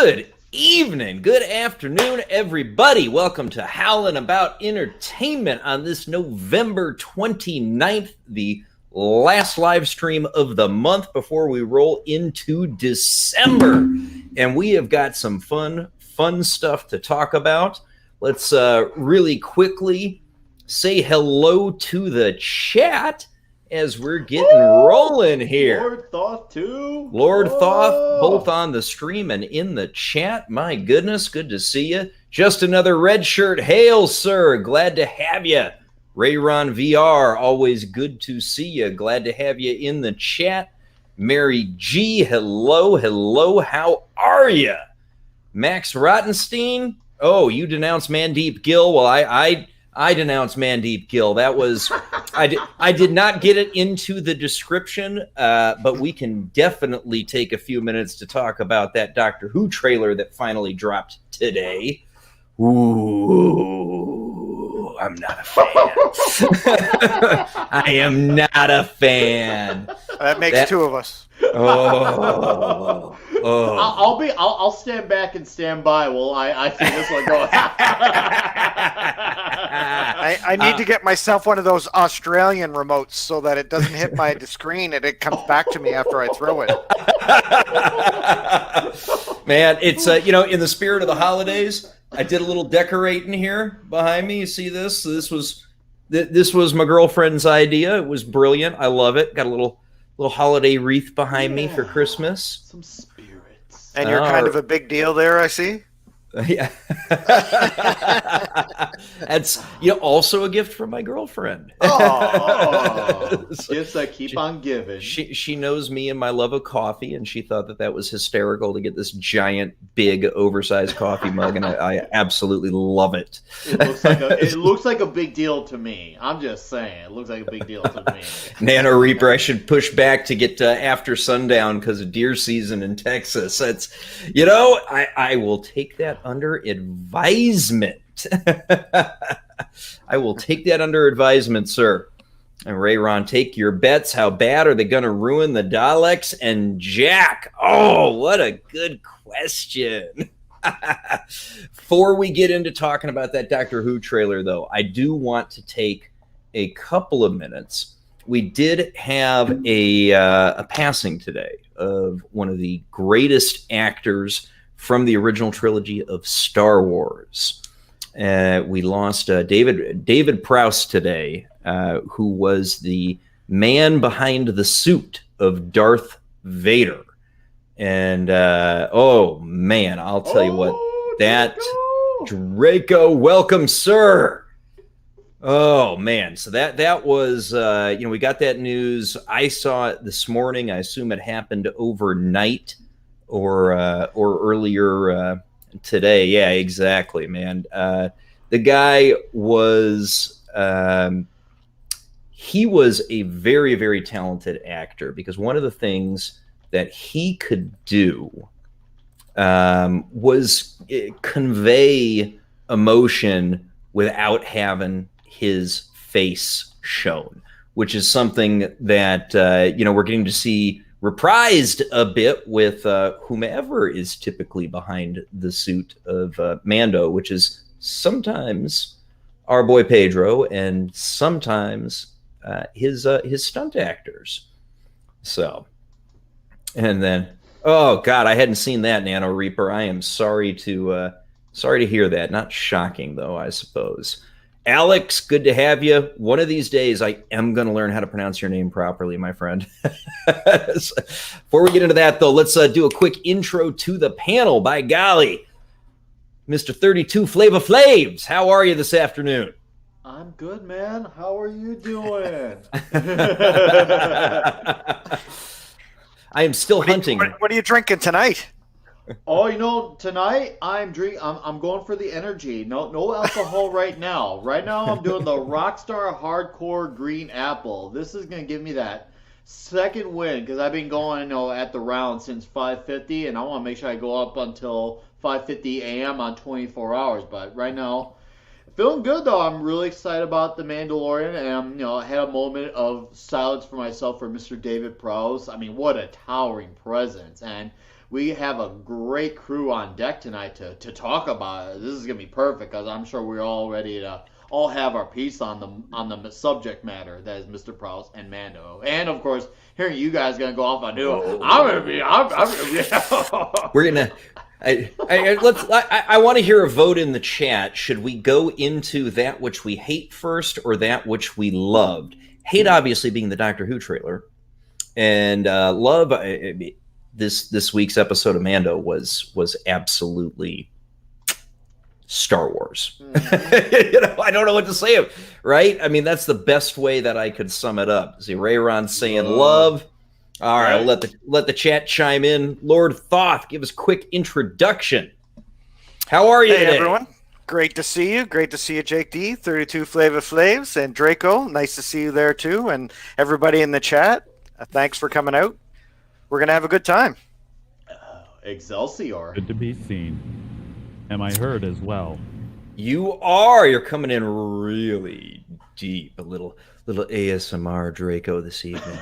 Good evening, good afternoon, everybody. Welcome to Howling About Entertainment on this November 29th, the last live stream of the month before we roll into December. And we have got some fun stuff to talk about. Let's really quickly say hello to the chat as we're getting rolling here. Lord Thoth too. Lord Thoth, both on the stream and in the chat. My goodness, good to see you. Just another red shirt. Hail, sir. Glad to have you. Rayron VR, always good to see you. Glad to have you in the chat. Mary G, hello. How are you? Max Rottenstein. Oh, you denounced Mandeep Gill. Well, I denounced Mandeep Gill. That was, I did not get it into the description, but we can definitely take a few minutes to talk about that Doctor Who trailer that finally dropped today. Ooh, I'm not a fan. I am not a fan. That makes two of us. Oh. I'll stand back and stand by while I see this one go. I need to get myself one of those Australian remotes so that it doesn't hit my screen and it comes back to me after I throw it. Man, it's in the spirit of the holidays, I did a little decorating here behind me. You see this? This was my girlfriend's idea. It was brilliant. I love it. Got a little holiday wreath behind me for Christmas. Some spirits. And you're kind of a big deal there, I see. Yeah. That's also a gift from my girlfriend. Oh, gifts that keep on giving. She knows me and my love of coffee, and she thought that was hysterical to get this giant, big, oversized coffee mug, and I absolutely love it. It looks like a big deal to me. I'm just saying, it looks like a big deal to me. Nano Reaper, I should push back to get after sundown because of deer season in Texas. That's, I will take that under advisement. I will take that under advisement, sir. And Rayron, take your bets. How bad are they going to ruin the Daleks and Jack? Oh, what a good question. Before we get into talking about that Doctor Who trailer, though, I do want to take a couple of minutes. We did have a passing today of one of the greatest actors from the original trilogy of Star Wars. We lost David Prowse today, who was the man behind the suit of Darth Vader. And, oh, man, I'll tell you what, that Draco, welcome, sir. Oh, man. So that was, we got that news. I saw it this morning. I assume it happened overnight or earlier today. Yeah, exactly, man. The guy was he was a very, very talented actor, because one of the things that he could do was convey emotion without having his face shown, which is something that we're getting to see reprised a bit with whomever is typically behind the suit of Mando, which is sometimes our boy Pedro and sometimes his stunt actors. So, and then, oh God, I hadn't seen that, Nano Reaper. I am sorry to hear that. Not shocking though, I suppose. Alex, good to have you. One of these days, I am going to learn how to pronounce your name properly, my friend. Before we get into that, though, let's do a quick intro to the panel. By golly, Mr. 32 Flavor Flaves, how are you this afternoon? I'm good, man. How are you doing? I am still hunting. What are you drinking tonight? Oh, tonight I'm going for the energy. No alcohol right now. Right now I'm doing the Rockstar Hardcore Green Apple. This is gonna give me that second win, because I've been going at the round since 5:50, and I want to make sure I go up until 5:50 a.m. on 24 hours. But right now, feeling good though. I'm really excited about The Mandalorian, and I had a moment of silence for myself for Mr. David Prowse. I mean, what a towering presence. And we have a great crew on deck tonight to talk about it. This is gonna be perfect because I'm sure we're all ready to all have our piece on the subject matter that is Mr. Prowse and Mando, and of course hearing you guys gonna go off on new. I'm gonna be. We're gonna. I want to hear a vote in the chat. Should we go into that which we hate first or that which we loved? Hate, obviously, being the Doctor Who trailer, and love. This week's episode of Mando was absolutely Star Wars. I don't know what to say. Right? I mean, that's the best way that I could sum it up. See, Rayron saying love. All right, we'll let the chat chime in. Lord Thoth, give us a quick introduction. How are you today? Everyone. Great to see you. Great to see you, Jake D, 32 Flavor Flavs, and Draco. Nice to see you there, too. And everybody in the chat, thanks for coming out. We're going to have a good time. Excelsior. Good to be seen. Am I heard as well? You are. You're coming in really deep. A little ASMR Draco this evening.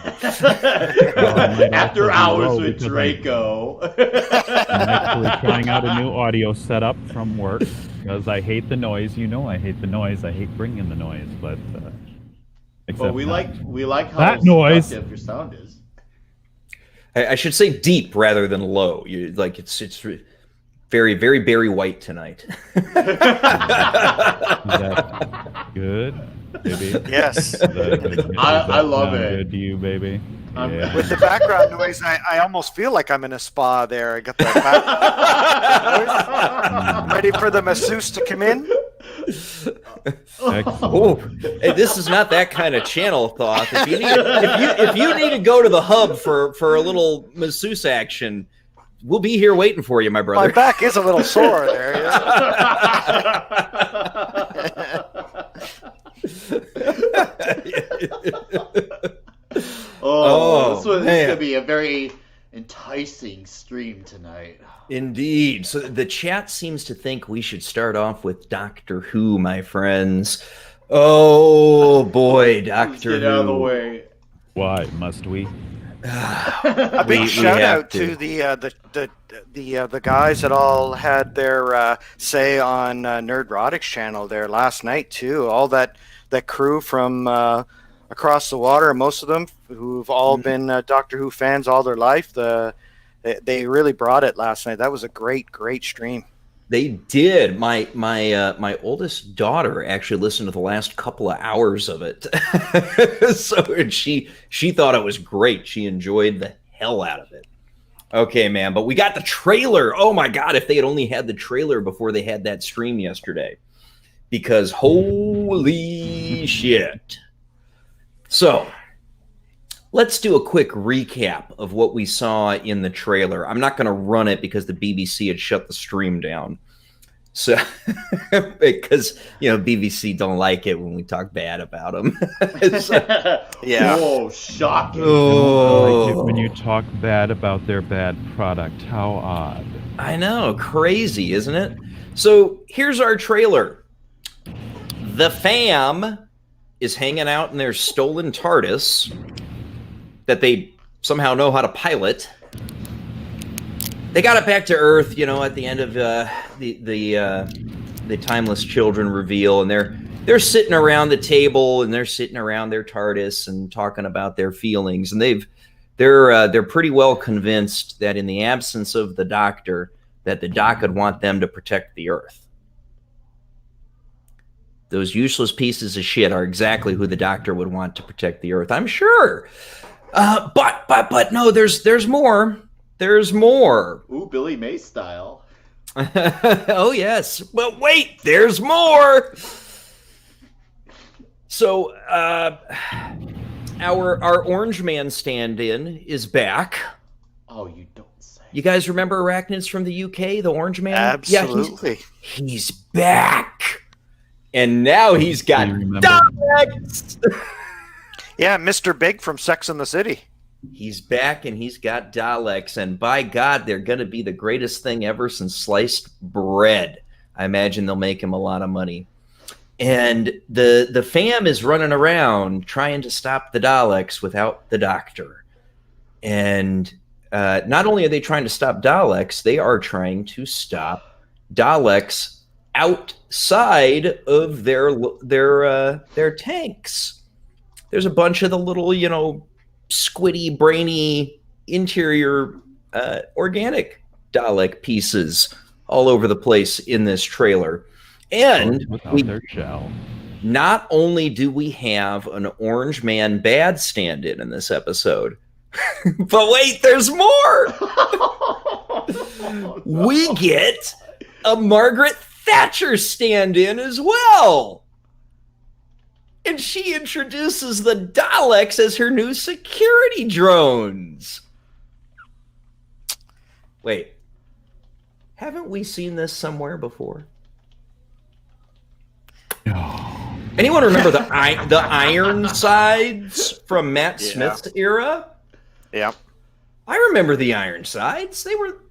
After hours with Draco. I'm actually trying out a new audio setup from work because I hate the noise. You know I hate the noise. I hate bringing the noise, but we like how that noise. Your sound is. I should say deep rather than low. You like it's very, very Barry White tonight. Is that good, baby? Yes. I love it. Good to you, baby. Yeah. With the background noise, I almost feel like I'm in a spa there. I got that background noise. Ready for the masseuse to come in? Oh, hey, this is not that kind of channel, Thoth. If you need to go to the hub for a little masseuse action, we'll be here waiting for you, my brother. My back is a little sore there. This is going to be a very enticing stream tonight. Indeed. So the chat seems to think we should start off with Doctor Who, my friends. Oh boy, Doctor Who. Get out of the way. Why must we? A big shout out to the guys that all had their say on Nerdrotic's channel there last night too. All that crew from across the water, most of them who've all been Doctor Who fans all their life. They really brought it last night. That was a great stream. They did. My oldest daughter actually listened to the last couple of hours of it. And she thought it was great. She enjoyed the hell out of it. Okay, man, but we got the trailer. Oh my God, if they had only had the trailer before they had that stream yesterday. Because holy shit. So, let's do a quick recap of what we saw in the trailer. I'm not going to run it because the BBC had shut the stream down. So, because, BBC don't like it when we talk bad about them. Yeah. Whoa, shocking. Oh. Like it when you talk bad about their bad product. How odd. I know. Crazy, isn't it? So, here's our trailer. The fam is hanging out in their stolen TARDIS that they somehow know how to pilot. They got it back to Earth, at the end of the Timeless Children reveal, and they're sitting around the table and they're sitting around their TARDIS and talking about their feelings, and they're pretty well convinced that in the absence of the Doctor, that the Doc would want them to protect the Earth. Those useless pieces of shit are exactly who the Doctor would want to protect the Earth, I'm sure. But no, there's more. There's more. Ooh, Billy May style. Oh yes, but wait, there's more. So, our Orange Man stand-in is back. Oh, you don't say. You guys remember Arachnids from the UK, the Orange Man? Absolutely. Yeah, he's back. And now he's got Daleks. Yeah, Mr. Big from Sex and the City. He's back and he's got Daleks. And by God, they're going to be the greatest thing ever since sliced bread. I imagine they'll make him a lot of money. And the fam is running around trying to stop the Daleks without the Doctor. And not only are they trying to stop Daleks, they are trying to stop Daleks outside of their tanks. There's a bunch of the little, squiddy, brainy interior organic Dalek pieces all over the place in this trailer. And without their shell. Not only do we have an Orange Man bad stand-in in this episode, but wait, there's more! Oh, no. We get a Margaret Thatcher stand-in as well! And she introduces the Daleks as her new security drones. Wait, haven't we seen this somewhere before? Anyone remember the Ironsides from Matt Smith's era? Yeah. I remember the Ironsides. They were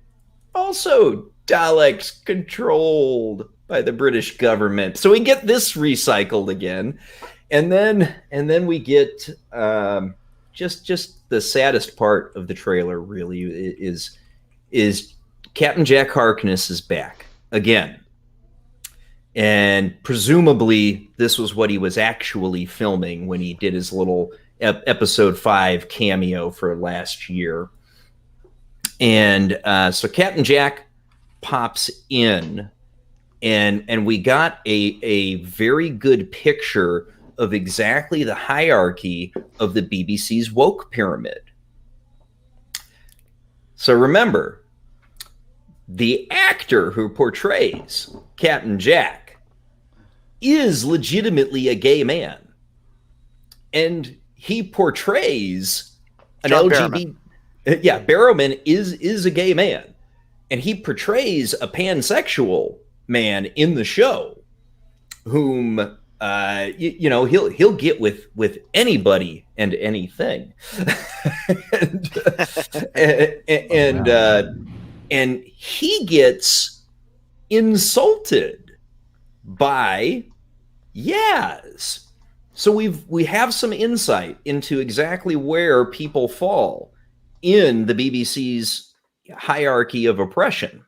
also Daleks controlled by the British government. So we get this recycled again. And then we get just the saddest part of the trailer really is Captain Jack Harkness is back again. And presumably this was what he was actually filming when he did his little episode 5 cameo for last year. And so Captain Jack pops in, and we got a very good picture of exactly the hierarchy of the BBC's woke pyramid. So remember, the actor who portrays Captain Jack is legitimately a gay man. And he portrays an LGBT... Yeah, Barrowman is a gay man. And he portrays a pansexual man in the show whom... he'll get with anybody and anything, and he gets insulted by Yaz. So we have some insight into exactly where people fall in the BBC's hierarchy of oppression.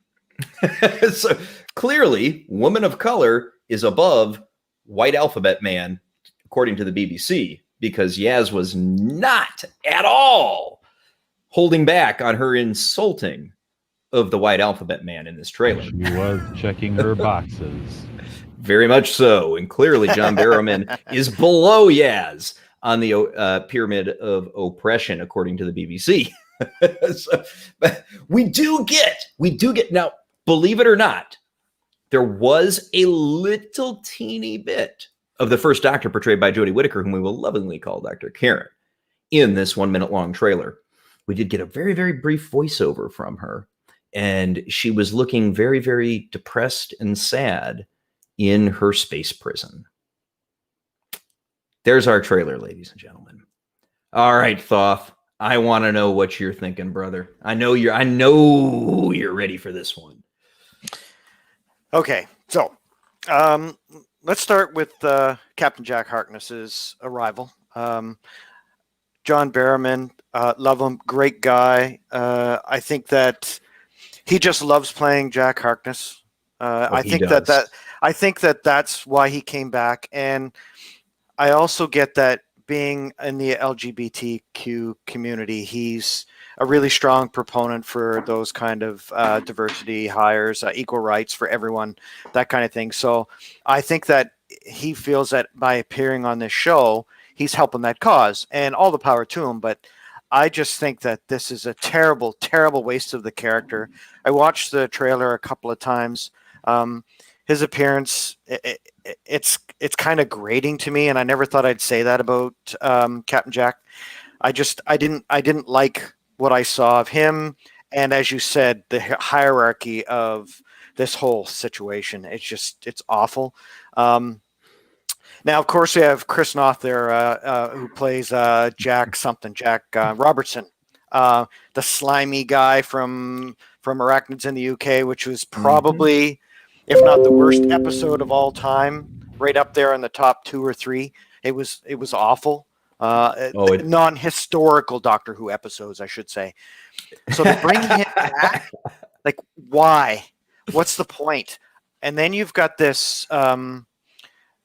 So clearly, woman of color is above white alphabet man, according to the BBC, because Yaz was not at all holding back on her insulting of the white alphabet man in this trailer. She was checking her boxes. Very much so. And clearly John Barrowman is below Yaz on the pyramid of oppression, according to the BBC. So, but we do get, now, believe it or not, there was a little teeny bit of the first Doctor portrayed by Jodie Whittaker, whom we will lovingly call Dr. Karen, in this 1 minute long trailer. We did get a very, very brief voiceover from her, and she was looking very, very depressed and sad in her space prison. There's our trailer, ladies and gentlemen. All right, Thoth, I want to know what you're thinking, brother. I know you're ready for this one. Okay, so let's start with Captain Jack Harkness's arrival. John Barrowman, love him, great guy. I think that he just loves playing Jack Harkness. I think that that's why he came back, and I also get that being in the LGBTQ community, he's a really strong proponent for those kind of diversity hires, equal rights for everyone, that kind of thing. So I think that he feels that by appearing on this show, he's helping that cause, and all the power to him. But I just think that this is a terrible, terrible waste of the character. I watched the trailer a couple of times. His appearance, it's kind of grating to me, and I never thought I'd say that about Captain Jack. I didn't like what I saw of him, and as you said, the hierarchy of this whole situation. It's awful. Now, of course, we have Chris Noth there, who plays Jack Robertson, the slimy guy from Arachnids in the UK, which was probably, if not the worst episode of all time, right up there in the top 2 or 3. It was awful. Non-historical Doctor Who episodes, I should say. So to bring him back, like, why? What's the point? And then you've got this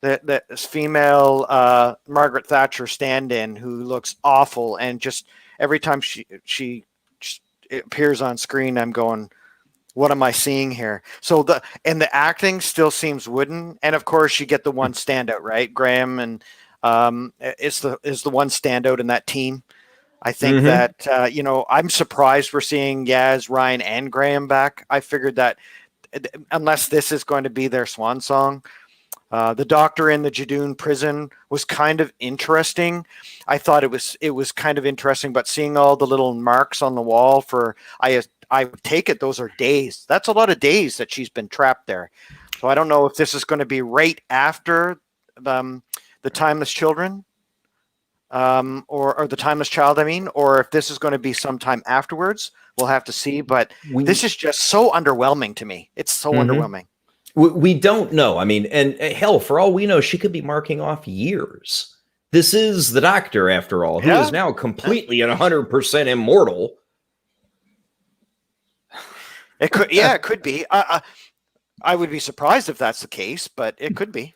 this female Margaret Thatcher stand-in who looks awful, and just every time she appears on screen, I'm going, what am I seeing here? So the acting still seems wooden, and of course you get the one standout, right? Graham and is the one standout in that team. I think that I'm surprised we're seeing Yaz, Ryan, and Graham back. I figured that unless this is going to be their swan song. The doctor in the Jadoon prison was kind of interesting. I thought it was kind of interesting, but seeing all the little marks on the wall I would take it those are days. That's a lot of days that she's been trapped there. So I don't know if this is going to be right after the Timeless Children, or the Timeless Child, I mean, or if this is going to be sometime afterwards. We'll have to see. But this is just so underwhelming to me. It's so underwhelming. We don't know. I mean, and hell, for all we know, she could be marking off years. This is the Doctor, after all, who is now completely and 100% immortal. It could, it could be. I would be surprised if that's the case, but it could be.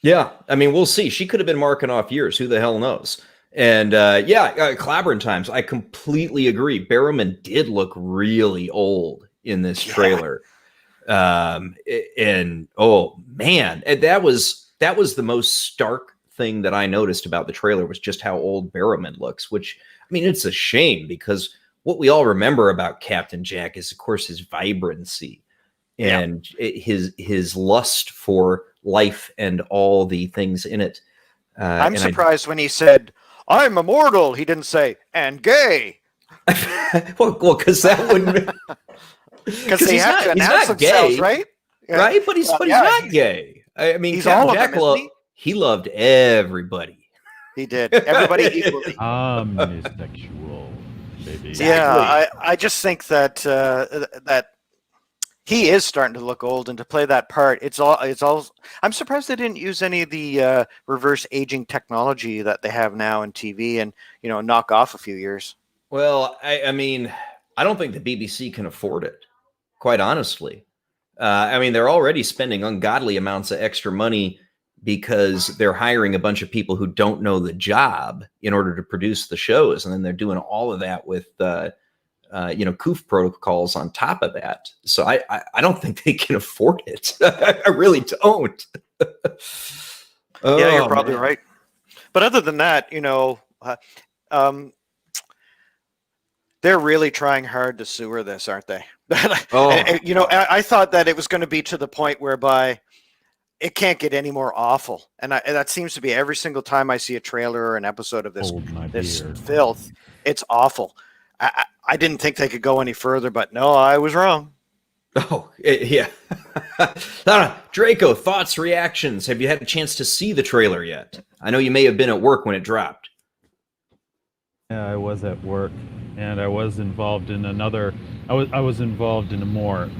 Yeah, I mean, we'll see. She could have been marking off years. Who the hell knows? And Clobberin times. I completely agree. Barrowman did look really old in this trailer. And oh man, that was the most stark thing that I noticed about the trailer was just how old Barrowman looks, which, I mean, it's a shame because what we all remember about Captain Jack is, of course, his vibrancy and his lust for life and all the things in it. I'm surprised when he said, "I'm immortal," he didn't say, "and gay." well, because that wouldn't. Because they have to announce themselves, right? Right, but he's not gay. I mean, he's all Jack he loved everybody. He did. Everybody equally. Omnisexual, baby. Exactly. Yeah, I just think that that he is starting to look old, and to play that part, it's all. I'm surprised they didn't use any of the reverse aging technology that they have now in TV, and knock off a few years. Well, I mean, I don't think the BBC can afford it. Quite honestly, I mean, they're already spending ungodly amounts of extra money because they're hiring a bunch of people who don't know the job in order to produce the shows, and then they're doing all of that with COOF protocols on top of that. So I don't think they can afford it. I really don't. You're probably right. But other than that, they're really trying hard to sewer this, aren't they? I thought that it was going to be to the point whereby it can't get any more awful, and that seems to be every single time I see a trailer or an episode of this filth. It's awful. I didn't think they could go any further, but no, I was wrong. Oh, yeah. Draco, thoughts, reactions? Have you had a chance to see the trailer yet? I know you may have been at work when it dropped. Yeah, I was at work, and I was involved in I was involved in a more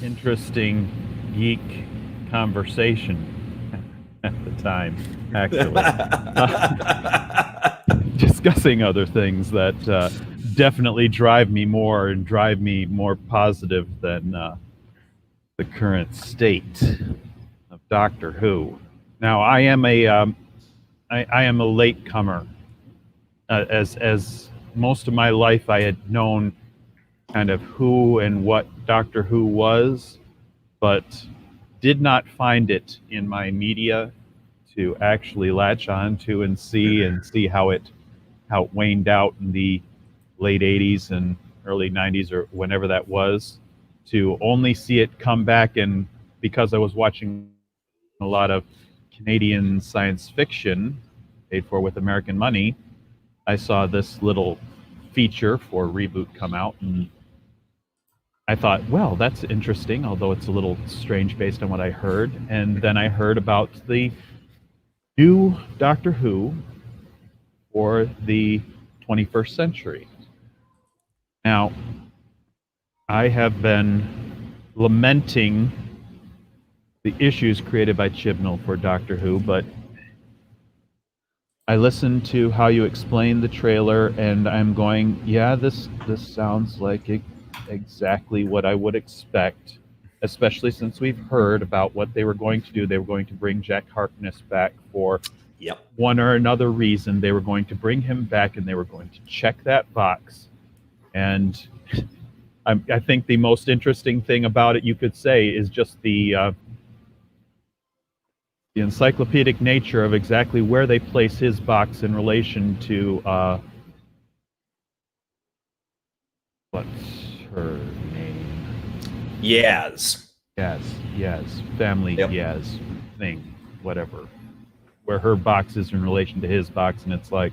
interesting geek conversation at the time, actually. Discussing other things that definitely drive me more positive than the current state of Doctor Who. Now, I am a latecomer. As most of my life I had known kind of who and what Doctor Who was, but did not find it in my media to actually latch on to and see how it waned out in the late 80s and early 90s or whenever that was, to only see it come back. And because I was watching a lot of Canadian science fiction paid for with American money, I saw this little feature for Reboot come out, and I thought, well, that's interesting, although it's a little strange based on what I heard. And then I heard about the new Doctor Who for the 21st century. Now, I have been lamenting the issues created by Chibnall for Doctor Who, but I listened to how you explained the trailer, and I'm going, yeah, this sounds like exactly what I would expect, especially since we've heard about what they were going to do. They were going to bring Jack Harkness back for one or another reason. They were going to bring him back, and they were going to check that box. And I think the most interesting thing about it, you could say, is just the encyclopedic nature of exactly where they place his box in relation to what's her name? Yaz. Family Yaz thing, whatever. Where her box is in relation to his box, and it's like,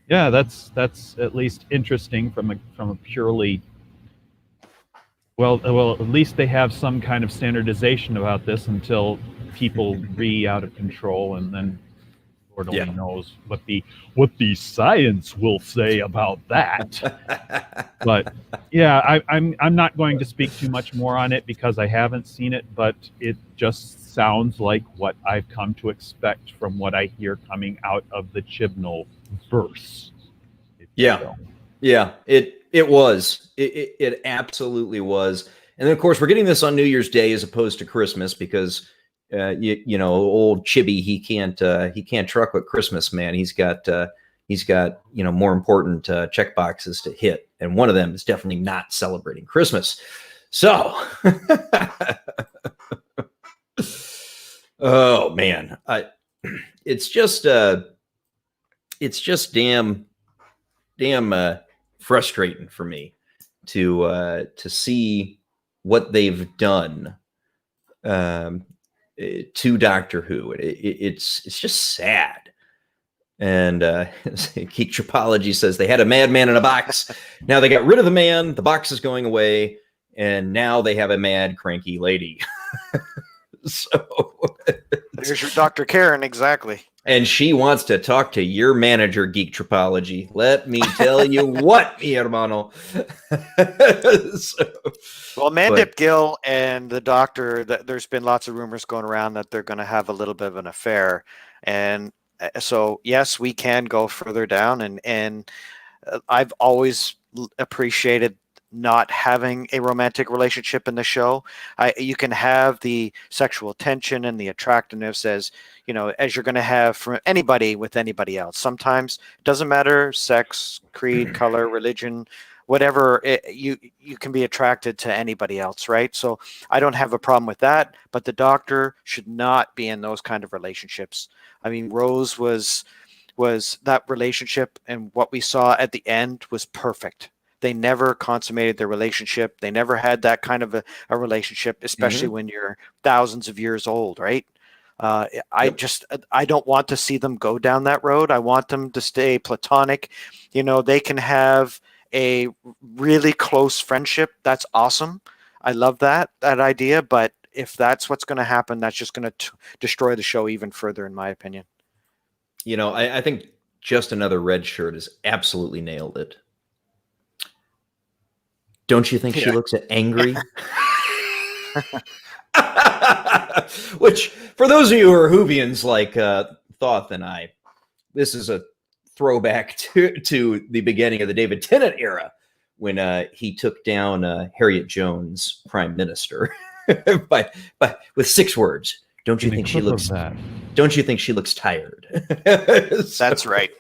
yeah, that's at least interesting from a purely well, at least they have some kind of standardization about this until people out of control, and then Lord only knows what the science will say about that. But yeah, I'm not going to speak too much more on it because I haven't seen it, but it just sounds like what I've come to expect from what I hear coming out of the Chibnall verse. Yeah, it was. It absolutely was. And then, of course, we're getting this on New Year's Day as opposed to Christmas because, you know, old Chibi, he can't truck with Christmas, man. He's got you know, more important check boxes to hit, and one of them is definitely not celebrating Christmas. So, oh man, it's just damn frustrating for me to see what they've done to Doctor Who. It's just sad. And Geek Tripology says they had a madman in a box. Now they got rid of the man. The box is going away, and now they have a mad, cranky lady. So there's your Dr. Karen, exactly. And she wants to talk to your manager, Geek Tripology. Let me tell you what, mi hermano. Well, Mandip Gill and the Doctor, there's been lots of rumors going around that they're going to have a little bit of an affair. And so, yes, we can go further down. And I've always appreciated not having a romantic relationship in the show. You can have the sexual tension and the attractiveness as, you know, as you're going to have from anybody with anybody else. Sometimes it doesn't matter, sex, creed, color, religion, whatever, you can be attracted to anybody else, right? So I don't have a problem with that, but the Doctor should not be in those kind of relationships. I mean, Rose was that relationship, and what we saw at the end was perfect. They never consummated their relationship. They never had that kind of a relationship, especially when you're thousands of years old, right? I don't want to see them go down that road. I want them to stay platonic. You know, they can have a really close friendship. That's awesome. I love that idea. But if that's what's going to happen, that's just going to destroy the show even further, in my opinion. You know, I think Just Another Red Shirt has absolutely nailed it. Don't you think she looks angry? Which, for those of you who are Whovians like Thoth and I, this is a throwback to the beginning of the David Tennant era when he took down Harriet Jones, Prime Minister, but with 6 words. Don't you think she looks? Don't you think she looks tired? That's right.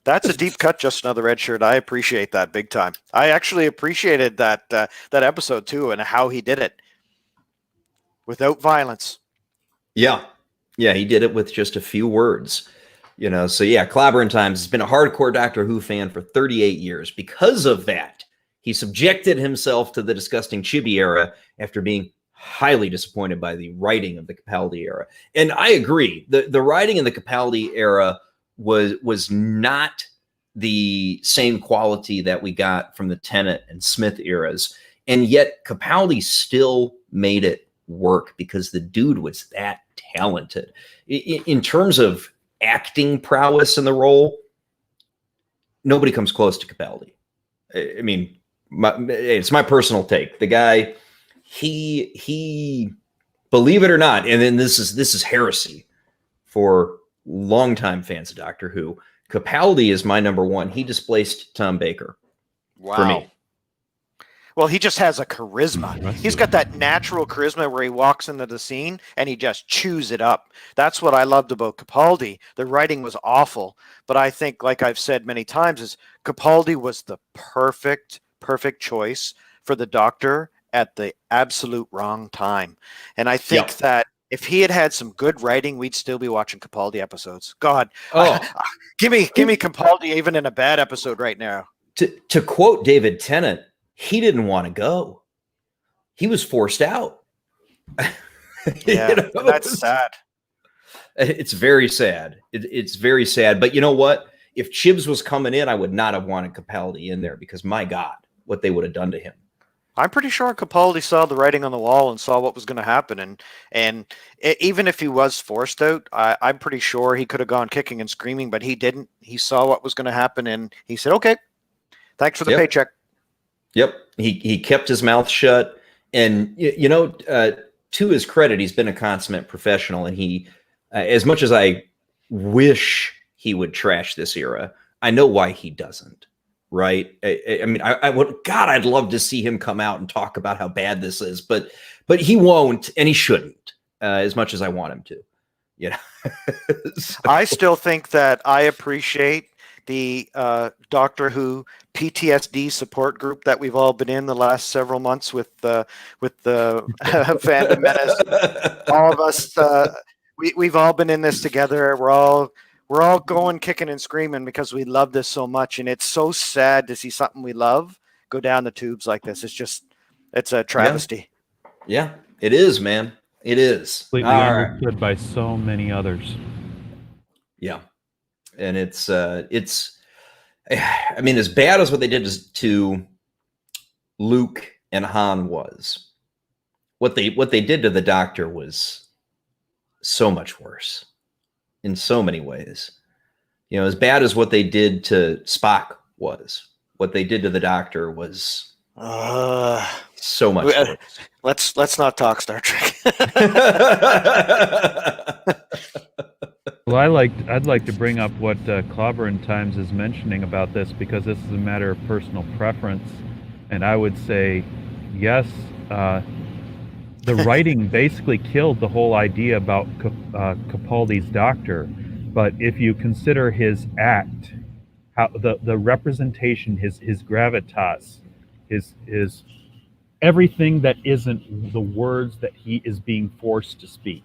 That's a deep cut. Just Another Red Shirt. I appreciate that big time. I actually appreciated that episode too, and how he did it without violence. Yeah, he did it with just a few words. You know, so yeah, Clobbering Times has been a hardcore Doctor Who fan for 38 years. Because of that, he subjected himself to the disgusting Chibi era after being highly disappointed by the writing of the Capaldi era. And I agree. The writing in the Capaldi era was not the same quality that we got from the Tennant and Smith eras. And yet Capaldi still made it work because the dude was that talented. In terms of acting prowess in the role, nobody comes close to Capaldi. I mean, it's my personal take. The guy, he believe it or not, and then this is heresy for longtime fans of Doctor Who. Capaldi is my number one. He displaced Tom Baker for me. Well, he just has a charisma. He's got that natural charisma where he walks into the scene and he just chews it up. That's what I loved about Capaldi. The writing was awful, but I think, like I've said many times, is Capaldi was the perfect choice for the Doctor at the absolute wrong time. And I think that if he had had some good writing, we'd still be watching Capaldi episodes. God, give me Capaldi even in a bad episode right now. To quote David Tennant, he didn't want to go. He was forced out. Yeah, that's sad. It's very sad. It's very sad. But you know what? If Chibs was coming in, I would not have wanted Capaldi in there because, my God, what they would have done to him. I'm pretty sure Capaldi saw the writing on the wall and saw what was going to happen. And even if he was forced out, I'm pretty sure he could have gone kicking and screaming, but he didn't. He saw what was going to happen, and he said, okay, thanks for the paycheck. Yep. He kept his mouth shut. And, to his credit, he's been a consummate professional. And he, as much as I wish he would trash this era, I know why he doesn't. Right. I mean, I would, God, I'd love to see him come out and talk about how bad this is, but he won't, and he shouldn't, as much as I want him to. So. I still think that I appreciate the Doctor Who PTSD support group that we've all been in the last several months with the Fandom Menace. All of us, we've all been in this together. We're all going kicking and screaming because we love this so much, and it's so sad to see something we love go down the tubes like this. It's a travesty. Yeah, it is, man. It is. Completely understood by so many others. Yeah. And it's I mean, as bad as what they did to Luke and Han was, what they did to the Doctor was so much worse in so many ways. As bad as what they did to Spock was, what they did to the Doctor was so much worse. Let's not talk Star Trek. Well, I'd like to bring up what Clobberin Times is mentioning about this, because this is a matter of personal preference, and I would say yes. The writing basically killed the whole idea about Capaldi's Doctor, but if you consider his act, how the representation, his gravitas, his everything that isn't the words that he is being forced to speak.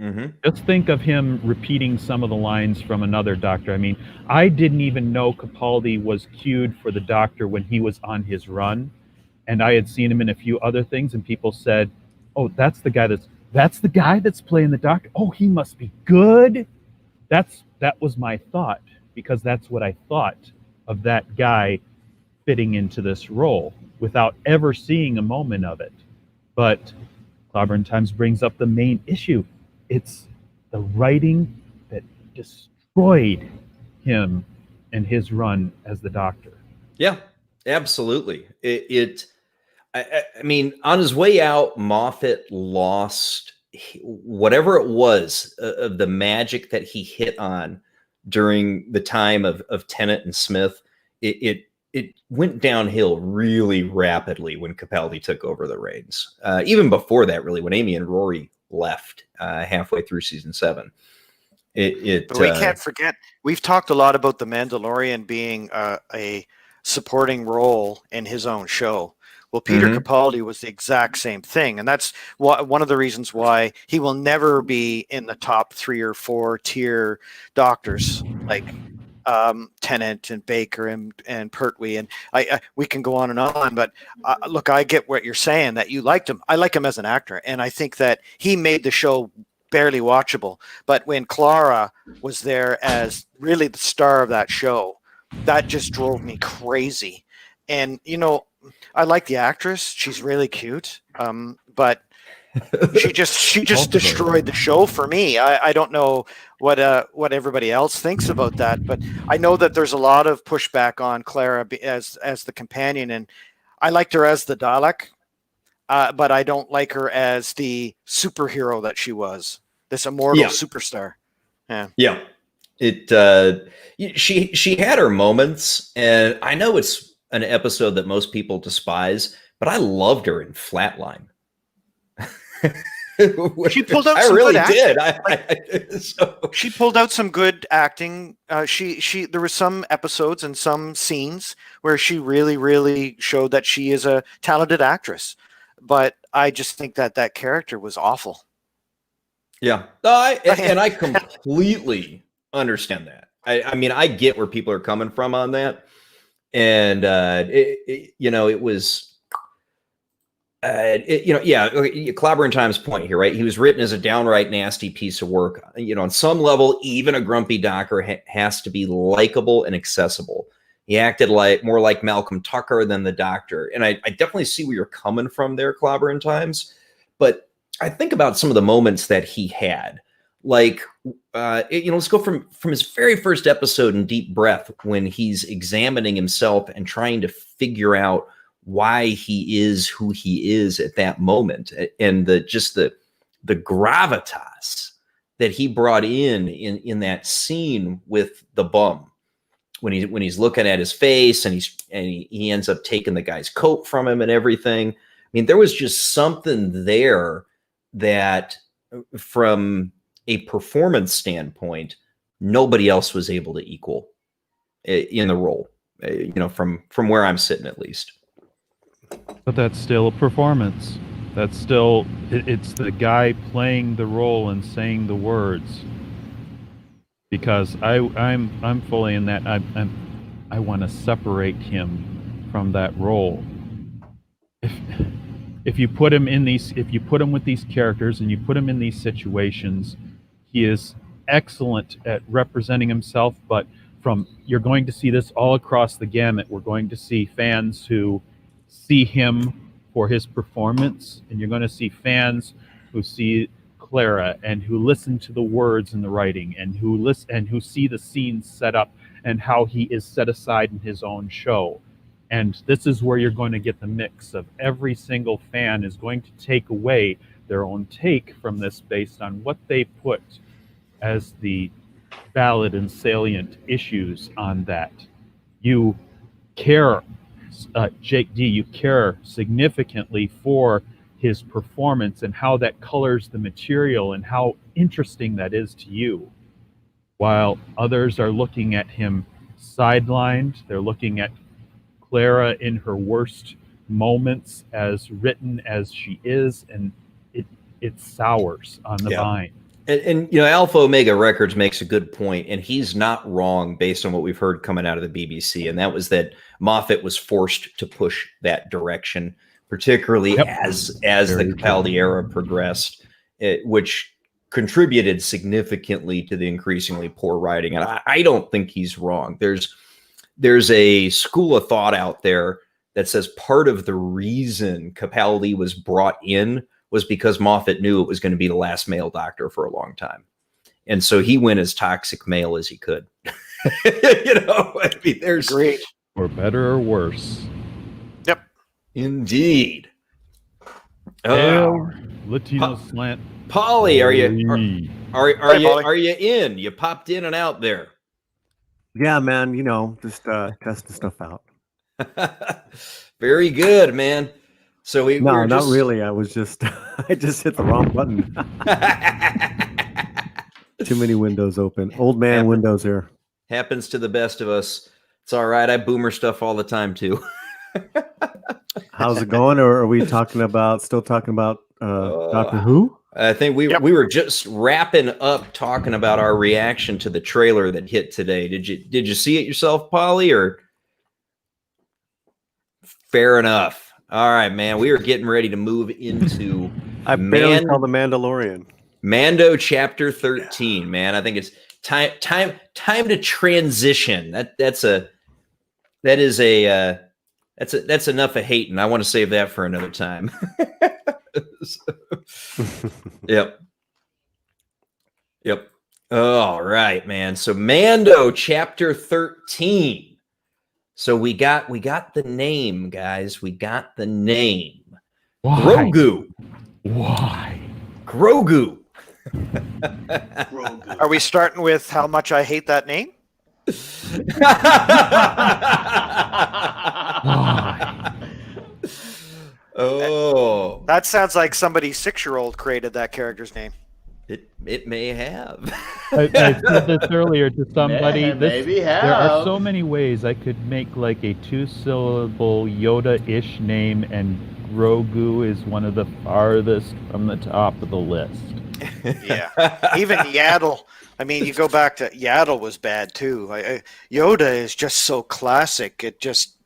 Mm-hmm. Just think of him repeating some of the lines from another Doctor. I mean, I didn't even know Capaldi was cued for the Doctor when he was on his run, and I had seen him in a few other things, and people said, "Oh, that's the guy that's playing the Doctor. Oh, he must be good." That was my thought, because that's what I thought of that guy fitting into this role without ever seeing a moment of it. But Clobberin Times brings up the main issue. It's the writing that destroyed him and his run as the Doctor. Yeah, absolutely. I mean, on his way out, Moffat lost whatever it was of the magic that he hit on during the time of Tennant and Smith. It went downhill really rapidly when Capaldi took over the reins. Even before that, really, when Amy and Rory left halfway through season 7. But we can't forget, we've talked a lot about the Mandalorian being a supporting role in his own show. Well, Peter Capaldi was the exact same thing, and that's one of the reasons why he will never be in the top 3 or 4 tier Doctors like Tennant and Baker and Pertwee, and we can go on and on. But look, I get what you're saying, that you liked him. I like him as an actor, and I think that he made the show barely watchable. But when Clara was there as really the star of that show, that just drove me crazy. And I like the actress; she's really cute. But she just destroyed the show for me. I don't know what everybody else thinks about that, but I know that there's a lot of pushback on Clara as the companion, and I liked her as the Dalek, but I don't like her as the superhero that she was, this immortal superstar. Yeah. She had her moments, and I know it's an episode that most people despise, but I loved her in Flatline. She pulled out I some really good did. She pulled out some good acting. There were some episodes and some scenes where she really showed that she is a talented actress. But I just think that character was awful. Yeah, I completely understand that. I mean, I get where people are coming from on that, and it was. Clobber and Time's point here, right? He was written as a downright nasty piece of work. On some level, even a grumpy doctor has to be likable and accessible. He acted more like Malcolm Tucker than the Doctor, and I definitely see where you're coming from there, Clobber and Times. But I think about some of the moments that he had, like let's go from his very first episode in Deep Breath, when he's examining himself and trying to figure out why he is who he is at that moment, and the gravitas that he brought in that scene with the bum, when he's looking at his face, and he ends up taking the guy's coat from him and everything. I mean, there was just something there that, from a performance standpoint, nobody else was able to equal in the role, from where I'm sitting, at least. But that's still a performance. That's still, it's the guy playing the role and saying the words. Because I'm fully in that. I want to separate him from that role. If you put him with these characters and you put him in these situations, he is excellent at representing himself. But you're going to see this all across the gamut. We're going to see fans who see him for his performance, and you're going to see fans who see Clara and who listen to the words and the writing, and who see the scenes set up and how he is set aside in his own show. And this is where you're going to get the mix of every single fan is going to take away their own take from this based on what they put as the valid and salient issues on that. You care, Jake D, you care significantly for his performance and how that colors the material and how interesting that is to you. While others are looking at him sidelined, they're looking at Clara in her worst moments, as written as she is, and it sours on the vine. And Alpha Omega Records makes a good point, and he's not wrong based on what we've heard coming out of the BBC, and that was that Moffat was forced to push that direction, particularly as the Capaldi era progressed, which contributed significantly to the increasingly poor writing. And I don't think he's wrong. There's a school of thought out there that says part of the reason Capaldi was brought in was because Moffat knew it was going to be the last male Doctor for a long time. And so he went as toxic male as he could. I mean, there's great. Or better or worse. Yep. Indeed. Latino Slant. Polly, are you in? You popped in and out there. Yeah, man, just testing stuff out. Very good, man. So not really. I was just I just hit the wrong button. Too many windows open. Old man windows here. Happens to the best of us. It's all right. I boomer stuff all the time too. How's it going? Or are we still talking about Doctor Who? I think we were just wrapping up talking about our reaction to the trailer that hit today. Did you see it yourself, Polly? Or fair enough. All right, man. We are getting ready to move into I barely call the Mandalorian. Mando chapter 13, man. I think it's time to transition. That's enough of hating. I want to save that for another time. Yep. All right, man. So Mando chapter 13. So we got the name, guys. We got the name. Why? Grogu. Why? Grogu. Grogu. Are we starting with how much I hate that name? Oh, That sounds like somebody's 6-year-old created that character's name. it may have. I said this earlier to somebody. Maybe There are have. so many ways I could make like a 2-syllable Yoda-ish name, and Grogu is one of the farthest from the top of the list. Yeah, even Yaddle. I mean, you go back to Yaddle was bad too. Yoda is just so classic. It just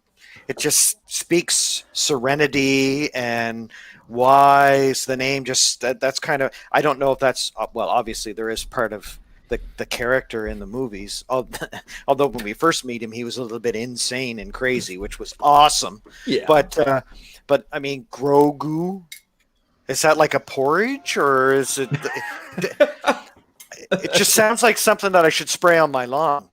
speaks serenity and wise. The name just that's kind of, I don't know if that's, well, obviously there is part of the character in the movies. Although when we first meet him, he was a little bit insane and crazy, which was awesome. Yeah. But I mean, Grogu, is that like a porridge, or is it? It just sounds like something that I should spray on my lawn.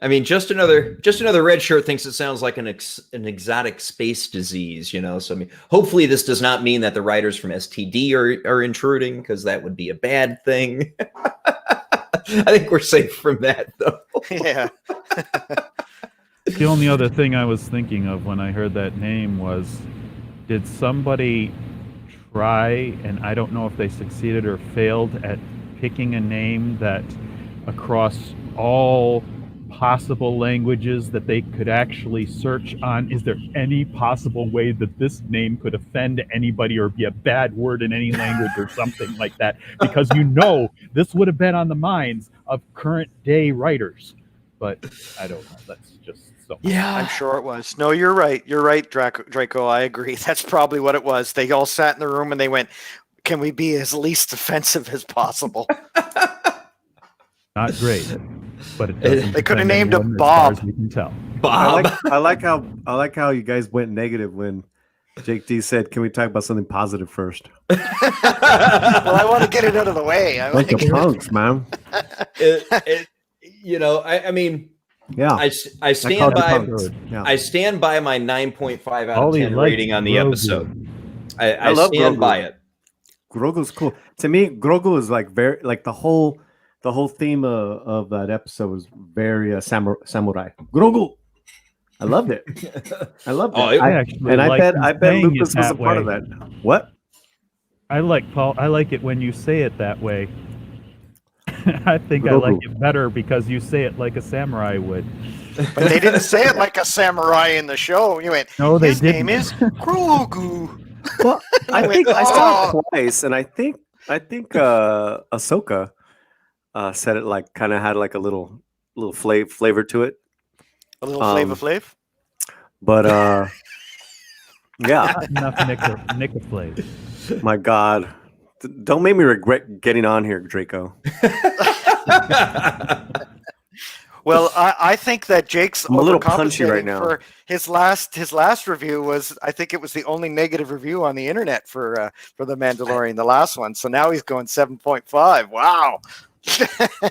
I mean, just another red shirt thinks it sounds like an exotic space disease, you know. So I mean, hopefully this does not mean that the writers from STD are intruding, because that would be a bad thing. I think we're safe from that, though. Yeah. The only other thing I was thinking of when I heard that name was, did somebody try, and I don't know if they succeeded or failed at picking a name that across all possible languages that they could actually search on, is there any possible way that this name could offend anybody or be a bad word in any language or something like that? Because this would have been on the minds of current day writers, but I don't know. That's just so. Yeah, I'm sure it was. No, you're right. You're right, Draco. I agree. That's probably what it was. They all sat in the room and they went, can we be as least offensive as possible? Not great, but it doesn't They could have offend named him anyone, Bob. as far as we can tell. Bob. I like how you guys went negative when Jake D said, "Can we talk about something positive first?" Well, I want to get it out of the way. I Bunch of punks, man. I mean, Yeah, I stand by. Yeah. I stand by my 9.5 out of Ollie 10 likes rating on the Grogu. episode. I love stand Grogu. by it. Grogu's cool. To me, Grogu is like very like the whole theme of that episode was very samurai. Grogu. I loved it. I loved it. Oh, I bet Lucas was a part of that. What? I like it when you say it that way. I think I Grogu. like it better because you say it like a samurai would. But they didn't say it like a samurai in the show. You went, No, they his name didn't. is Grogu. Well, I went, think I saw "Oh." it twice, and I think Ahsoka said it like kind of had like a little flavor to it. A little Flava Flav. But yeah, Enough Nick of Flav. my God, don't make me regret getting on here, Draco. Well, I think that Jake's I'm a little punchy right overcompensating now. for his last review was, I think it was the only negative review on the internet for The Mandalorian, the last one. So now he's going 7.5. Wow.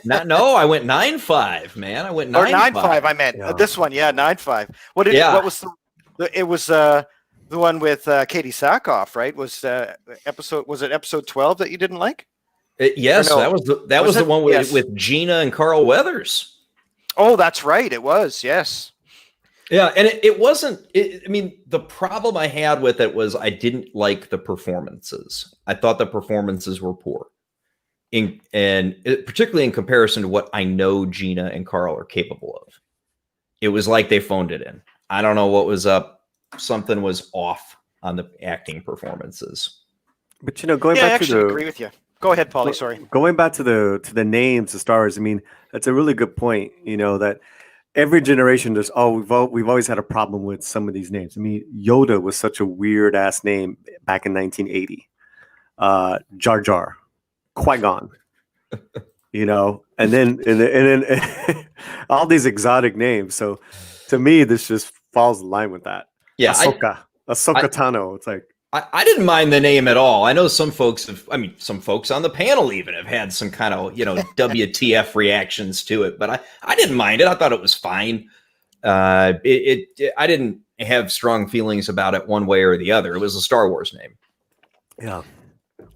No, I went 9.5, man. I went 9.5. Or 9.5, I meant. Yeah. This one, yeah, 9.5. What was it was the one with Katie Sackhoff, right? Was it episode 12 that you didn't like? Yes, Or no? that was the one with, Yes. with Gina and Carl Weathers. Oh, that's right. It was, yes. Yeah, and it wasn't. I mean, the problem I had with it was I didn't like the performances. I thought the performances were poor, particularly in comparison to what I know Gina and Carl are capable of. It was like they phoned it in. I don't know what was up. Something was off on the acting performances. But going Yeah, I back to actually the agree with you. Go ahead, Paulie. Sorry. Going back to the names of Star Wars, I mean, that's a really good point. That every generation we've always had a problem with some of these names. I mean, Yoda was such a weird ass name back in 1980. Jar Jar, Qui-Gon, and then all these exotic names. So to me, this just falls in line with that. Yeah, Ahsoka Tano. It's like, I didn't mind the name at all. I know some folks some folks on the panel even have had some kind of, WTF reactions to it, but I didn't mind it. I thought it was fine. I didn't have strong feelings about it one way or the other. It was a Star Wars name. yeah.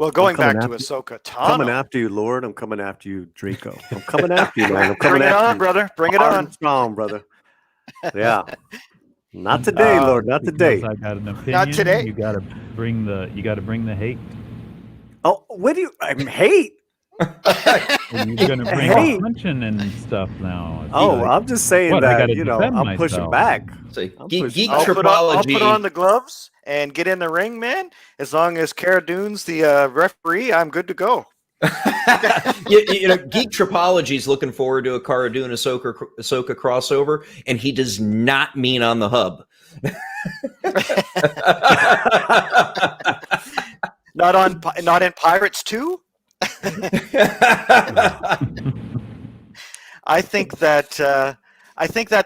Well, going coming back to after Ahsoka coming Tano. after you, Lord. I'm coming after you, Draco. I'm coming after you, man. I'm Bring coming it after on, you. brother. Bring it Hard on. and strong, brother. Yeah. Not today, Lord. Not Because today. I got an opinion. Not today. You gotta bring the hate. Oh, what do you? I'm hate. And you're gonna bring Hey. the punching and stuff now. It's Oh, like, I'm just saying what? I that gotta defend I'm pushing myself. back. So I'm geek, pushing geek back. I'll put on tripology. the gloves and get in the ring, man. As long as Cara Dune's the referee, I'm good to go. Geek Tripology's looking forward to a Cara Dune Ahsoka crossover, and he does not mean on the hub. Not in Pirates 2. I think that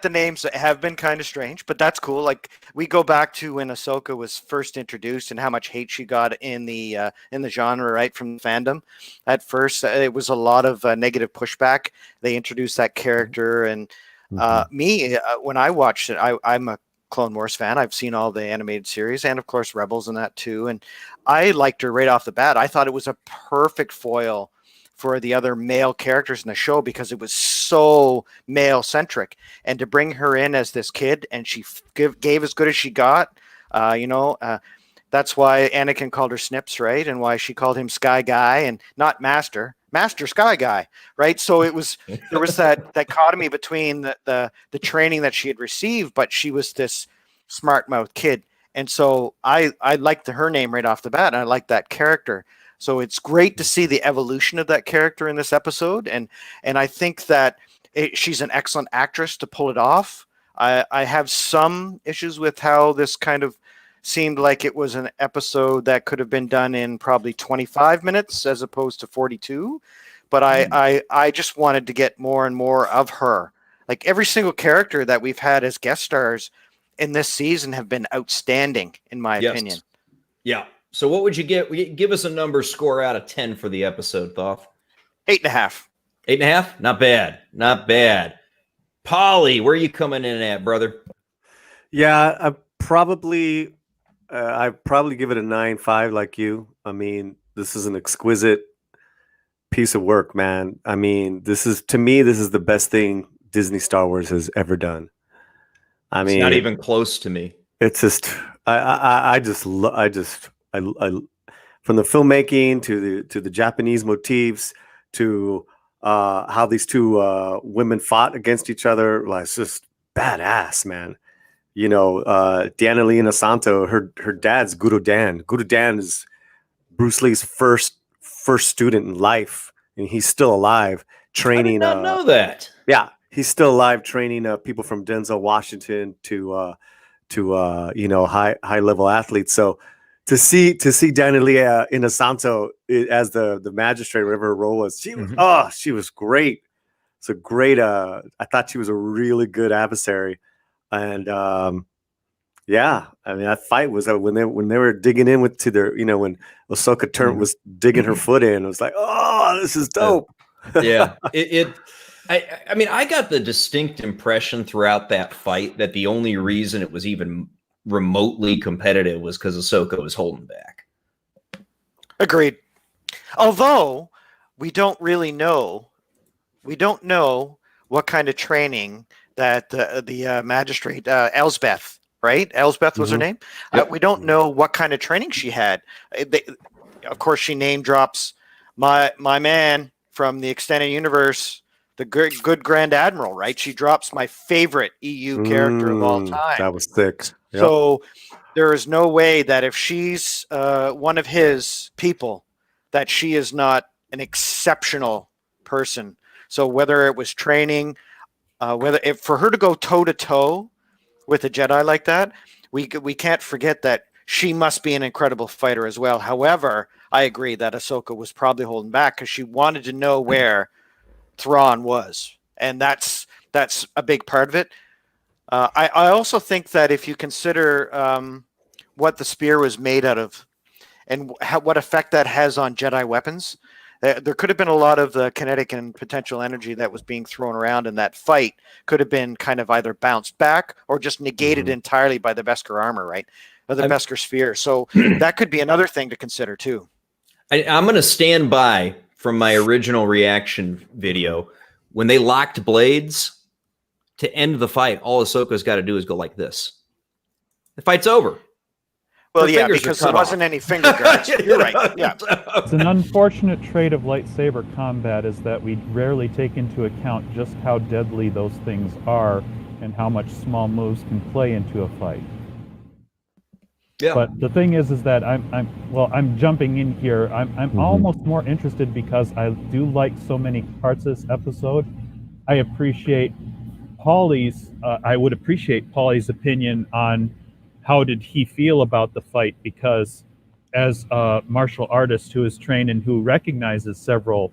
the names have been kind of strange, but that's cool. Like, we go back to when Ahsoka was first introduced and how much hate she got in the genre, right, from fandom. At first, it was a lot of negative pushback. They introduced that character, and when I watched it, I'm a Clone Wars fan. I've seen all the animated series and, of course, Rebels and that too. And I liked her right off the bat. I thought it was a perfect foil for the other male characters in the show because it was so male centric. And to bring her in as this kid, and she gave as good as she got, that's why Anakin called her Snips, right? And why she called him Sky Guy and not Master Sky Guy, right? So there was that dichotomy between the training that she had received, but she was this smart mouth kid. And so I liked her name right off the bat, and I liked that character. So it's great to see the evolution of that character in this episode, and I think that she's an excellent actress to pull it off. I have some issues with how this kind of seemed like it was an episode that could have been done in probably 25 minutes as opposed to 42, but I just wanted to get more and more of her. Like, every single character that we've had as guest stars in this season have been outstanding, in my opinion. Yeah. So what would you give us a number score out of 10 for the episode, Thoth? 8.5. 8.5? Not bad. Not bad. Polly, where are you coming in at, brother? Yeah, I'd probably give it a 9.5 like you. I mean, this is an exquisite piece of work, man. I mean, this is the best thing Disney Star Wars has ever done. I mean, it's not even close to me. It's just from the filmmaking to the Japanese motifs to how these two women fought against each other. Like, it's just badass, man. Diana Lee Inosanto, her dad's Guru Dan. Guru Dan is Bruce Lee's first student in life, and he's still alive training. I did not know that. Yeah, he's still alive training people from Denzel Washington to high level athletes. So to see Diana Lee Inosanto as the magistrate, whatever her role was, she was great. It's a great. I thought she was a really good adversary. And I mean, that fight was when they were digging in when Ahsoka was digging her foot in. It was like, oh, this is dope. Yeah, I mean, I got the distinct impression throughout that fight that the only reason it was even remotely competitive was because Ahsoka was holding back. Agreed. Although we don't really know. We don't know what kind of training that the magistrate, Elsbeth, right? Elsbeth was her name. Yep. We don't know what kind of training she had. Of course, she name drops my man from the extended universe, the good Grand Admiral, right? She drops my favorite EU character of all time. That was sick. Yep. So there is no way that if she's one of his people, that she is not an exceptional person. So whether it was training, for her to go toe to toe with a Jedi like that, we can't forget that she must be an incredible fighter as well. However, I agree that Ahsoka was probably holding back because she wanted to know where Thrawn was, and that's a big part of it. I also think that if you consider what the spear was made out of and what effect that has on Jedi weapons, there could have been a lot of the kinetic and potential energy that was being thrown around in that fight could have been kind of either bounced back or just negated entirely by the Beskar armor, right? Or the Beskar sphere. So that could be another thing to consider too. I'm going to stand by from my original reaction video. When they locked blades to end the fight, all Ahsoka's got to do is go like this. The fight's over. Well, Her yeah, fingers because are cut there wasn't off. any finger guards. You're right. Yeah. It's an unfortunate trait of lightsaber combat is that we rarely take into account just how deadly those things are and how much small moves can play into a fight. Yeah. But the thing is that I'm jumping in here. I'm almost more interested because I do like so many parts of this episode. I would appreciate Paulie's opinion on how did he feel about the fight, because as a martial artist who is trained and who recognizes several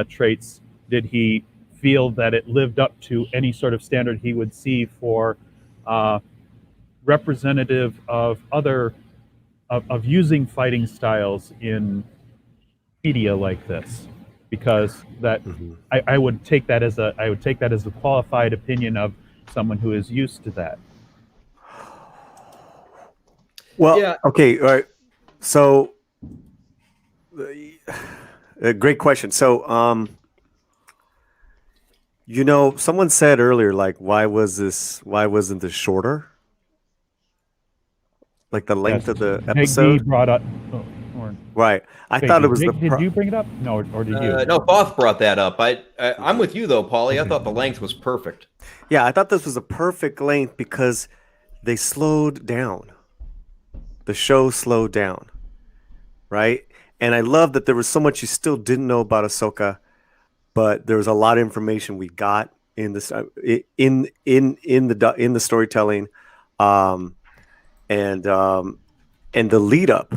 traits, did he feel that it lived up to any sort of standard he would see for representative of other of using fighting styles in media like this? Because that I would take that as a qualified opinion of someone who is used to that. Well, Yeah. okay, all right. So, great question. So, someone said earlier, like, why wasn't this shorter? Like the length of the episode? Big D brought up. Right. I thought it was Did you bring it up? No, or did you? No, Thoth brought that up. I'm with you though, Paulie. I thought the length was perfect. Yeah, I thought this was a perfect length because they slowed down. The show slowed down, right? And I love that there was so much you still didn't know about Ahsoka, but there was a lot of information we got in this in the storytelling, and the lead up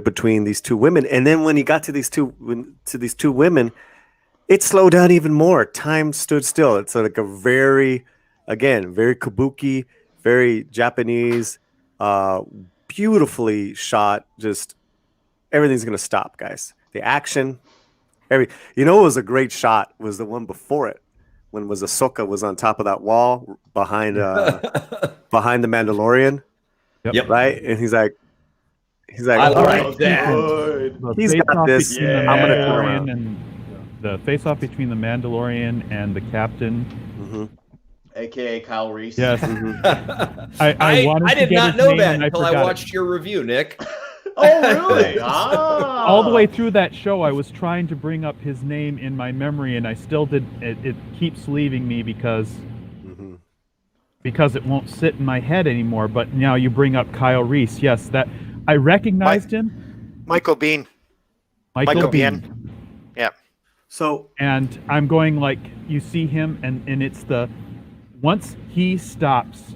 between these two women. And then when he got to these two women, it slowed down even more. Time stood still. It's like a very kabuki, very Japanese, beautifully shot. Just everything's gonna stop, guys. The action, what was a great shot was the one before it, when Ahsoka was on top of that wall behind the Mandalorian. Yep. Right, and he's like, I all right, love that. he's got this. Yeah. I'm gonna turn around. And the face-off between the Mandalorian and the captain. Mm-hmm. AKA Kyle Reese. Yes. I did not know that until I watched your review, Nick. Oh, really? All the way through that show, I was trying to bring up his name in my memory, and I still did. It keeps leaving me because it won't sit in my head anymore. But now you bring up Kyle Reese. Yes, that I recognized him. Michael Biehn. Michael Biehn. Yeah. So, and I'm going like, you see him, and it's once he stops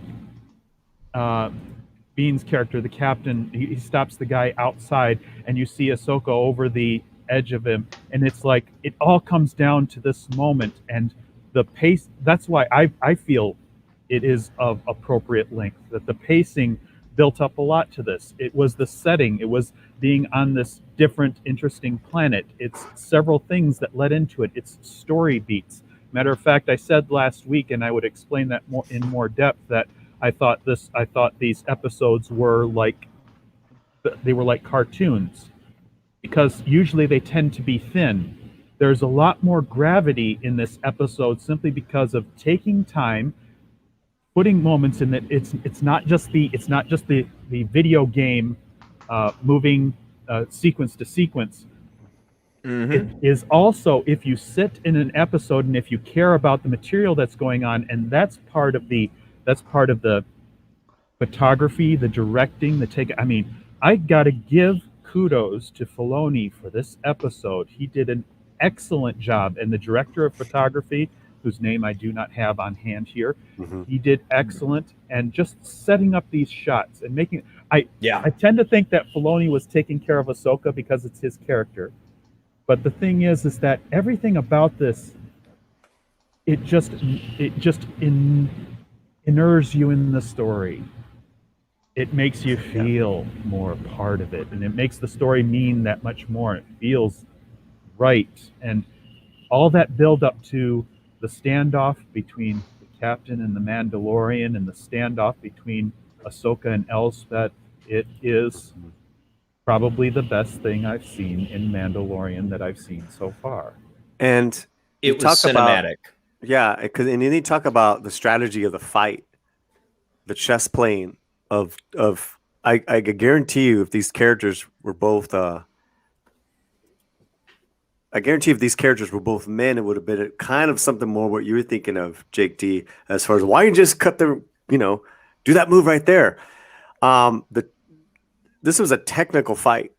Bean's character, the captain, he stops the guy outside, and you see Ahsoka over the edge of him, and it's like it all comes down to this moment and the pace. That's why I feel it is of appropriate length, that the pacing built up a lot to this. It was the setting, it was being on this different, interesting planet. It's several things that led into it. It's story beats. Matter of fact, I said last week, and I would explain that in more depth, that I thought these episodes were like cartoons, because usually they tend to be thin. There's a lot more gravity in this episode simply because of taking time, putting moments in that it's not just the video game moving sequence to sequence. It is also, if you sit in an episode and if you care about the material that's going on, and that's part of the photography, the directing, the take. I mean, I gotta give kudos to Filoni for this episode. He did an excellent job, and the director of photography, whose name I do not have on hand here, he did excellent, and just setting up these shots and making. I tend to think that Filoni was taking care of Ahsoka because it's his character. But the thing is that everything about this, it just inures you in the story. It makes you feel more part of it, and it makes the story mean that much more. It feels right, and all that build up to the standoff between the captain and the Mandalorian, and the standoff between Ahsoka and Elspeth. It is probably the best thing I've seen in Mandalorian that I've seen so far. And you It was talk about cinematic. and then you talk about the strategy of the fight, the chess playing of I guarantee you if these characters were both I guarantee if these characters were both men, it would have been kind of something more what you were thinking of, Jake D, as far as why you just cut the, do that move right there. This was a technical fight,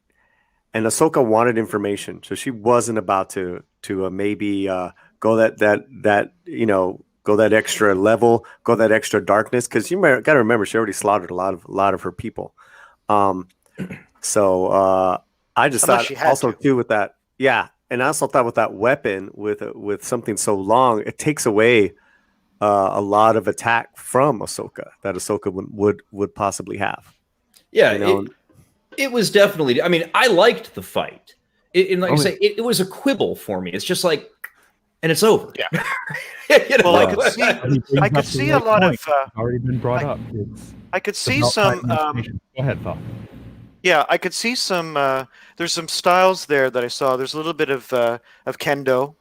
and Ahsoka wanted information, so she wasn't about to maybe go go that extra level, go that extra darkness, because you got to remember she already slaughtered a lot of her people. So I just Unless thought she had also to. too with that, yeah. And I also thought with that weapon, with something so long, it takes away a lot of attack from Ahsoka that Ahsoka would possibly have. Yeah, You know? it was definitely. I mean, I liked the fight. And like Oh, I say, it was a quibble for me. It's just like, and it's over. Yeah. Well, I could see a lot of already been brought up. It's I could see about some information. Go ahead, Thoth. yeah, I could see some there's some styles there that I saw. There's a little bit of kendo.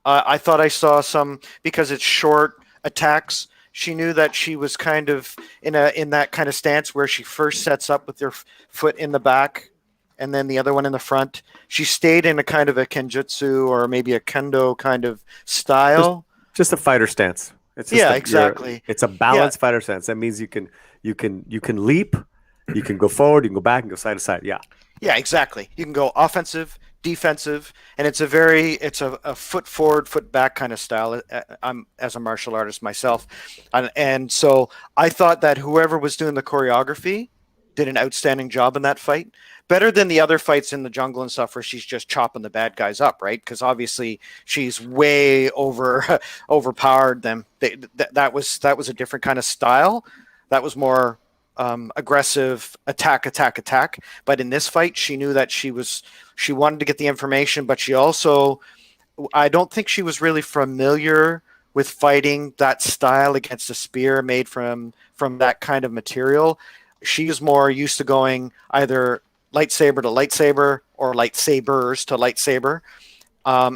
I thought I saw some, because it's short attacks. She knew that she was kind of in that kind of stance where she first sets up with her foot in the back and then the other one in the front. She stayed in a kind of a kenjutsu or maybe a kendo kind of style. Just a fighter stance. It's just Exactly. It's a balanced fighter stance. That means you can leap, you can go forward, you can go back, and go side to side. Yeah. Yeah, exactly. You can go offensive, defensive, and it's a foot forward, foot back kind of style. I'm as a martial artist myself, and so I thought that whoever was doing the choreography did an outstanding job in that fight. Better than the other fights in the jungle and stuff where she's just chopping the bad guys up, right? Because obviously she's way overpowered them. That was a different kind of style. That was more aggressive attack. But in this fight, she knew that she wanted to get the information, but she also, I don't think she was really familiar with fighting that style against a spear made from that kind of material. She is more used to going either lightsaber to lightsaber or lightsabers to lightsaber.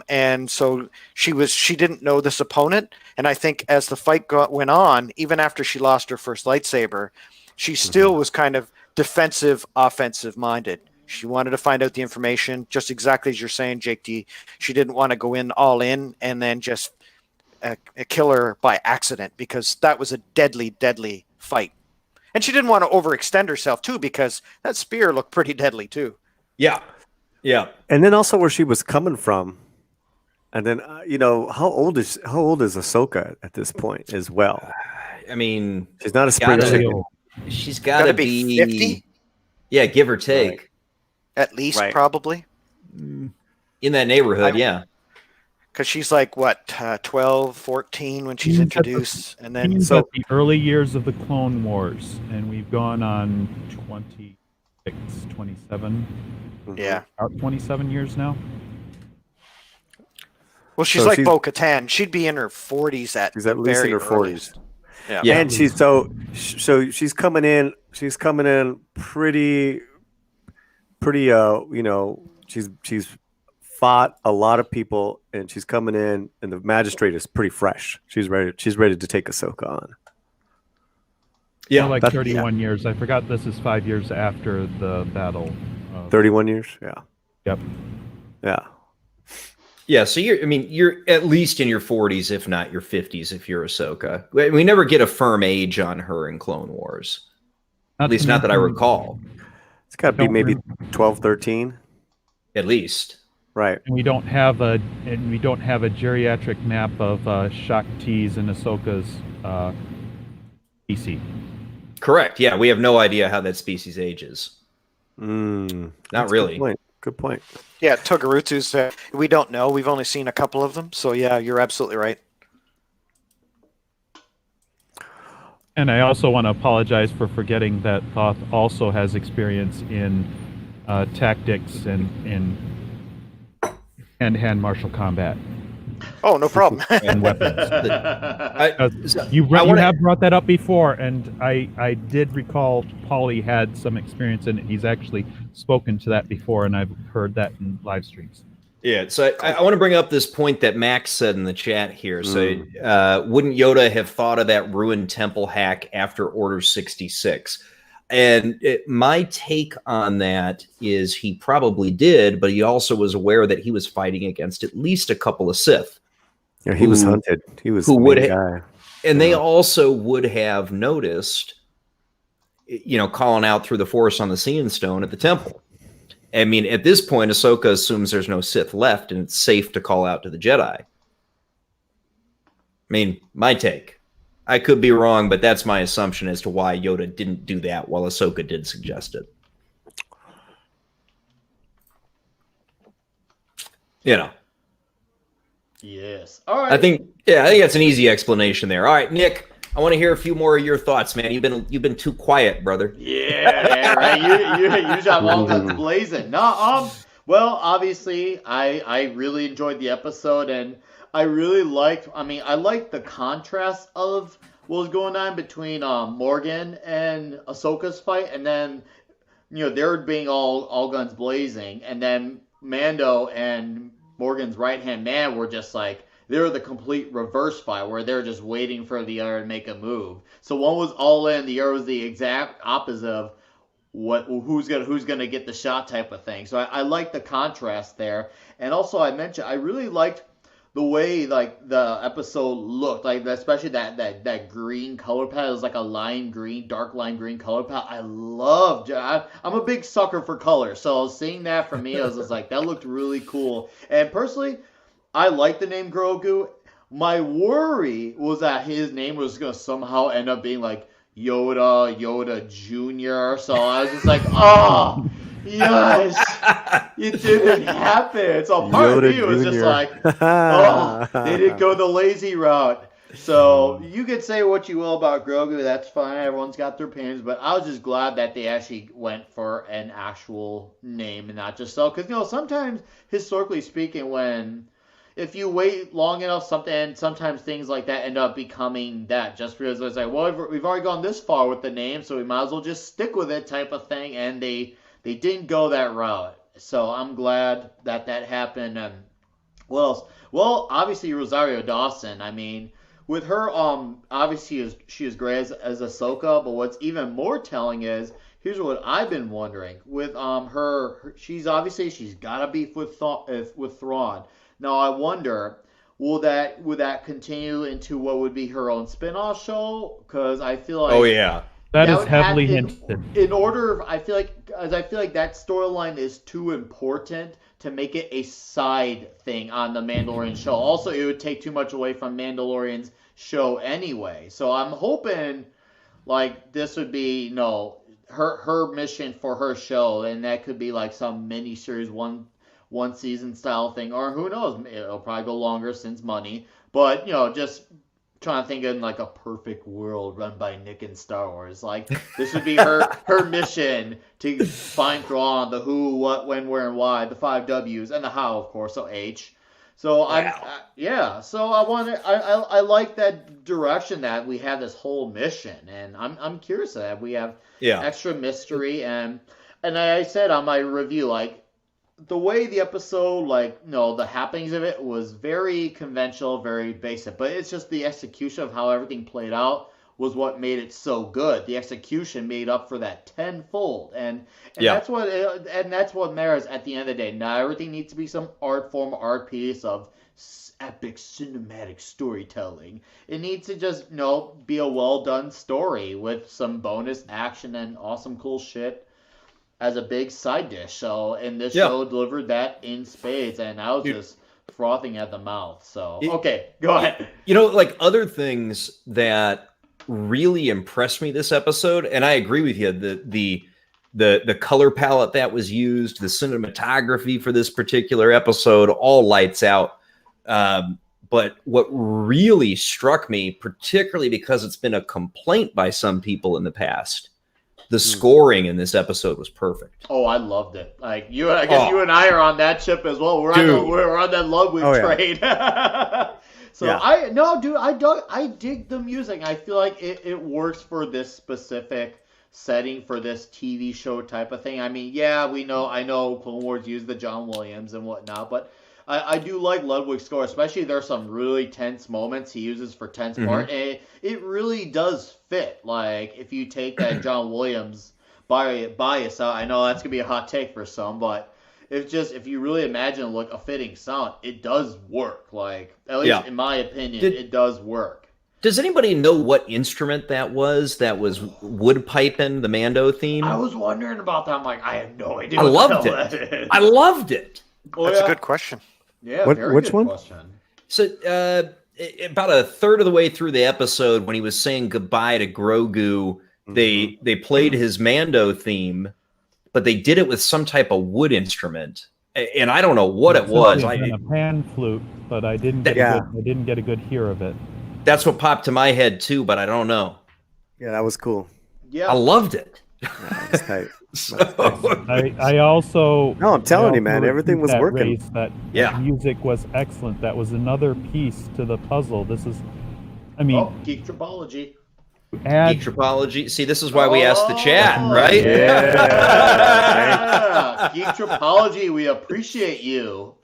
And so she didn't know this opponent. And I think as the fight went on, even after she lost her first lightsaber, she still was kind of defensive, offensive minded. She wanted to find out the information, just exactly as you're saying, Jake D. She didn't want to go in all in and then just kill her by accident, because that was a deadly, deadly fight. And she didn't want to overextend herself too, because that spear looked pretty deadly too. Yeah. And then also where she was coming from, and then how old is Ahsoka at this point as well? I mean, She's not a spring chicken. She's got to be 50? Yeah, give or take. Right. At least, Right. probably. In that neighborhood, yeah. Because she's like, 12, 14 when she's introduced. And then At the early years of the Clone Wars, and we've gone on 26, 27. Yeah. About 27 years now. Well, she's So like she's- Bo-Katan. She'd be in her 40s at She's at least in her 40s. Yeah. Yeah. And she's so she's coming in pretty she's fought a lot of people, and she's coming in, and the magistrate is pretty fresh. She's ready to take Ahsoka on. Yeah, More like that's- 31 years. I forgot this is 5 years after the battle. 31 years? Yeah. Yep. Yeah. Yeah, so you're at least in your 40s, if not your 50s, if you're Ahsoka. We never get a firm age on her in Clone Wars. At least not that I recall. It's got to be Don't maybe remember. 12, 13. At least. Right. And we don't have a geriatric map of Shakti's and Ahsoka's PC. Correct. Yeah, we have no idea how that species ages. Not That's a really. Good point. Yeah, Togarutu's, we don't know. We've only seen a couple of them. So, yeah, you're absolutely right. And I also want to apologize for forgetting that Thoth also has experience in tactics and in hand-to-hand martial combat. Oh, no problem. and weapons. You have brought that up before, and I did recall Paulie had some experience in it. He's actually spoken to that before, and I've heard that in live streams. Yeah, so I want to bring up this point that Max said in the chat here. So wouldn't Yoda have thought of that ruined temple hack after Order 66? And my take on that is he probably did, but he also was aware that he was fighting against at least a couple of Sith. Yeah, he was hunted. He was who the would main guy. And they also would have noticed, calling out through the Force on the Seeing Stone at the temple. I mean, at this point, Ahsoka assumes there's no Sith left, and it's safe to call out to the Jedi. I mean, my take. I could be wrong, but that's my assumption as to why Yoda didn't do that while Ahsoka did suggest it. Yes. All right. I think that's an easy explanation there. All right, Nick, I want to hear a few more of your thoughts, man. You've been too quiet, brother. Yeah, right. You have all guns blazing. No, well, obviously, I really enjoyed the episode, and I really liked. I liked the contrast of what was going on between Morgan and Ahsoka's fight, and then they're being all guns blazing, and then Mando and Morgan's right-hand man were just like, they're the complete reverse fight where they're just waiting for the other to make a move. So one was all in, the other was the exact opposite of who's gonna get the shot type of thing. So I like the contrast there. And also I mentioned I really liked the way like the episode looked, like especially that green color palette. It was like a lime green, dark lime green color palette. I loved it. I'm a big sucker for color, so seeing that for me, I was just like, that looked really cool. And personally, I like the name Grogu. My worry was that his name was gonna somehow end up being like Yoda Jr. So I was just like, oh. Yes, it didn't happen. So part of me was just like, oh, they didn't go the lazy route. So you could say what you will about Grogu. That's fine. Everyone's got their opinions. But I was just glad that they actually went for an actual name and not just so. Because, sometimes, historically speaking, if you wait long enough, sometimes things like that end up becoming that. Just because it's like, well, we've already gone this far with the name, so we might as well just stick with it type of thing. And they didn't go that route, so I'm glad that happened. And what else? Well, obviously Rosario Dawson. With her, obviously she is great as Ahsoka. But what's even more telling is here's what I've been wondering with her. She's got a beef with Thrawn. Now I wonder, will that continue into what would be her own spin-off show? Because I feel like that is heavily hinted. In order, I feel like that storyline is too important to make it a side thing on the Mandalorian show. Also, it would take too much away from Mandalorian's show anyway. So I'm hoping like this would be her mission for her show, and that could be like some mini series, one season style thing, or who knows, it'll probably go longer since money. But just trying to think in like a perfect world run by Nick and Star Wars. Like this would be her mission to find Thrawn, the who, what, when, where, and why, the 5 W's, and the how, of course, so H. So So I like that direction that we have this whole mission, and I'm curious that we have extra mystery and I said on my review, like the way the episode, the happenings of it was very conventional, very basic, but it's just the execution of how everything played out was what made it so good. The execution made up for that tenfold, and that's what matters at the end of the day. Not everything needs to be some art piece of epic cinematic storytelling. It needs to just be a well done story with some bonus action and awesome cool shit as a big side dish. So, and this show delivered that in spades, and I was just frothing at the mouth. So, okay, go ahead. Like other things that really impressed me this episode, and I agree with you, the color palette that was used, the cinematography for this particular episode, all lights out. But what really struck me, particularly because it's been a complaint by some people in the past, the scoring in this episode was perfect. Oh, I loved it. Like you, I guess you and I are on that ship as well. We're on that Ludwig train. So yeah. I dig the music. I feel like it works for this specific setting for this TV show type of thing. I mean, yeah, I know Clone Wars used the John Williams and whatnot, but I do like Ludwig's score, especially there's some really tense moments he uses for tense part, and it really does fit. Like, if you take that John Williams bias out, I know that's going to be a hot take for some, but if you really imagine like a fitting sound, it does work. Like, at least in my opinion, it does work. Does anybody know what instrument that was wood piping the Mando theme? I was wondering about that. I'm like, I have no idea. I loved it. I loved it. That's a good question. Yeah, which one? Question. So, about a third of the way through the episode, when he was saying goodbye to Grogu, they played his Mando theme, but they did it with some type of wood instrument, and I don't know what it was. A pan flute, but I didn't get a good hear of it. That's what popped to my head too, but I don't know. Yeah, that was cool. Yeah, I loved it. That was tight. I also I'm telling you, man, everything was working. That music was excellent. That was another piece to the puzzle. Geek Tripology. Geek Tripology. See, this is why we asked the chat, right? Yeah. Geek Tripology, we appreciate you.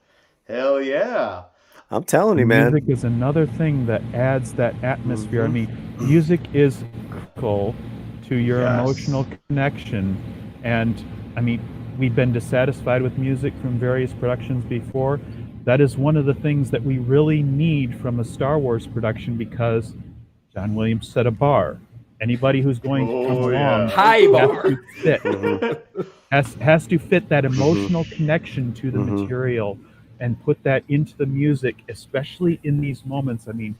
Hell yeah. I'm telling you, man. Music is another thing that adds that atmosphere. I mean, music is critical to your emotional connection. And I mean, we've been dissatisfied with music from various productions before. That is one of the things that we really need from a Star Wars production, because John Williams set a bar. Anybody who's going to come along high bar has to fit that emotional connection to the material and put that into the music, especially in these moments. I mean,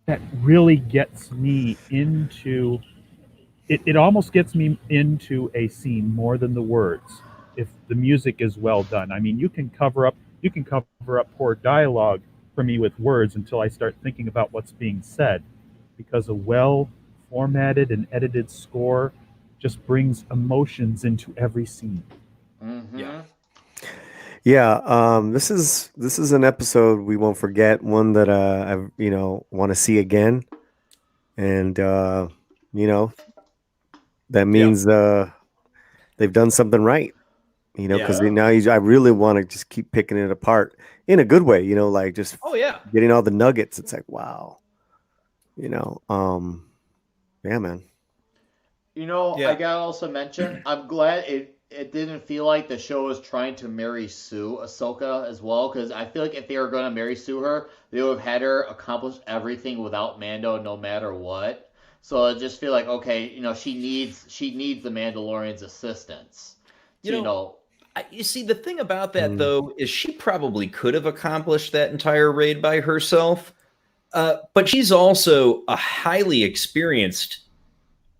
that really gets me into it almost gets me into a scene more than the words, if the music is well done. I mean, you can cover up poor dialogue for me with words until I start thinking about what's being said, because a well formatted and edited score just brings emotions into every scene. This is an episode we won't forget, one that I want to see again, and that means they've done something right, because now I really want to just keep picking it apart in a good way, like just getting all the nuggets. It's like, wow, man. I gotta also mention, I'm glad it didn't feel like the show was trying to marry Sue Ahsoka as well, because I feel like if they were going to marry Sue her, they would have had her accomplish everything without Mando, no matter what. So I just feel like, okay, she needs the Mandalorian's assistance. You see, the thing about that though is she probably could have accomplished that entire raid by herself, but she's also a highly experienced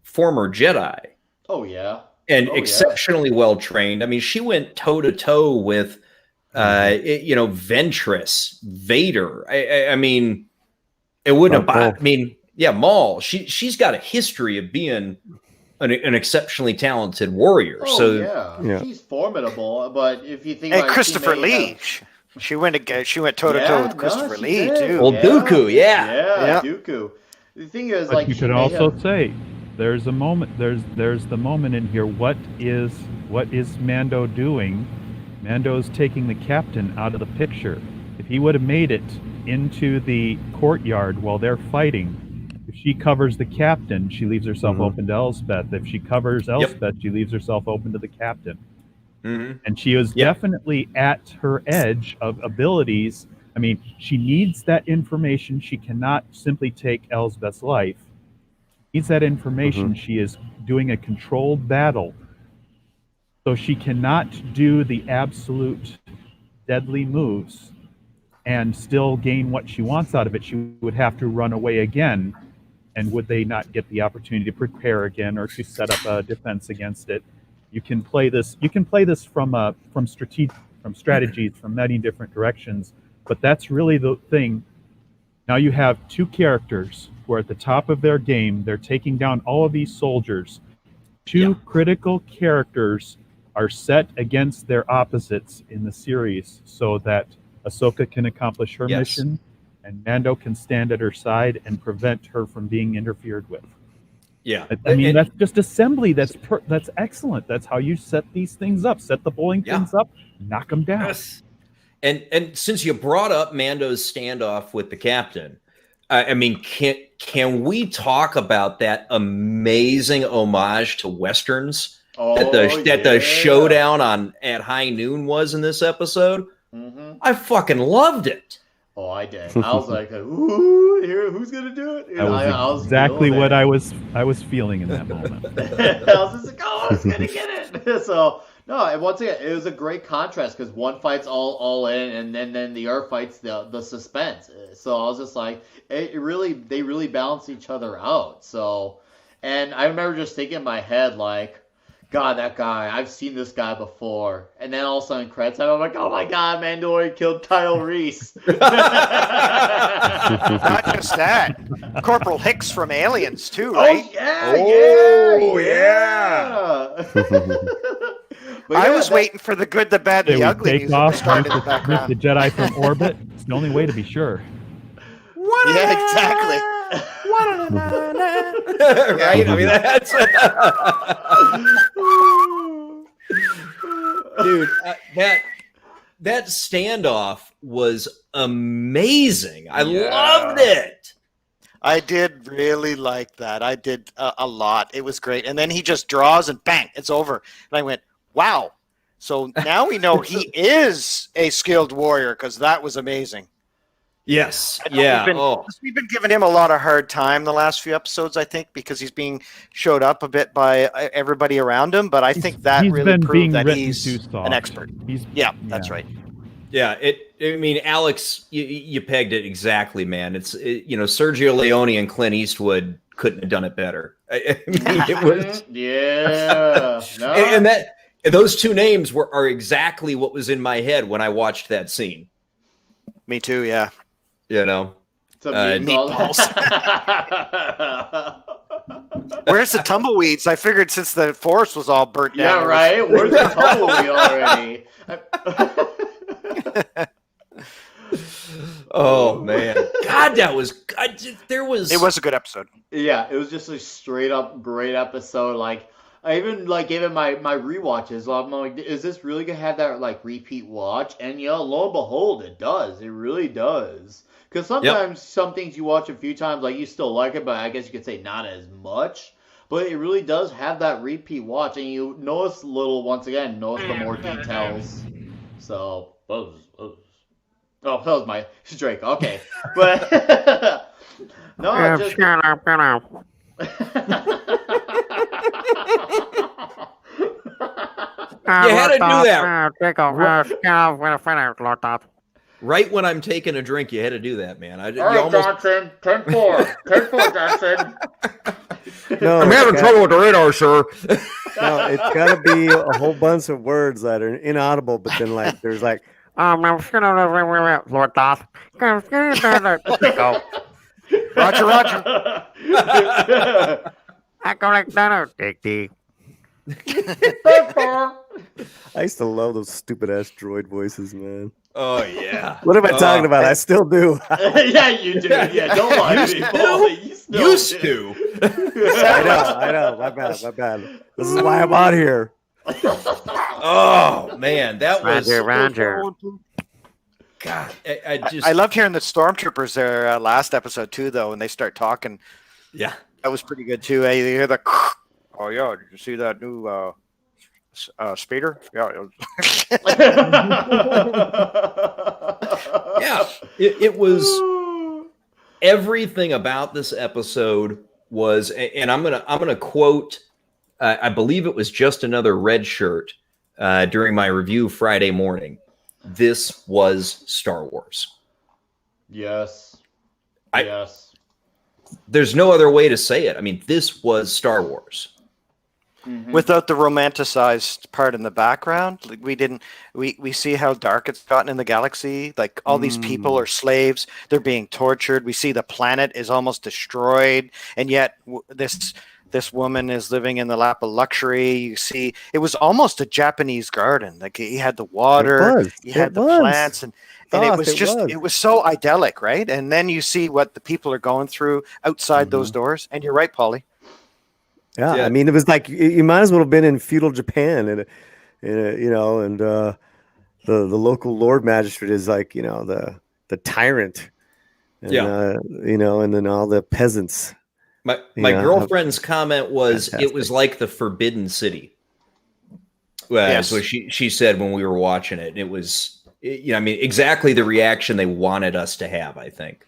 former Jedi. Oh yeah. And exceptionally well trained. I mean, she went toe to toe with, Ventress, Vader. I mean, it wouldn't have. I mean, Maul. She's got a history of being an exceptionally talented warrior. She's formidable. But if you think, and Christopher Lee, she went toe to toe with Christopher Lee too. Well, Dooku, Dooku. The thing is, but you could also say, there's a moment. There's the moment in here. What is Mando doing? Mando's taking the captain out of the picture. If he would have made it into the courtyard while they're fighting, if she covers the captain, she leaves herself open to Elspeth. If she covers Elspeth, she leaves herself open to the captain. And she was definitely at her edge of abilities. I mean, she needs that information. She cannot simply take Elspeth's life. Needs that information. She is doing a controlled battle, so she cannot do the absolute deadly moves and still gain what she wants out of it. She would have to run away again, and would they not get the opportunity to prepare again or to set up a defense against it? You can play this from strategies from many different directions, but that's really the thing. Now you have two characters who are at the top of their game. They're taking down all of these soldiers. Two critical characters are set against their opposites in the series so that Ahsoka can accomplish her mission and Mando can stand at her side and prevent her from being interfered with. Yeah. I mean, that's just assembly. That's excellent. That's how you set these things up. Set the bowling pins up, knock them down. Yes. And since you brought up Mando's standoff with the captain, I mean, can we talk about that amazing homage to Westerns that the showdown at high noon was in this episode? Mm-hmm. I fucking loved it. Oh, I did. I was like, "Ooh, here, who's gonna do it?" That was exactly what I was feeling in that moment. I was just like, "Oh, who's gonna get it?" So no, and once again, it was a great contrast because one fight's all in, and then the other fights the suspense. So I was just like, they really balance each other out. So, and I remember just thinking in my head like, God, that guy, I've seen this guy before. And then all of a sudden, credits, I'm like, oh my God, Mandalorian killed Kyle Reese. Not just that. Corporal Hicks from Aliens, too, right? Oh, yeah. I was waiting for the good, the bad, the ugly music to start in the background. The Jedi from orbit. It's the only way to be sure. Yeah, exactly. Right? I mean, that's dude. That standoff was amazing. I loved it. I did really like that. I did a lot. It was great. And then he just draws and bang, it's over. And I went, wow. So now we know he is a skilled warrior because that was amazing. Yes. We've been giving him a lot of hard time the last few episodes, I think, because he's being showed up a bit by everybody around him. But I think that really proved that he's an expert. That's right. Yeah. I mean, Alex, you pegged it exactly, man. It's Sergio Leone and Clint Eastwood couldn't have done it better. I mean, it was No. And those two names are exactly what was in my head when I watched that scene. Me too. Yeah. Meatballs. Where's the tumbleweeds? I figured since the forest was all burnt down. Yeah, right. Where's the tumbleweed already? Oh man, God, that was good. It was a good episode. Yeah, it was just a straight up great episode. Like I even gave it my rewatches. I'm like, is this really gonna have that repeat watch? And lo and behold, it does. It really does. Because sometimes some things you watch a few times, you still like it, but I guess you could say not as much. But it really does have that repeat watch, and you notice the more details. So, oh, that was my Drake. Okay, but no, just. You had to do that. Right when I'm taking a drink, you had to do that, man. All right, Johnson, 10-4. 10-4, Johnson. No, I'm having trouble with the radar, sir. No, it's got to be a whole bunch of words that are inaudible, but then there's Lord Thoth. Roger. I used to love those stupid ass droid voices, man. Oh yeah. What am I talking about? I still do. Yeah, you do. Yeah, don't lie to people. You used to. I know. My bad. This is why I'm on here. Oh man, that was Roger. God, I loved hearing the stormtroopers there last episode too, though, when they start talking. Yeah, that was pretty good too. You hear the. Oh yeah, did you see that new speeder? Yeah. Yeah, it was everything about this episode was, and I'm gonna quote. I believe it was Just Another Red Shirt during my review Friday morning. This was Star Wars. Yes. Yes. There's no other way to say it. I mean, this was Star Wars. Mm-hmm. Without the romanticized part in the background, we see how dark it's gotten in the galaxy. All these people are slaves; they're being tortured. We see the planet is almost destroyed, and yet this this woman is living in the lap of luxury. You see, it was almost a Japanese garden. Like he had the water, he had the plants, and it was it was so idyllic, right? And then you see what the people are going through outside those doors. And you're right, Paulie. Yeah, I mean, it was like you might as well have been in feudal Japan, and the local magistrate is like, the tyrant, and, and then all the peasants. My girlfriend's comment was, fantastic. It was like the Forbidden City. Yes. What she said when we were watching it. It was, exactly the reaction they wanted us to have, I think.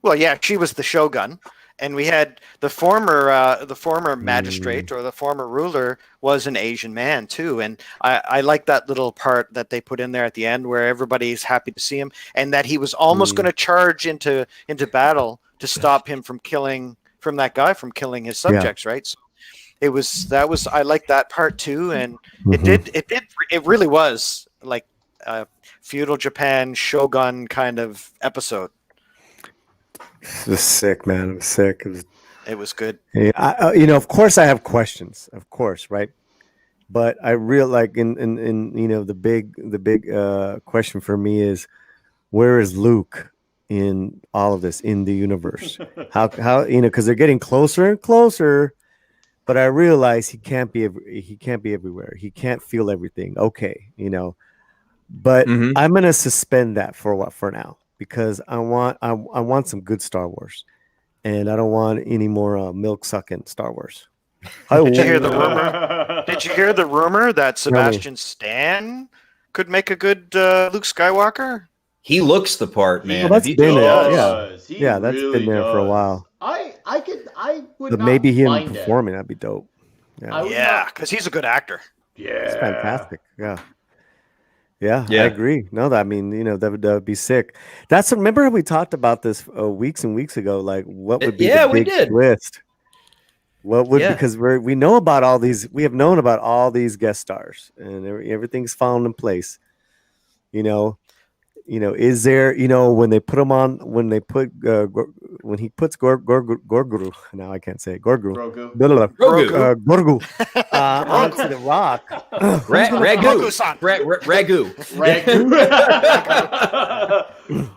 Well, yeah, she was the shogun, and we had the former magistrate or the former ruler was an Asian man too. And I like that little part that they put in there at the end where everybody's happy to see him, and that he was almost going to charge into battle to stop him from killing his subjects, right? So I like that part too, and it really was like a feudal Japan shogun kind of episode. It was sick, man. It was sick. It was good. Yeah, of course I have questions, of course, right? But I real like in the big question for me is, where is Luke in all of this, in the universe? How because they're getting closer and closer, but I realize he can't be everywhere. He can't feel everything. Okay, but I'm gonna suspend that for now, because I want some good Star Wars, and I don't want any more milk sucking Star Wars. Did you hear the rumor? Did you hear the rumor that Sebastian Stan could make a good Luke Skywalker? He looks the part, man. Well, that's been there. That's been there for a while. I would. But not maybe him mind performing, that'd be dope. Yeah, because he's a good actor. Yeah, it's fantastic. Yeah, I agree. No, that that would be sick. Remember we talked about this weeks and weeks ago. Like, what would be the big twist? What would because we know about all these. We have known about all these guest stars, and everything's fallen in place. Is there, when they put him on, when he puts Gorguru, now I can't say it, Gorguru onto the rock. Ragu.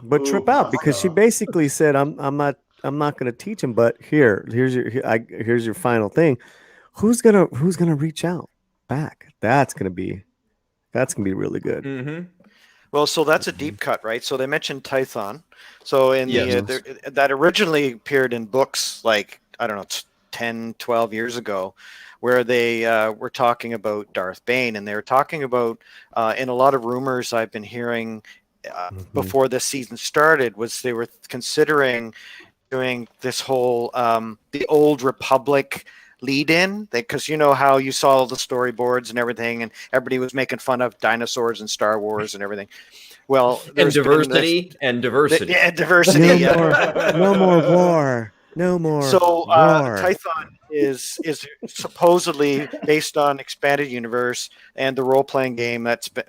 But trip out, because she basically said, I'm not going to teach him, but here's your final thing. Who's gonna reach out back? That's gonna be really good. Mm-hmm. Well, so that's a deep cut, right? So they mentioned Tython. So that originally appeared in books like, I don't know, 10, 12 years ago, where they were talking about Darth Bane. And they were talking about, in a lot of rumors I've been hearing before this season started, was they were considering doing this whole, the Old Republic lead in, because how you saw all the storyboards and everything, and everybody was making fun of dinosaurs and Star Wars and everything. Well, and diversity. No more war. No more. So Tython is supposedly based on expanded universe and the role playing game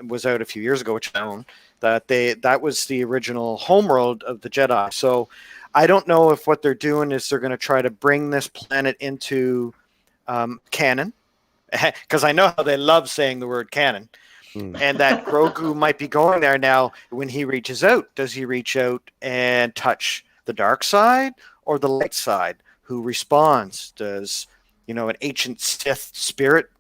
was out a few years ago, which I own. That was the original homeworld of the Jedi. So I don't know if what they're doing is they're going to try to bring this planet into canon, because I know how they love saying the word canon, and that Grogu might be going there. Now, when he reaches out, does he reach out and touch the dark side or the light side? Who responds? Does an ancient Sith spirit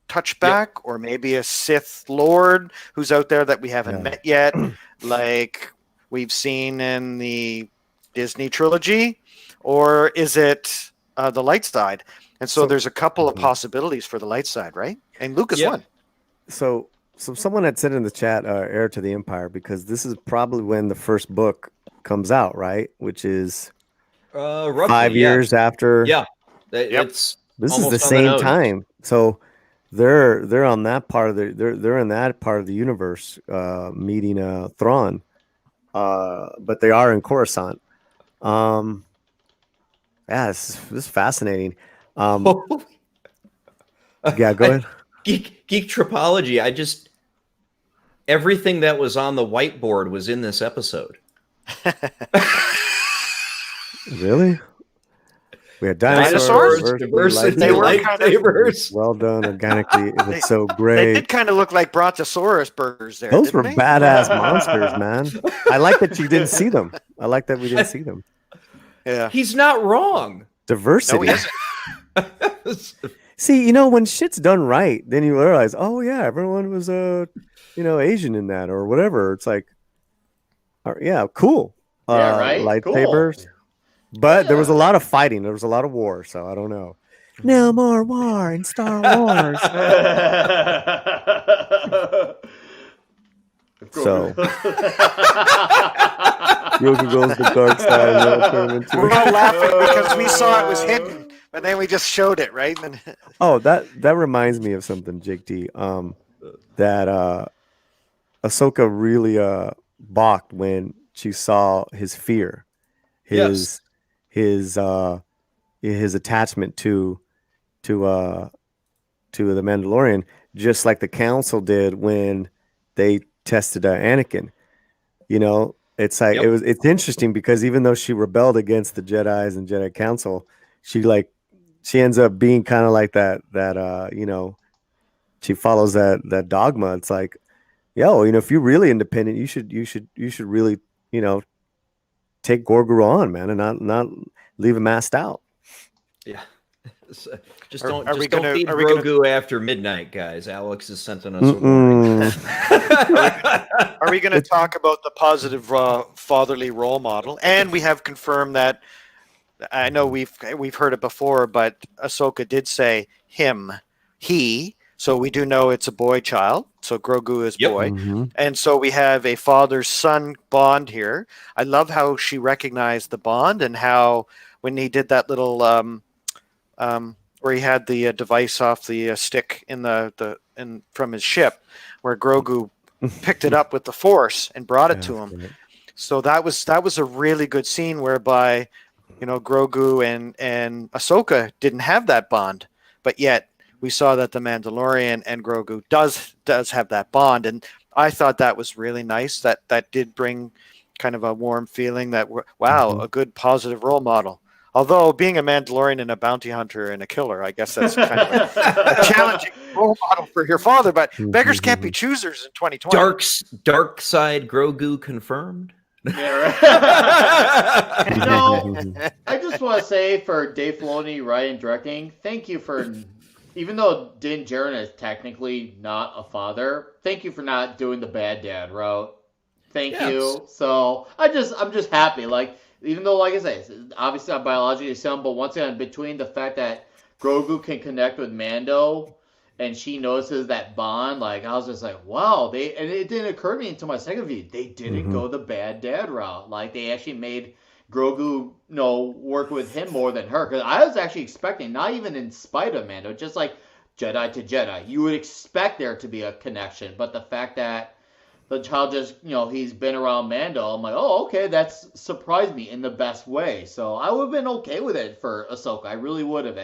touch back, or maybe a Sith Lord who's out there that we haven't met yet, like we've seen in the Disney trilogy, or is it the light side? And so there's a couple of possibilities for the light side, right? And Luke is one. So someone had said in the chat, Heir to the Empire, because this is probably when the first book comes out, right? Which is roughly, 5 years after. Yeah, this is the same time. So they're on that part of they're in that part of the universe, meeting Thrawn, but they are in Coruscant. This is fascinating. Go ahead. Geek Tropology. Everything that was on the whiteboard was in this episode. Really? We had dinosaurs, diversity, They were kind of- lightsabers. well done organically. It was so They great. did kind of look like Brontosaurus burgers there. Those didn't were they? badass monsters, man. I like that you didn't see them. I like that we didn't see them. Yeah. He's not wrong. Diversity. No, he isn't. See, when shit's done right, then you realize, oh yeah, everyone was Asian in that or whatever. It's like, yeah, cool. Yeah, right? Lightsabers. Cool. But there was a lot of fighting. There was a lot of war, so I don't know. No more war in Star Wars. So Yoga goes the dark side. We're all laughing because we saw it was hidden, but then we just showed it, right? Oh, that reminds me of something, Jake D. That Ahsoka really balked when she saw his fear, his attachment to the Mandalorian, just like the Council did when they tested Anakin. It's like it's interesting because even though she rebelled against the Jedis and Jedi Council, she ends up being kind of like that she follows that dogma. It's like, if you're really independent, you should really, take Grogu on, man, and not leave him masked out. Yeah. Just don't Are we don't gonna- feed are we Grogu after midnight, guys. Alex is sending us a warning. Are we going to talk about the positive fatherly role model? And we have confirmed that. I know we've heard it before, but Ahsoka did say him, he. So we do know it's a boy child. So Grogu is boy. Mm-hmm. And so we have a father-son bond here. I love how she recognized the bond and how when he did that little where he had the device off the stick in from his ship, where Grogu picked it up with the Force and brought it to him. Right. So that was a really good scene whereby Grogu and Ahsoka didn't have that bond, but yet we saw that the Mandalorian and Grogu does have that bond, and I thought that was really nice. That did bring kind of a warm feeling that a good positive role model. Although being a Mandalorian and a bounty hunter and a killer, I guess that's kind of a challenging role model for your father. But beggars can't be choosers in 2020. Dark side Grogu confirmed. Yeah, right. I just want to say for Dave Filoni writing and directing, thank you for, even though Din Djarin is technically not a father, thank you for not doing the bad dad route. Thank you. So I'm just happy. Like, even though, like I say, it's obviously not biologically sound, but once again, between the fact that Grogu can connect with Mando and she notices that bond, like, I was just like, wow, and it didn't occur to me until my second view, they didn't go the bad dad route. Like, they actually made Grogu, work with him more than her. Because I was actually expecting, not even in spite of Mando, just like Jedi to Jedi, you would expect there to be a connection. But the fact that the child just, he's been around Mando, I'm like, oh, okay, that's surprised me in the best way. So I would have been okay with it for Ahsoka. I really would have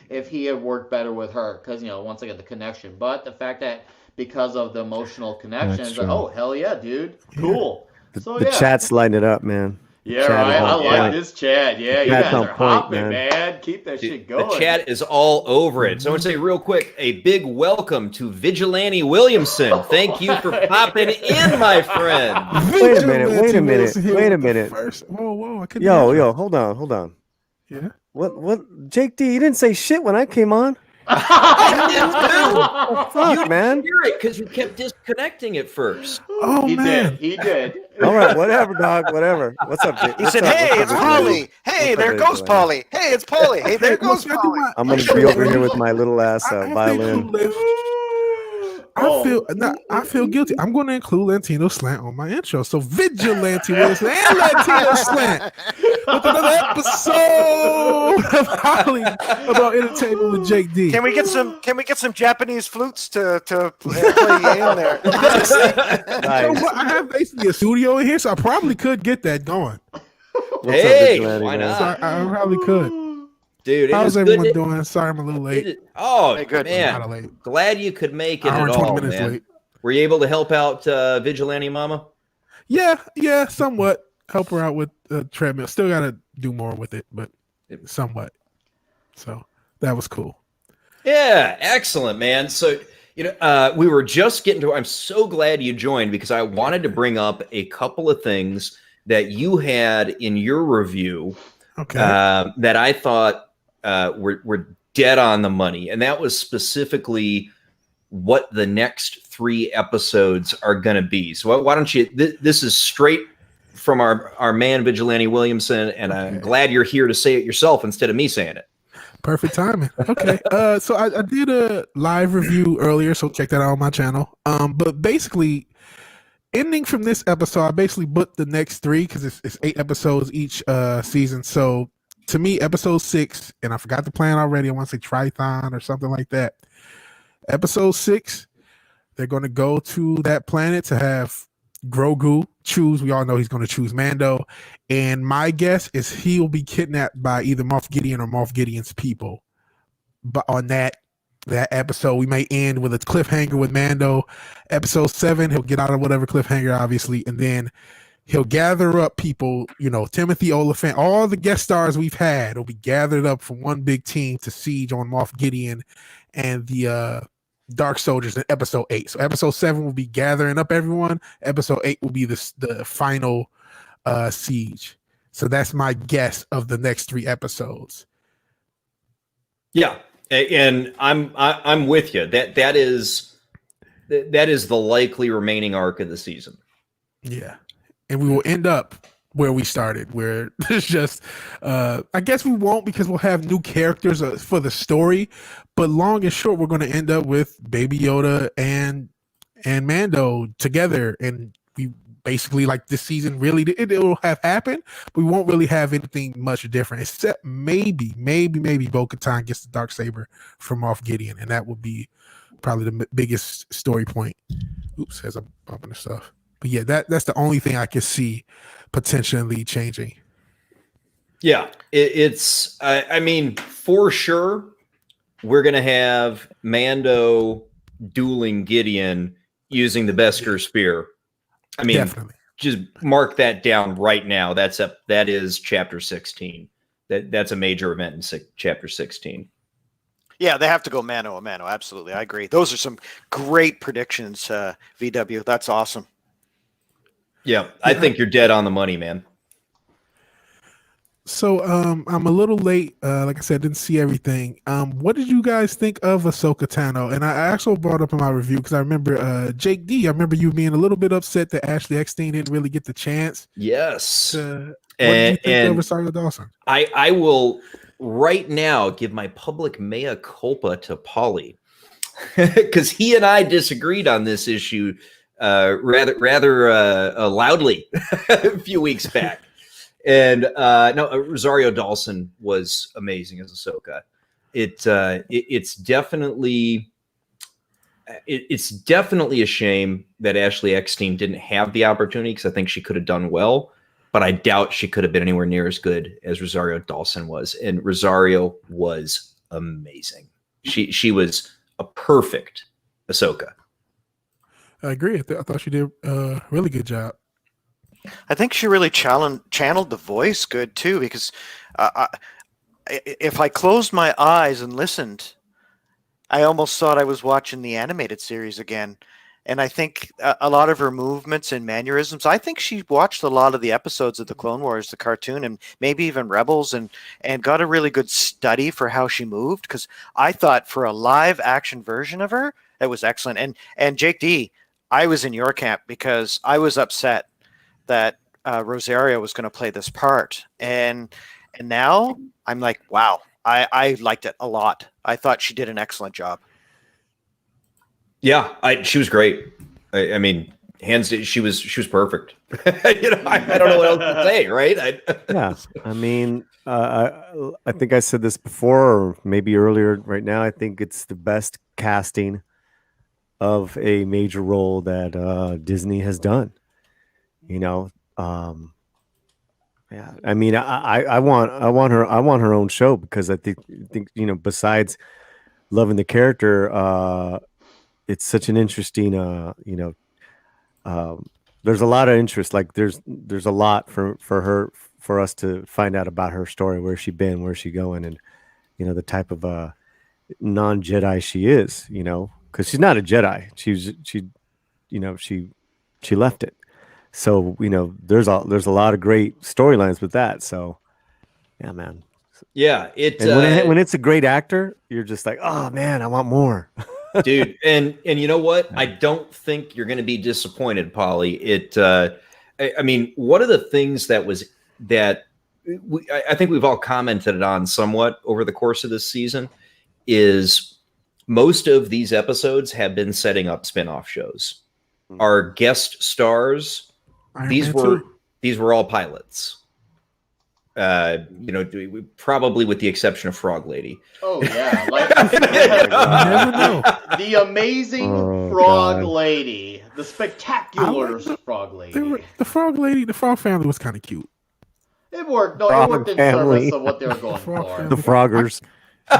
if he had worked better with her. Because, once again, the connection. But the fact that because of the emotional connection, it's like, oh, hell yeah, dude. Cool. The chat's lighting it up, man. Yeah, right. I like this chat. Yeah, you guys are hopping, man. Keep that shit going. The chat is all over it. So I want to say real quick, a big welcome to Vigilante Williamson. Thank you for popping in, my friend. Wait a minute. First. Whoa, I couldn't. Yo, hold on. Yeah. What? Jake D, you didn't say shit when I came on. You man. hear it because you kept disconnecting at first. Oh, man. He did. All right, whatever, dog. Whatever. What's up, Jake? He said, "Hey, it's Polly. Hey, there goes Polly. Hey, it's Polly. Hey, there goes Polly." I'm gonna be over here with my little ass violin. I feel guilty. I'm going to include Latino Slant on my intro. So Vigilante Williamson and Latino Slant with another episode of Howling about entertainment with Jake D. Can we get some Japanese flutes to play in there? Nice. I have basically a studio in here, so I probably could get that going. Hey, why not? So I probably could. Dude, how's everyone doing? Sorry, I'm a little late. Hey, good. Man, Late. Glad you could make it Hour at and 20 all, minutes man. late. Were you able to help out Vigilante Mama? Yeah, somewhat. Help her out with the treadmill. Still got to do more with it, but somewhat. So that was cool. Yeah, excellent, man. So, we were just getting to, I'm so glad you joined because I wanted to bring up a couple of things that you had in your review that I thought were dead on the money. And that was specifically what the next 3 episodes are going to be. So why don't you, this is straight from our man, Vigilante Williamson, and I'm glad you're here to say it yourself instead of me saying it. Perfect timing. Okay. So I did a live review earlier, so check that out on my channel. But basically, ending from this episode, I basically booked the next 3 because it's 8 episodes each season. So to me, episode 6, and I forgot the plan already. I want to say Trithon or something like that. Episode 6, they're going to go to that planet to have Grogu choose. We all know he's going to choose Mando. And my guess is he'll be kidnapped by either Moff Gideon or Moff Gideon's people. But on that episode, we may end with a cliffhanger with Mando. Episode 7, he'll get out of whatever cliffhanger, obviously, and then he'll gather up people, Timothy Oliphant, all the guest stars we've had will be gathered up from one big team to siege on Moff Gideon and the Dark Soldiers in episode 8. So episode 7 will be gathering up everyone. Episode 8 will be the final siege. So that's my guess of the next 3 episodes. Yeah, and I'm with you. That is the likely remaining arc of the season. Yeah, and we will end up where we started, where there's just I guess we won't because we'll have new characters for the story, but long and short, we're going to end up with Baby Yoda and Mando together, and we basically, like, this season really it'll have happened, but we won't really have anything much different except maybe Bo-Katan gets the Darksaber from Moff Gideon, and that would be probably the biggest story point. Oops, as I'm bumping the stuff. But yeah, that's the only thing I can see potentially changing. Yeah, it's I mean, for sure, we're going to have Mando dueling Gideon using the Beskar spear. I mean, definitely. Just mark that down right now. That is chapter 16. That's a major event in chapter 16. Yeah, they have to go mano a mano. Absolutely, I agree. Those are some great predictions, VW. That's awesome. Yeah, I think you're dead on the money, man. So I'm a little late. Like I said, didn't see everything. What did you guys think of Ahsoka Tano? And I also brought up in my review because I remember Jake D. I remember you being a little bit upset that Ashley Eckstein didn't really get the chance. Yes. What did you think of Rosario Dawson? I will right now give my public mea culpa to Paulie because he and I disagreed on this issue rather loudly a few weeks back. And Rosario Dawson was amazing as Ahsoka. It's definitely a shame that Ashley Eckstein didn't have the opportunity because I think she could have done well, but I doubt she could have been anywhere near as good as Rosario Dawson was. And Rosario was amazing. She was a perfect Ahsoka. I agree. I thought she did a really good job. I think she really channeled the voice good too, because if I closed my eyes and listened, I almost thought I was watching the animated series again. And I think a lot of her movements and mannerisms, I think she watched a lot of the episodes of the Clone Wars, the cartoon, and maybe even Rebels, and got a really good study for how she moved, because I thought for a live action version of her, it was excellent. And Jake D, I was in your camp because I was upset that Rosario was going to play this part, and now I'm like, wow, I liked it a lot. I thought she did an excellent job. Yeah, she was great. I mean, she was perfect. I don't know what else to say, right? Yeah, I mean, I think I said this before, or maybe earlier. Right now, I think it's the best casting of a major role that Disney has done. Yeah, I mean, I want her own show, because I think besides loving the character, it's such an interesting there's a lot of interest. Like there's a lot for us to find out about her story, where's she been, where's she going, and the type of non-Jedi she is, because she's not a Jedi. She left it. So, there's a lot of great storylines with that. So, yeah, man. Yeah, and when it's a great actor, you're just like, oh man, I want more. Dude, and you know what? I don't think you're going to be disappointed, Polly. I mean, one of the things that I think we've all commented on somewhat over the course of this season is most of these episodes have been setting up spin-off shows. Our guest stars, these were all pilots. Probably with the exception of Frog Lady. Oh yeah, never know. The amazing Frog Lady, the spectacular Frog Lady. The Frog Lady, the Frog family was kind of cute. It worked. No, it worked in service of what they were going for. The Froggers.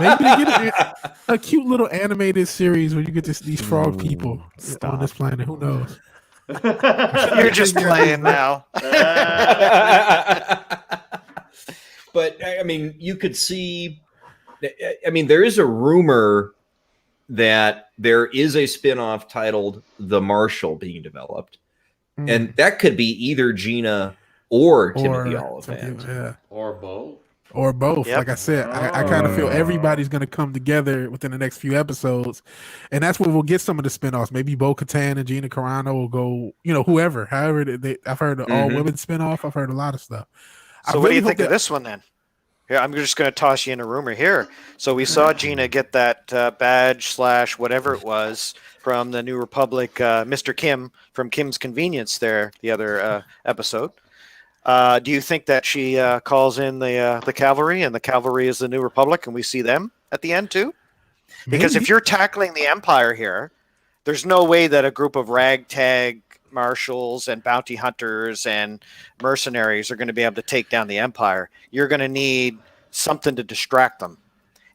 Maybe they get a cute little animated series where you get these frog people on this planet. Who knows? You're just playing now. But I mean, you could see. I mean, there is a rumor that there is a spinoff titled "The Marshal" being developed, and that could be either Gina or Timothy Oliphant, or both. Or both. Yep. Like I said, I kind of feel everybody's going to come together within the next few episodes. And that's where we'll get some of the spinoffs. Maybe Bo-Katan and Gina Carano will go, whoever. However, I've heard an all-women spinoff. I've heard a lot of stuff. So what do you think of this one then? Here, I'm just going to toss you in a rumor here. So we saw Gina get that badge / whatever it was from the New Republic, Mr. Kim from Kim's Convenience there, the other episode. Do you think that she calls in the cavalry, and the cavalry is the New Republic, and we see them at the end too? Because if you're tackling the Empire here, there's no way that a group of ragtag marshals and bounty hunters and mercenaries are going to be able to take down the Empire. You're going to need something to distract them.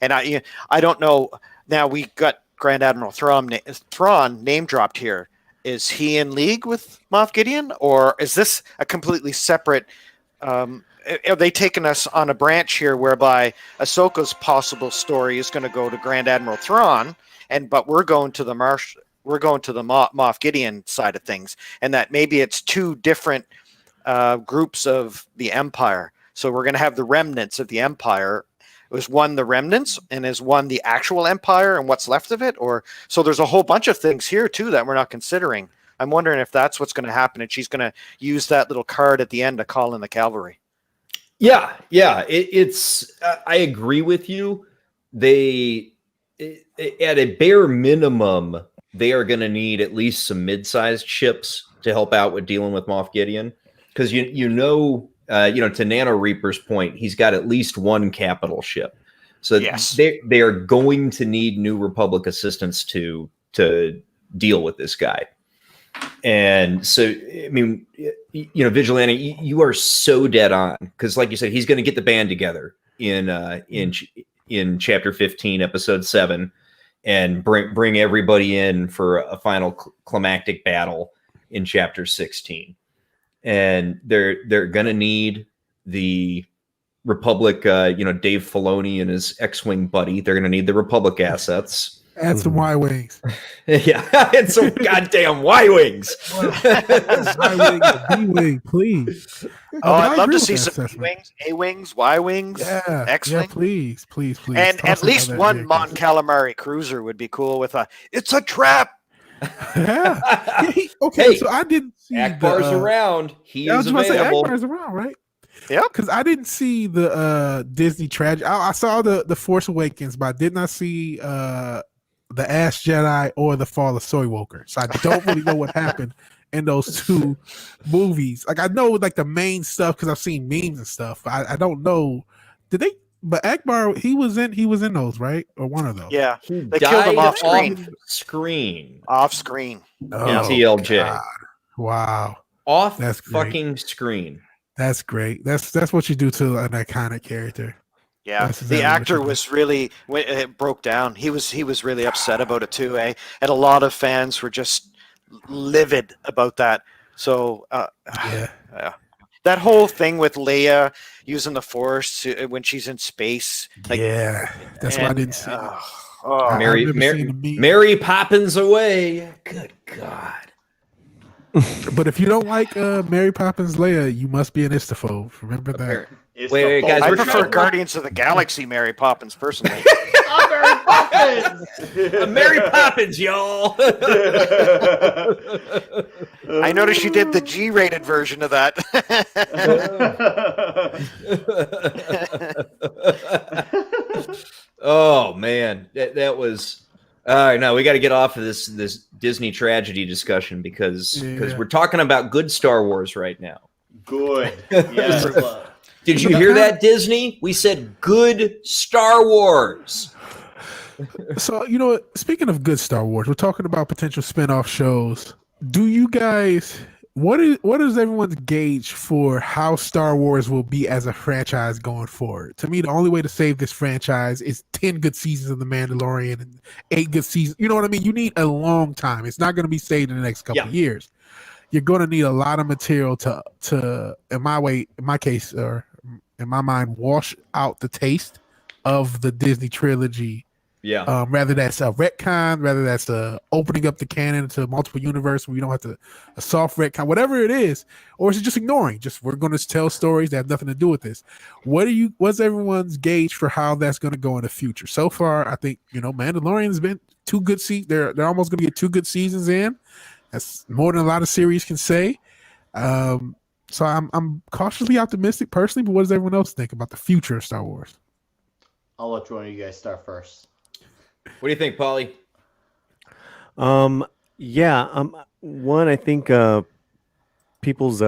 And I don't know. Now we got Grand Admiral Thrawn name dropped here. Is he in league with Moff Gideon, or is this a completely separate? Are they taking us on a branch here whereby Ahsoka's possible story is going to go to Grand Admiral Thrawn, but we're going to the Moff Gideon side of things, and that maybe it's two different groups of the Empire. So we're going to have the remnants of the Empire. Was one the remnants, and is one the actual Empire and what's left of it? Or so there's a whole bunch of things here too that we're not considering. I'm wondering if that's what's going to happen, and she's going to use that little card at the end to call in the cavalry. Yeah. It's I agree with you. They, at a bare minimum, they are going to need at least some mid-sized ships to help out with dealing with Moff Gideon, because to Nano Reaper's point, he's got at least one capital ship. So yes, they are going to need New Republic assistance to deal with this guy. And so, I mean, Vigilante, you are so dead on, because like you said, he's going to get the band together in chapter 15, episode 7, and bring everybody in for a final climactic battle in chapter 16. And they're gonna need the Republic, Dave Filoni and his X-wing buddy. They're gonna need the Republic assets. Add some Y-wings. Yeah, add some goddamn Y-wings. Y-wing, B-wing, please. I'd love to see some B-wings, A-wings, Y-wings, X-wings. Yeah, please. And at least one Mon Calamari cruiser would be cool with it's a trap. Yeah. So I didn't see Akbar's around. He is available. Akbar's around, right? Yeah. Because I didn't see the Disney tragedy. I saw the Force Awakens, but I did not see the Ash Jedi or the Fall of Soy Walker. So I don't really know what happened in those two movies. Like, I know like the main stuff because I've seen memes and stuff. I don't know. Did they? But Akbar, he was in those, right? Or one of those. Yeah. He they killed him off screen. Off screen. Oh, TLJ. God. Wow. That's fucking screen. That's great. That's what you do to an iconic character. Yeah, exactly the actor was really, it broke down. He was really upset about it too, And a lot of fans were just livid about that. So, that whole thing with Leia using the Force when she's in space, That's why I didn't see it. Oh, Mary, I've never seen the meme. Mary Poppins away. Good God. But if you don't like Mary Poppins Leia, you must be an istaphobe. Remember that. It's Wait, the guys, I we're prefer trying- Guardians of the Galaxy Mary Poppins personally. I'm Mary Poppins. Mary Poppins, y'all. I noticed you did the G-rated version of that. Oh man, that was. All right, now we got to get off of this Disney tragedy discussion because we're talking about good Star Wars right now. Good. Yes. Did you hear that, Disney? We said good Star Wars. So, you know what? Speaking of good Star Wars, we're talking about potential spin-off shows. Do you guys what is everyone's gauge for how Star Wars will be as a franchise going forward? To me, the only way to save this franchise is 10 good seasons of The Mandalorian and 8 good seasons. You know what I mean? You need a long time. It's not going to be saved in the next couple of years. You're going to need a lot of material to in my case, or in my mind, wash out the taste of the Disney trilogy. Yeah. Rather that's a retcon, rather that's opening up the canon to multiple universe where you don't have to a soft retcon, whatever it is, or is it just ignoring? Just we're going to tell stories that have nothing to do with this. What's everyone's gauge for how that's going to go in the future? So far, I think Mandalorian's been 2 good seasons. They're almost going to get 2 good seasons in. That's more than a lot of series can say. So I'm cautiously optimistic personally, but what does everyone else think about the future of Star Wars? I'll let one of you guys start first. What do you think, Paulie? One, I think people's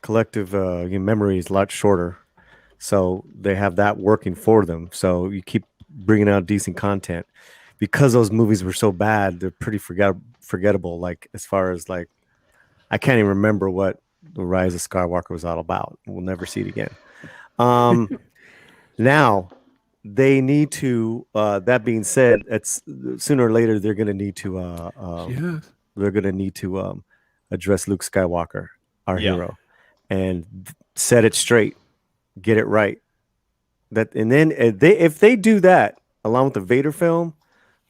collective memory is a lot shorter, so they have that working for them. So you keep bringing out decent content because those movies were so bad. They're pretty forgettable. Like as far as like, I can't even remember what the Rise of Skywalker was all about. We'll never see it again. Now. They need to. That being said, it's sooner or later they're going to need to. They're going to need to address Luke Skywalker, our hero, and set it straight, get it right. And then if they do that along with the Vader film,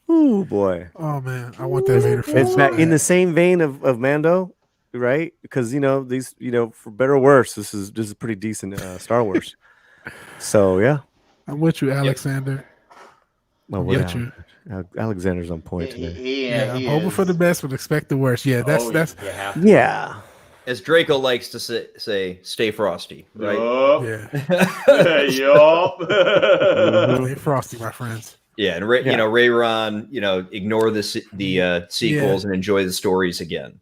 oh boy! Oh man, I want that Vader film. It's in the same vein of Mando, right? Because these for better or worse, this is pretty decent Star Wars. So yeah. I'm with you, Alexander. Alexander's on point today. I'm hoping for the best, but expect the worst. Yeah, that's yeah. As Draco likes to say, stay frosty, right? Yup. Stay frosty, my friends. Yeah, and Ray Ron, ignore the sequels and enjoy the stories again.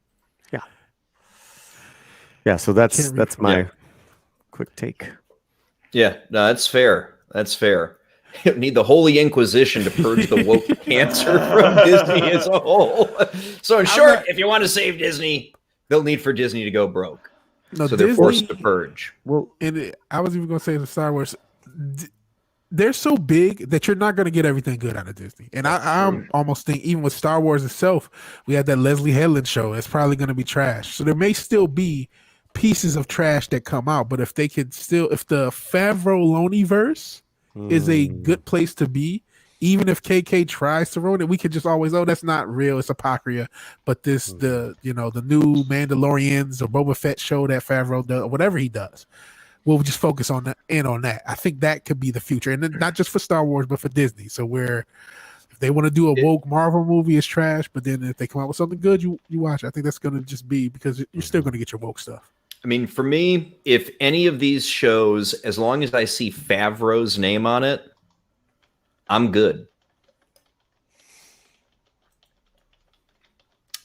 Yeah. So that's my quick take. Yeah, no, that's fair. That's fair. You need the Holy Inquisition to purge the woke cancer from Disney as a whole. So in short, if you want to save Disney, they'll need for Disney to go broke. No, so they're Disney, forced to purge. Well, and I was even going to say the Star Wars, they're so big that you're not going to get everything good out of Disney. And I almost think even with Star Wars itself, we had that Leslie Headland show. It's probably going to be trash. So there may still be pieces of trash that come out, but if the Favreau-Loney-verse is a good place to be, even if KK tries to ruin it, we could just always, that's not real, it's apocrypha. But the new Mandalorians or Boba Fett show that Favreau does, whatever he does, we'll just focus on that. I think that could be the future, and then not just for Star Wars, but for Disney. So if they want to do a woke Marvel movie, it's trash. But then if they come out with something good, you watch it. I think that's going to just be because you're still going to get your woke stuff. I mean, for me, if any of these shows, as long as I see Favreau's name on it, I'm good.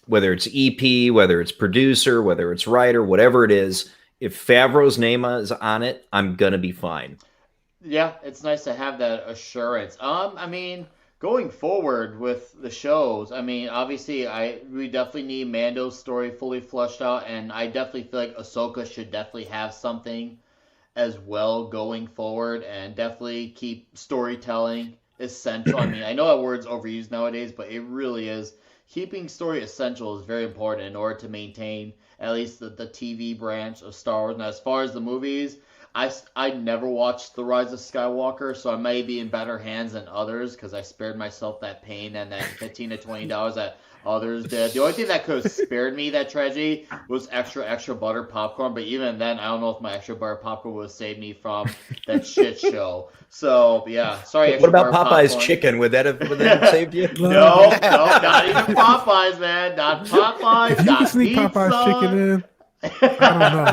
Whether it's EP, whether it's producer, whether it's writer, whatever it is, if Favreau's name is on it, I'm going to be fine. Yeah, it's nice to have that assurance. I mean, going forward with the shows, I mean, obviously, we definitely need Mando's story fully flushed out, and I definitely feel like Ahsoka should definitely have something as well going forward, and definitely keep storytelling essential. I mean, I know that word's overused nowadays, but it really is. Keeping story essential is very important in order to maintain at least the TV branch of Star Wars. Now, as far as the movies, I never watched The Rise of Skywalker, so I may be in better hands than others because I spared myself that pain and that $15 to $20 that others did. The only thing that could have spared me that tragedy was extra butter popcorn, but even then, I don't know if my extra butter popcorn would have saved me from that shit show. So yeah, sorry. What about butter Popeye's popcorn. chicken? Would that have saved you? No, not even Popeyes, man. Not Popeyes. If you not can sneak pizza. Popeye's chicken in, I don't know.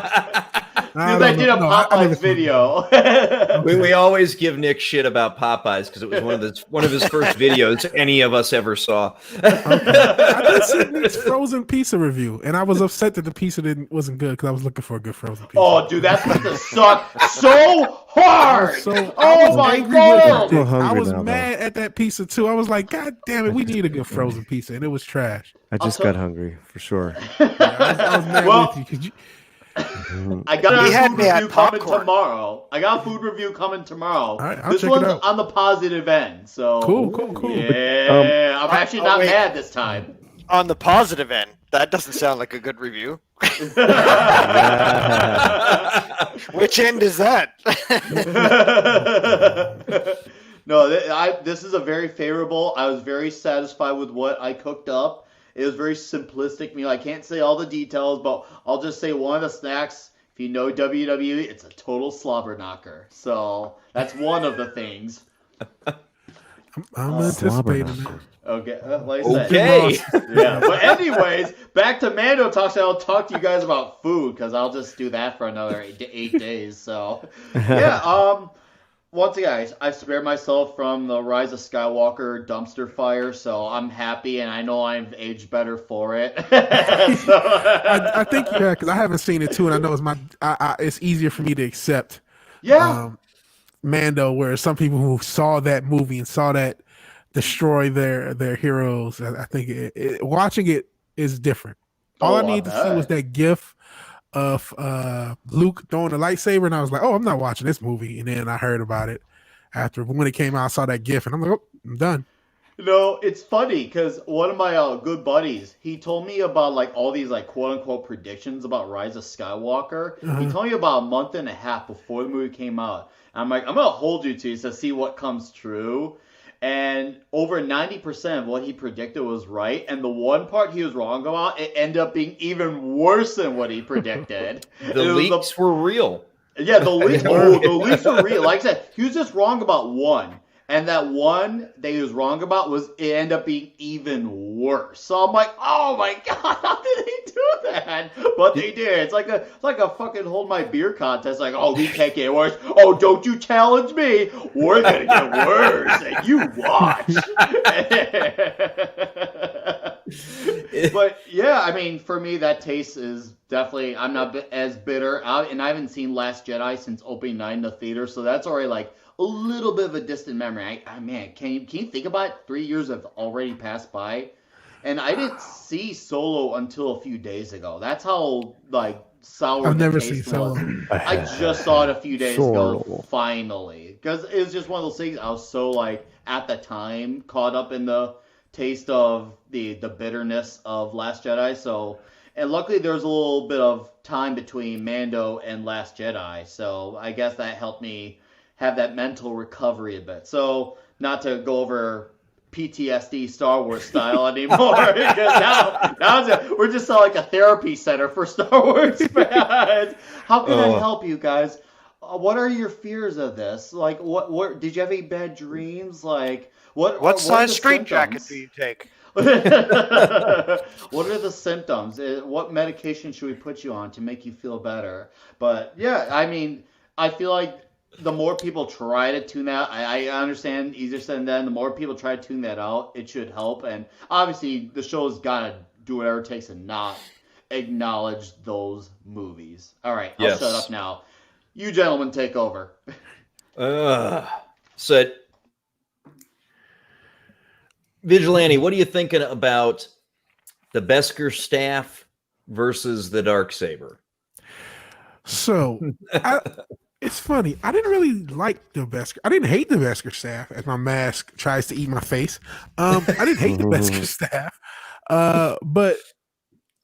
Dude, I did a No, I Popeyes think video. We always give Nick shit about Popeyes because it was one of his first videos any of us ever saw. I did see Nick's frozen pizza review, and I was upset that the pizza wasn't good because I was looking for a good frozen pizza. Oh, dude, that's supposed to suck so hard. So Oh my god. I was mad at that pizza too. I was like, God damn it, we need a good frozen pizza, and it was trash. I just got hungry for sure. I was mad Well, with you because I got He a had food me at review coming popcorn. tomorrow. I got a food review coming tomorrow. All right, I'll this check it one's out. on the positive end. So Cool. Yeah, I'm actually not wait. mad this time. On the positive end, that doesn't sound like a good review. Which end is that? No, this is a very favorable. I was very satisfied with what I cooked up. It was very simplistic meal. I can't say all the details, but I'll just say one of the snacks. If you know WWE, it's a total slobber knocker. So that's one of the things. I'm anticipating it. Okay, like I said. Okay. Yeah, but anyways, back to Mando talks. I'll talk to you guys about food because I'll just do that for another 8 days. So, yeah. Once again, I spared myself from the Rise of Skywalker dumpster fire, so I'm happy, and I know I've aged better for it. I think because I haven't seen it too, and I know it's easier for me to accept. Yeah. Mando, where some people who saw that movie and saw that destroy their heroes, I think watching it is different. All I needed to see was that GIF of Luke throwing the lightsaber, and I was like, "Oh, I'm not watching this movie." And then I heard about it after when it came out. I saw that GIF, and I'm like, "Oh, I'm done." No, it's funny because one of my good buddies, he told me about like all these like quote unquote predictions about Rise of Skywalker. He told me about a month and a half before the movie came out. I'm like, I'm gonna hold you to this to see what comes true. And over 90% of what he predicted was right. And the one part he was wrong about, it ended up being even worse than what he predicted. The leaks were real. Yeah, the leaks were real. Like I said, he was just wrong about one. And that one that he was wrong about it ended up being even worse. So I'm like, oh my god, how did they do that? But they did. It's like a fucking hold my beer contest. Like, oh, we can't get worse. Oh, don't you challenge me. We're gonna get worse, and you watch. But yeah, I mean, for me, that taste is definitely. I'm not as bitter, and I haven't seen Last Jedi since opening night in the theater, so that's already like a little bit of a distant memory. Man, can you think about it? 3 years have already passed by, and I didn't see Solo until a few days ago. That's how like sour. I've never taste seen Solo. I just saw it a few days ago, finally, because it was just one of those things. I was so like at the time caught up in the taste of the bitterness of Last Jedi. So, and luckily there was a little bit of time between Mando and Last Jedi. So I guess that helped me have that mental recovery a bit. So not to go over PTSD Star Wars style anymore, because now we're just like a therapy center for Star Wars fans. How can I help you guys? What are your fears of this? Like, what did you have any bad dreams? Like, what size straight jacket do you take? What are the symptoms? What medication should we put you on to make you feel better? But yeah, I mean, I feel like the more people try to tune that, I understand easier said than done. The more people try to tune that out, it should help. And obviously, the show's got to do whatever it takes to not acknowledge those movies. All right, I'll shut up now. You gentlemen take over. So, Vigilante, what are you thinking about the Beskar staff versus the Darksaber? So, it's funny. I didn't really like the Beskar. I didn't hate the Beskar staff, as my mask tries to eat my face. I didn't hate the Beskar staff, but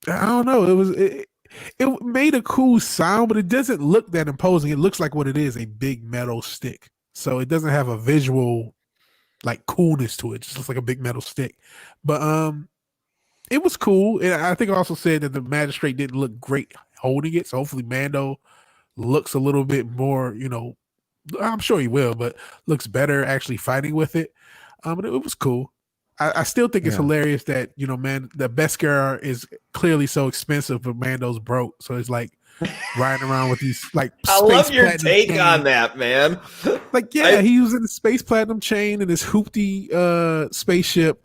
I don't know. it made a cool sound, but it doesn't look that imposing. It looks like what it is, a big metal stick. So it doesn't have a visual like coolness to it. It just looks like a big metal stick. But it was cool. And I think I also said that the magistrate didn't look great holding it. So hopefully Mando looks a little bit more, I'm sure he will, but looks better actually fighting with it. But it was cool. I still think it's hilarious that, man, the Beskar is clearly so expensive, but Mando's broke. So it's like riding around with these like I love your take on that, man. Like, he was in the space platinum chain in his hoopty spaceship,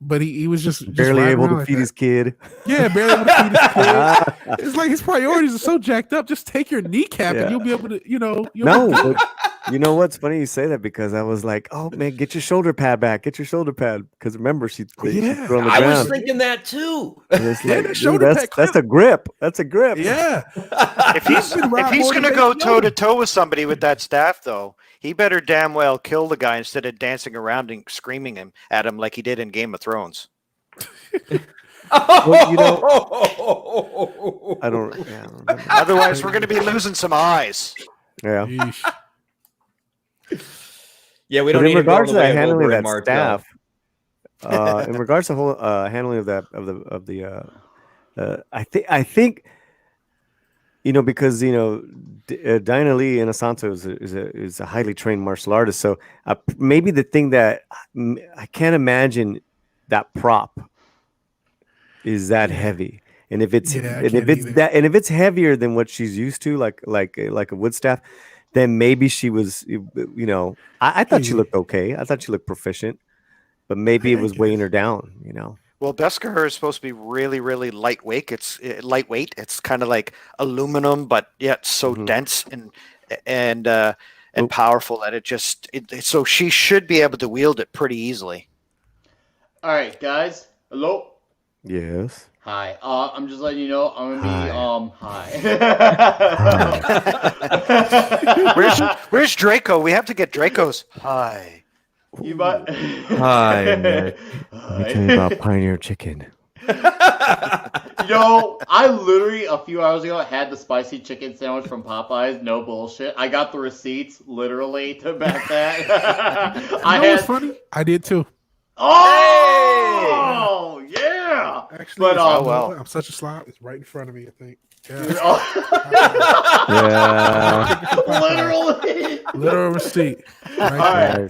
but he was just barely able to like feed his kid. Yeah, barely able to feed his kid. It's like his priorities are so jacked up. Just take your kneecap and you'll be able to, No, but you know what's funny? You say that because I was like, oh man, get your shoulder pad back. Get your shoulder pad. Because remember, she threw on the ground. I was thinking that too. Like, that's a grip. That's a grip. Yeah. If he's going to go toe to toe with somebody with that staff, though, he better damn well kill the guy instead of dancing around and screaming at him like he did in Game of Thrones. Well, I don't remember. Otherwise, we're going to be losing some eyes. Yeah. Yeah, we don't need in regards to the the handling of that Mark staff. In regards to the whole handling of that I think because Diana Lee Inosanto is a highly trained martial artist, so maybe the thing that I can't imagine that prop is that heavy, and if it's heavier than what she's used to, like a wood staff, then maybe she was, I thought she looked okay. I thought she looked proficient, but maybe it was weighing her down, Well, Beskar is supposed to be really, really lightweight. It's lightweight. It's kind of like aluminum, but yet so dense and powerful that so she should be able to wield it pretty easily. All right, guys. Hello. Yes. Hi. I'm just letting you know I'm gonna be hi. Where's Draco? We have to get Draco's hi. You might. Hi, Nick. Let me tell you about Pioneer Chicken. I literally a few hours ago had the spicy chicken sandwich from Popeyes. No bullshit. I got the receipts literally to back that. What's funny? I did too. Oh, yeah. Actually, I'm such a slob. It's right in front of me, I think. Yeah. Literally. Literal receipt. Right.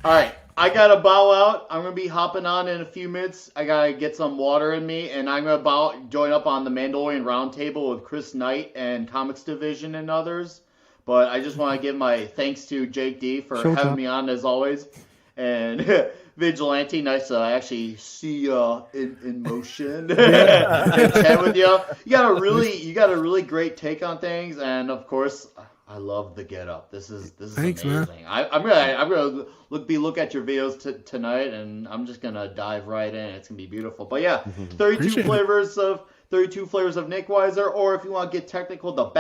All right. I got to bow out. I'm going to be hopping on in a few minutes. I got to get some water in me, and I'm going to join up on the Mandalorian Roundtable with Chris Knight and Comics Division and others. But I just want to give my thanks to Jake D for having me on as always. And Vigilante, nice to actually see you in motion and chat with you. You got a really great take on things, and of course, I love the get up. This is Thanks, amazing. Man. I'm gonna look at your videos tonight, and I'm just gonna dive right in. It's gonna be beautiful. But yeah, 32 flavors of Nickweiser, or if you want to get technical, the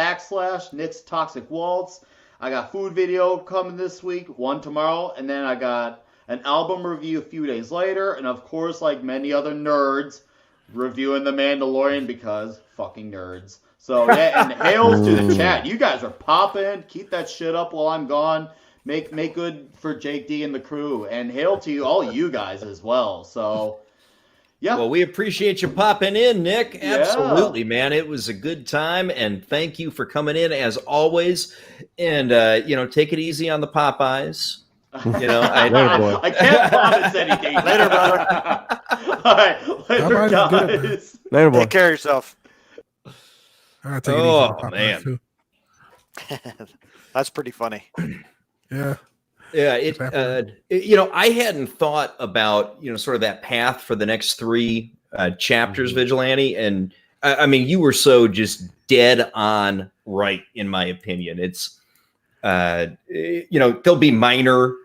/ Nick's Toxic Waltz. I got food video coming this week, one tomorrow, and then I got an album review a few days later, and of course, like many other nerds, reviewing The Mandalorian because fucking nerds. So, yeah, and hails to the chat. You guys are popping. Keep that shit up while I'm gone. Make good for Jake D and the crew. And hail to all you guys as well. So, yeah. Well, we appreciate you popping in, Nick. Absolutely, man. It was a good time, and thank you for coming in as always. And, take it easy on the Popeyes. I can't promise anything. Later, brother. All right, later, guys. Later, boy. Take care of yourself. Man, that's pretty funny. Yeah. I hadn't thought about sort of that path for the next 3 chapters, Vigilante, and I mean, you were so just dead on right, in my opinion. It's there'll be minor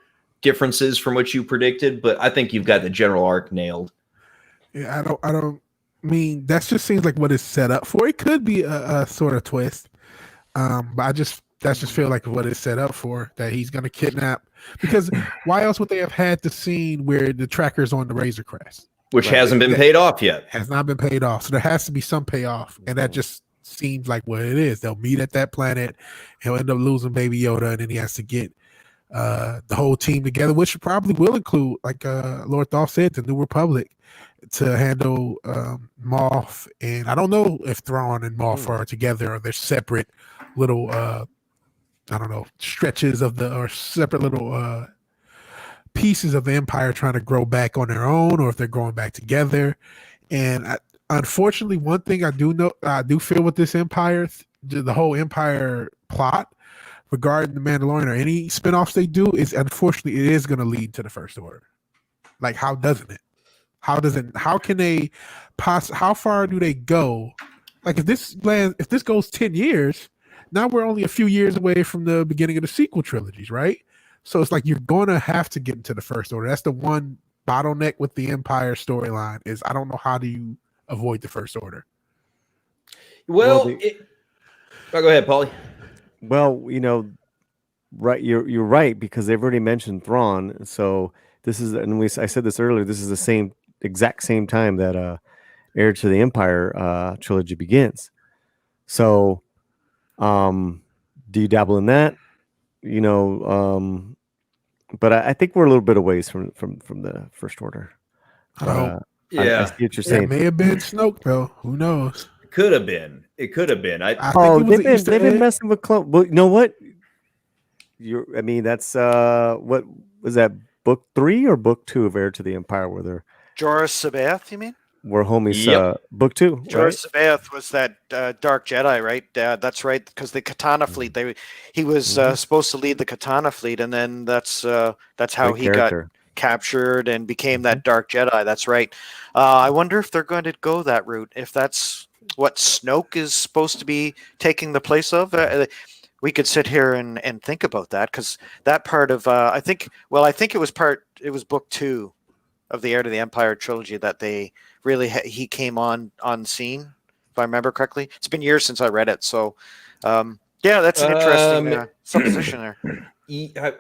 differences from what you predicted, but I think you've got the general arc nailed. Yeah, I don't mean that just seems like what it's set up for. It could be a sort of twist, but that just feel like what it's set up for. That he's going to kidnap, because why else would they have had the scene where the tracker's on the Razor Crest? Which Right. hasn't been paid off yet. Has not been paid off. So there has to be some payoff. And that just seems like what it is. They'll meet at that planet. He'll end up losing Baby Yoda, and then he has to get the whole team together, which probably will include, like Lord Thoth said, the New Republic to handle Moff. And I don't know if Thrawn and Moff are together or they're separate little, I don't know, stretches of or separate little pieces of the Empire trying to grow back on their own, or if they're growing back together. And unfortunately, one thing I do feel with this Empire, the whole Empire plot regarding the Mandalorian or any spinoffs they do, is unfortunately it is going to lead to the First Order. Like, how doesn't it? How can they how far do they go? Like, if this goes 10 years, now we're only a few years away from the beginning of the sequel trilogies, right? So it's like you're going to have to get into the First Order. That's the one bottleneck with the Empire storyline, is I don't know how do you avoid the First Order. Well, go ahead, Paulie. Well, right, you're right, because they've already mentioned Thrawn. So this is, and I said this earlier, this is the exact same time that Heir to the Empire trilogy begins. So do you dabble in that? But I think we're a little bit away from the First Order. Yeah, I see what you're saying. It may have been Snoke, though. Who knows? Could have been. It could have been. I think they've been messing with clone. Well, you know what? That's what was that, book 3 or book 2 of Heir to the Empire, where they're Joruus C'baoth, you mean? Where homies, Yep. book 2. Joruus C'baoth was that Dark Jedi, right? That's right, because the Katana fleet. He was supposed to lead the Katana fleet, and then that's how he got captured and became that Dark Jedi. That's right. I wonder if they're going to go that route. If that's what Snoke is supposed to be taking the place of. We could sit here and think about that, because that part of I think it was book 2 of the Heir to the Empire trilogy that they really he came on scene, if I remember correctly. It's been years since I read it, so yeah, that's an interesting supposition there.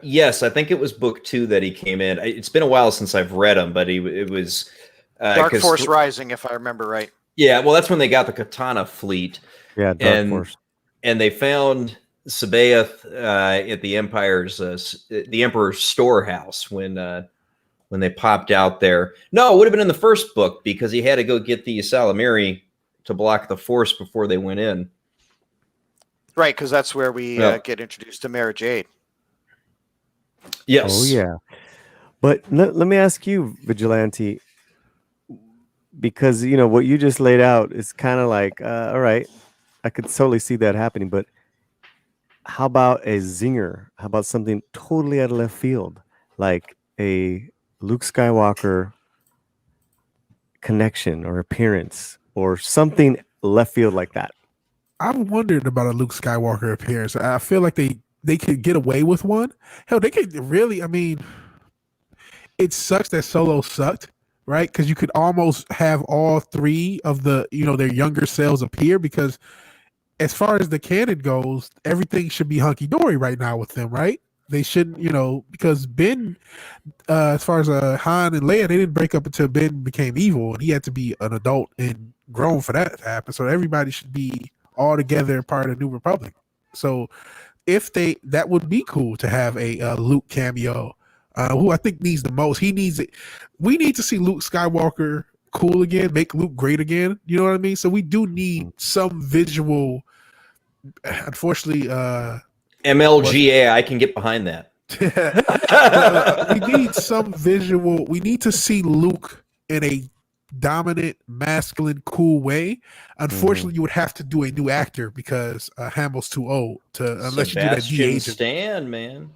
Yes, I think it was book 2 that he came in. It's been a while since I've read him, but it was Dark Force Rising, if I remember right. Yeah, well, that's when they got the Katana fleet. Yeah, Dark Force. And they found C'baoth at the Emperor's storehouse when they popped out there. No, it would have been in the first book, because he had to go get the Salamiri to block the Force before they went in. Right, because that's where we get introduced to Mara Jade. Yes. Oh, yeah. But let me ask you, Vigilante, because, what you just laid out is kind of like, all right, I could totally see that happening. But how about a zinger? How about something totally out of left field? Like a Luke Skywalker connection or appearance, or something left field like that. I've wondered about a Luke Skywalker appearance. I feel like they could get away with one. Hell, they could really. I mean, it sucks that Solo sucked, right? Because you could almost have all 3 of the their younger selves appear, because as far as the canon goes, everything should be hunky dory right now with them, right? They shouldn't, because Ben, as far as Han and Leia, they didn't break up until Ben became evil, and he had to be an adult and grown for that to happen. So everybody should be all together, part of the New Republic. So if that would be cool to have a Luke cameo, who I think needs the most. He needs it. We need to see Luke Skywalker cool again, make Luke great again. You know what I mean? So we do need some visual. Unfortunately, MLGA, I can get behind that. We need some visual. We need to see Luke in a dominant, masculine, cool way. Unfortunately, you would have to do a new actor, because Hamill's too old unless you do that de-aging. Stan, man.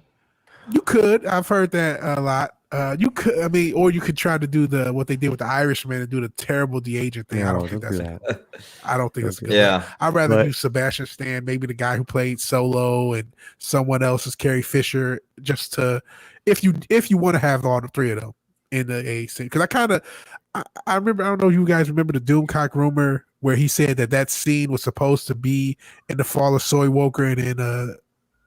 You could. I've heard that a lot. You could. I mean, or you could try to do what they did with the Irishman and do the terrible de-aging thing. No, I don't think that's that. I don't think that's good. Yeah, I'd rather do Sebastian Stan, maybe the guy who played Solo, and someone else is Carrie Fisher, just to if you want to have all the 3 of them in a scene. Because I remember, I don't know if you guys remember the Doomcock rumor where he said that scene was supposed to be in the fall of Soy Woker, and then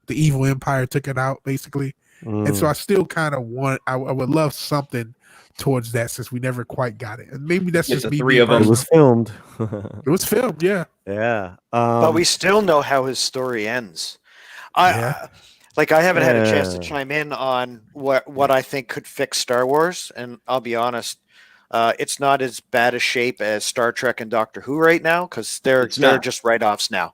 the evil Empire took it out, basically. And so I still kind of I would love something towards that since we never quite got it. And maybe that's Get just the me. three being of 'em. It was personal. filmed. It was filmed, yeah. Yeah. But we still know how his story ends. Yeah. I haven't had a chance to Yeah. chime in on what I think could fix Star Wars, and I'll be honest, it's not as bad a shape as Star Trek and Doctor Who right now because they're not. just write-offs now.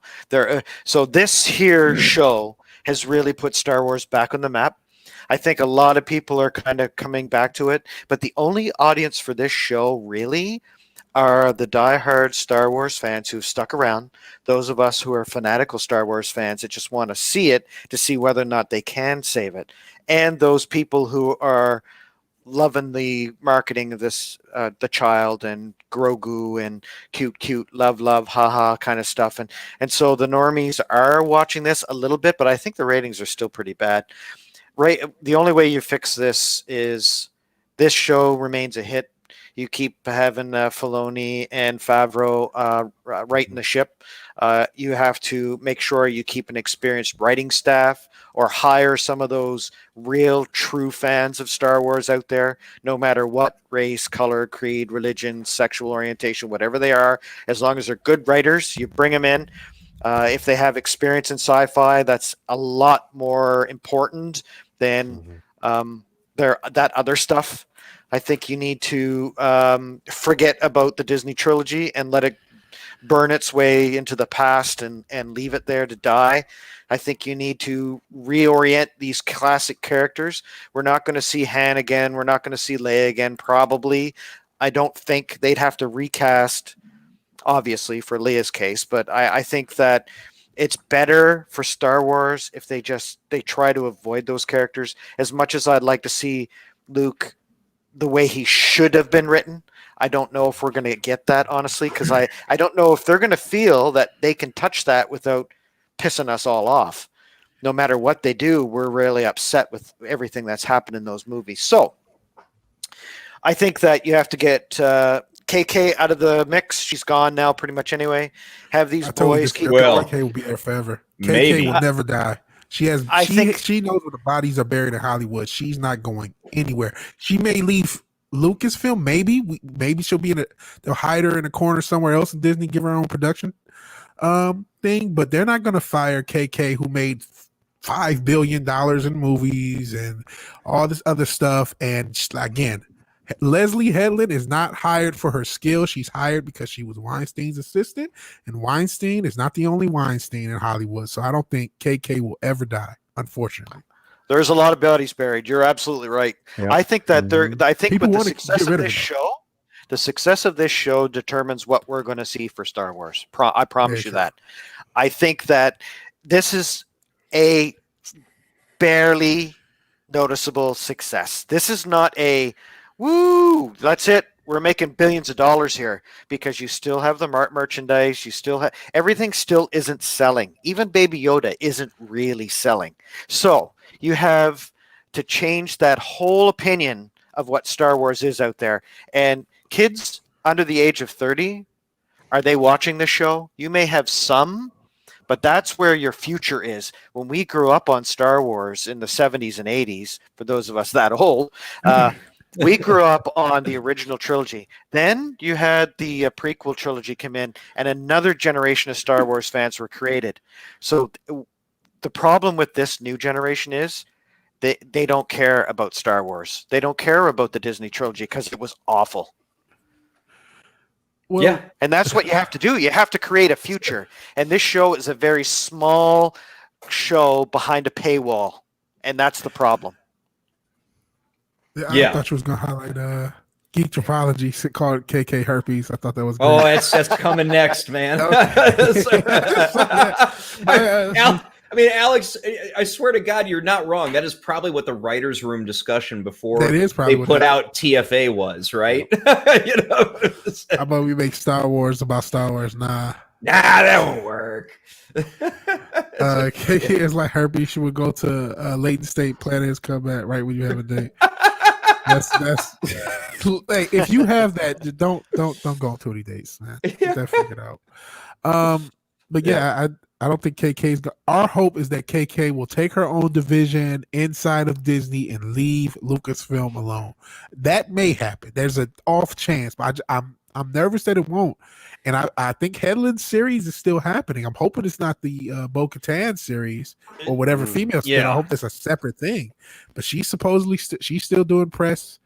So this here show has really put Star Wars back on the map. I think a lot of people are kind of coming back to it, but the only audience for this show really are the diehard Star Wars fans who've stuck around, those of us who are fanatical Star Wars fans that just want to see it to see whether or not they can save it, and those people who are loving the marketing of this, the child and Grogu and cute, love, haha kind of stuff. And so the normies are watching this a little bit, but I think the ratings are still pretty bad. Right. The only way you fix this is this show remains a hit. You keep having Filoni and Favreau writing the ship. You have to make sure you keep an experienced writing staff or hire some of those real, true fans of Star Wars out there, no matter what race, color, creed, religion, sexual orientation, whatever they are. As long as they're good writers, you bring them in. If they have experience in sci-fi, that's a lot more important than that other stuff. I think you need to forget about the Disney trilogy and let it burn its way into the past and leave it there to die. I think you need to reorient these classic characters. We're not going to see Han again. We're not going to see Leia again, probably. I don't think they'd have to recast, obviously, for Leia's case, but I think that it's better for Star Wars if they try to avoid those characters. As much as I'd like to see Luke the way he should have been written, I don't know if we're going to get that, honestly, because I don't know if they're going to feel that they can touch that without pissing us all off. No matter what they do, we're really upset with everything that's happened in those movies. So I think that you have to get KK out of the mix. She's gone now pretty much anyway. Have these boys keep going. KK will be there forever. Maybe. KK will never die. She knows where the bodies are buried in Hollywood. She's not going anywhere. She may leave Lucasfilm. Maybe she'll be they'll hide her in a corner somewhere else in Disney, give her own production thing. But they're not going to fire KK, who made $5 billion in movies and all this other stuff. And again, Leslie Headland is not hired for her skill. She's hired because she was Weinstein's assistant, and Weinstein is not the only Weinstein in Hollywood. So I don't think KK will ever die, unfortunately. There's a lot of bodies buried. You're absolutely right. Yep. I think that People with the want to success get rid of of this them. show, the success of this show determines what we're going to see for Star Wars. I promise Very you true. that. I think that this is a barely noticeable success. This is not a woo, that's it. We're making billions of dollars here, because you still have the merchandise. You still have everything. Still isn't selling. Even Baby Yoda isn't really selling. So you have to change that whole opinion of what Star Wars is out there. And kids under the age of 30, are they watching the show? You may have some, but that's where your future is. When we grew up on Star Wars in the 70s and 80s, for those of us that old, we grew up on the original trilogy. Then you had the prequel trilogy come in, and another generation of Star Wars fans were created. So the problem with this new generation is they don't care about Star Wars. They don't care about the Disney trilogy because it was awful. Well, Yeah. And that's what you have to do. You have to create a future. And this show is a very small show behind a paywall. And that's the problem. I thought you was going to highlight Geek Topology, called KK Herpes. I thought that was great. Oh, that's coming next, man. I mean, Alex, I swear to God, you're not wrong. That is probably what the writers' room discussion before That is probably they what put that- out TFA was, right? You know, How about we make Star Wars about Star Wars? Nah, that won't work. KK is like herpes. She would go to latent state planets, come back right when you have a date. That's hey, if you have that, just don't go on 20 dates, man. Get that figured out. But yeah, I don't think KK's our hope is that KK will take her own division inside of Disney and leave Lucasfilm alone. That may happen. There's an off chance, but I'm nervous that it won't. And I think Headland's series is still happening. I'm hoping it's not the Bo-Katan series or whatever female spin. I hope that's a separate thing. But she's supposedly she's still doing press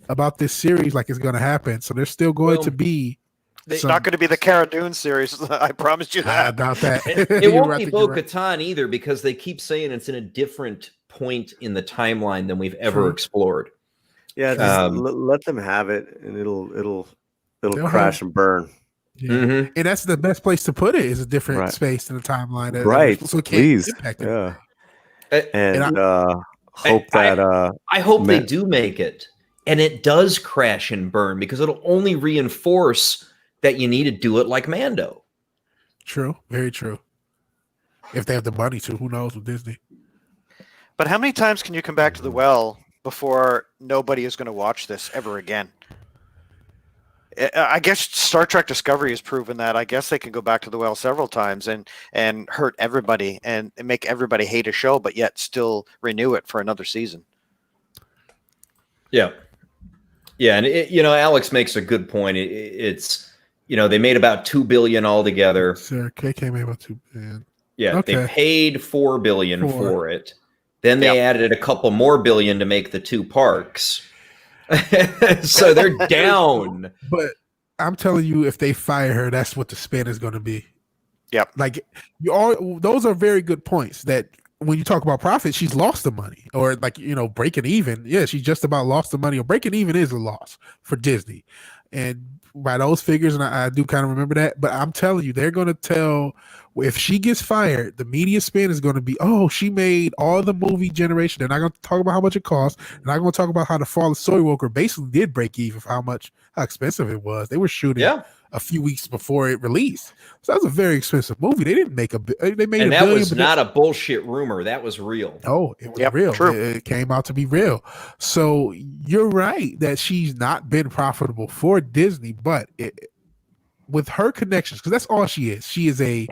about this series like it's going to happen. So there's still going to be. It's not going to be the Cara Dune series. I promise you that. I doubt that. It won't be Bo-Katan either, because they keep saying it's in a different point in the timeline than we've ever explored. Yeah, just let them have it, and it'll crash and burn. Yeah. Mm-hmm. And that's the best place to put it, is a different space in the timeline. Right. So it please. Impact it. Yeah. And hope that I hope they do make it, and it does crash and burn, because it'll only reinforce that you need to do it like Mando. True. Very true. If they have the money to, who knows with Disney. But how many times can you come back to the well before nobody is going to watch this ever again? I guess Star Trek Discovery has proven that. I guess they can go back to the well several times and hurt everybody and make everybody hate a show, but yet still renew it for another season. Yeah. Yeah. And Alex makes a good point. It's, they made about $2 billion altogether. Sir, KK made about $2 billion. Yeah. Okay. They paid $4 billion for it. Then they added a couple more billion to make the 2 parks. So they're down. But I'm telling you, if they fire her, that's what the spin is going to be. Yep. Like those are very good points. That when you talk about profit, she's lost the money, or breaking even. Yeah, she just about lost the money. Or breaking even is a loss for Disney, and by those figures, and I do kind of remember that. But I'm telling you, they're going to tell. If she gets fired, the media spin is going to be, she made all the movie generation. They're not going to talk about how much it cost. They're not going to talk about how the Fall of Soy Walker basically did break even for how expensive it was. They were shooting a few weeks before it released. So that was a very expensive movie. They didn't make they made and a that billion, was not a bullshit rumor. That was real. Oh, it was real. True. It came out to be real. So you're right that she's not been profitable for Disney, but with her connections, because that's all she is. She is a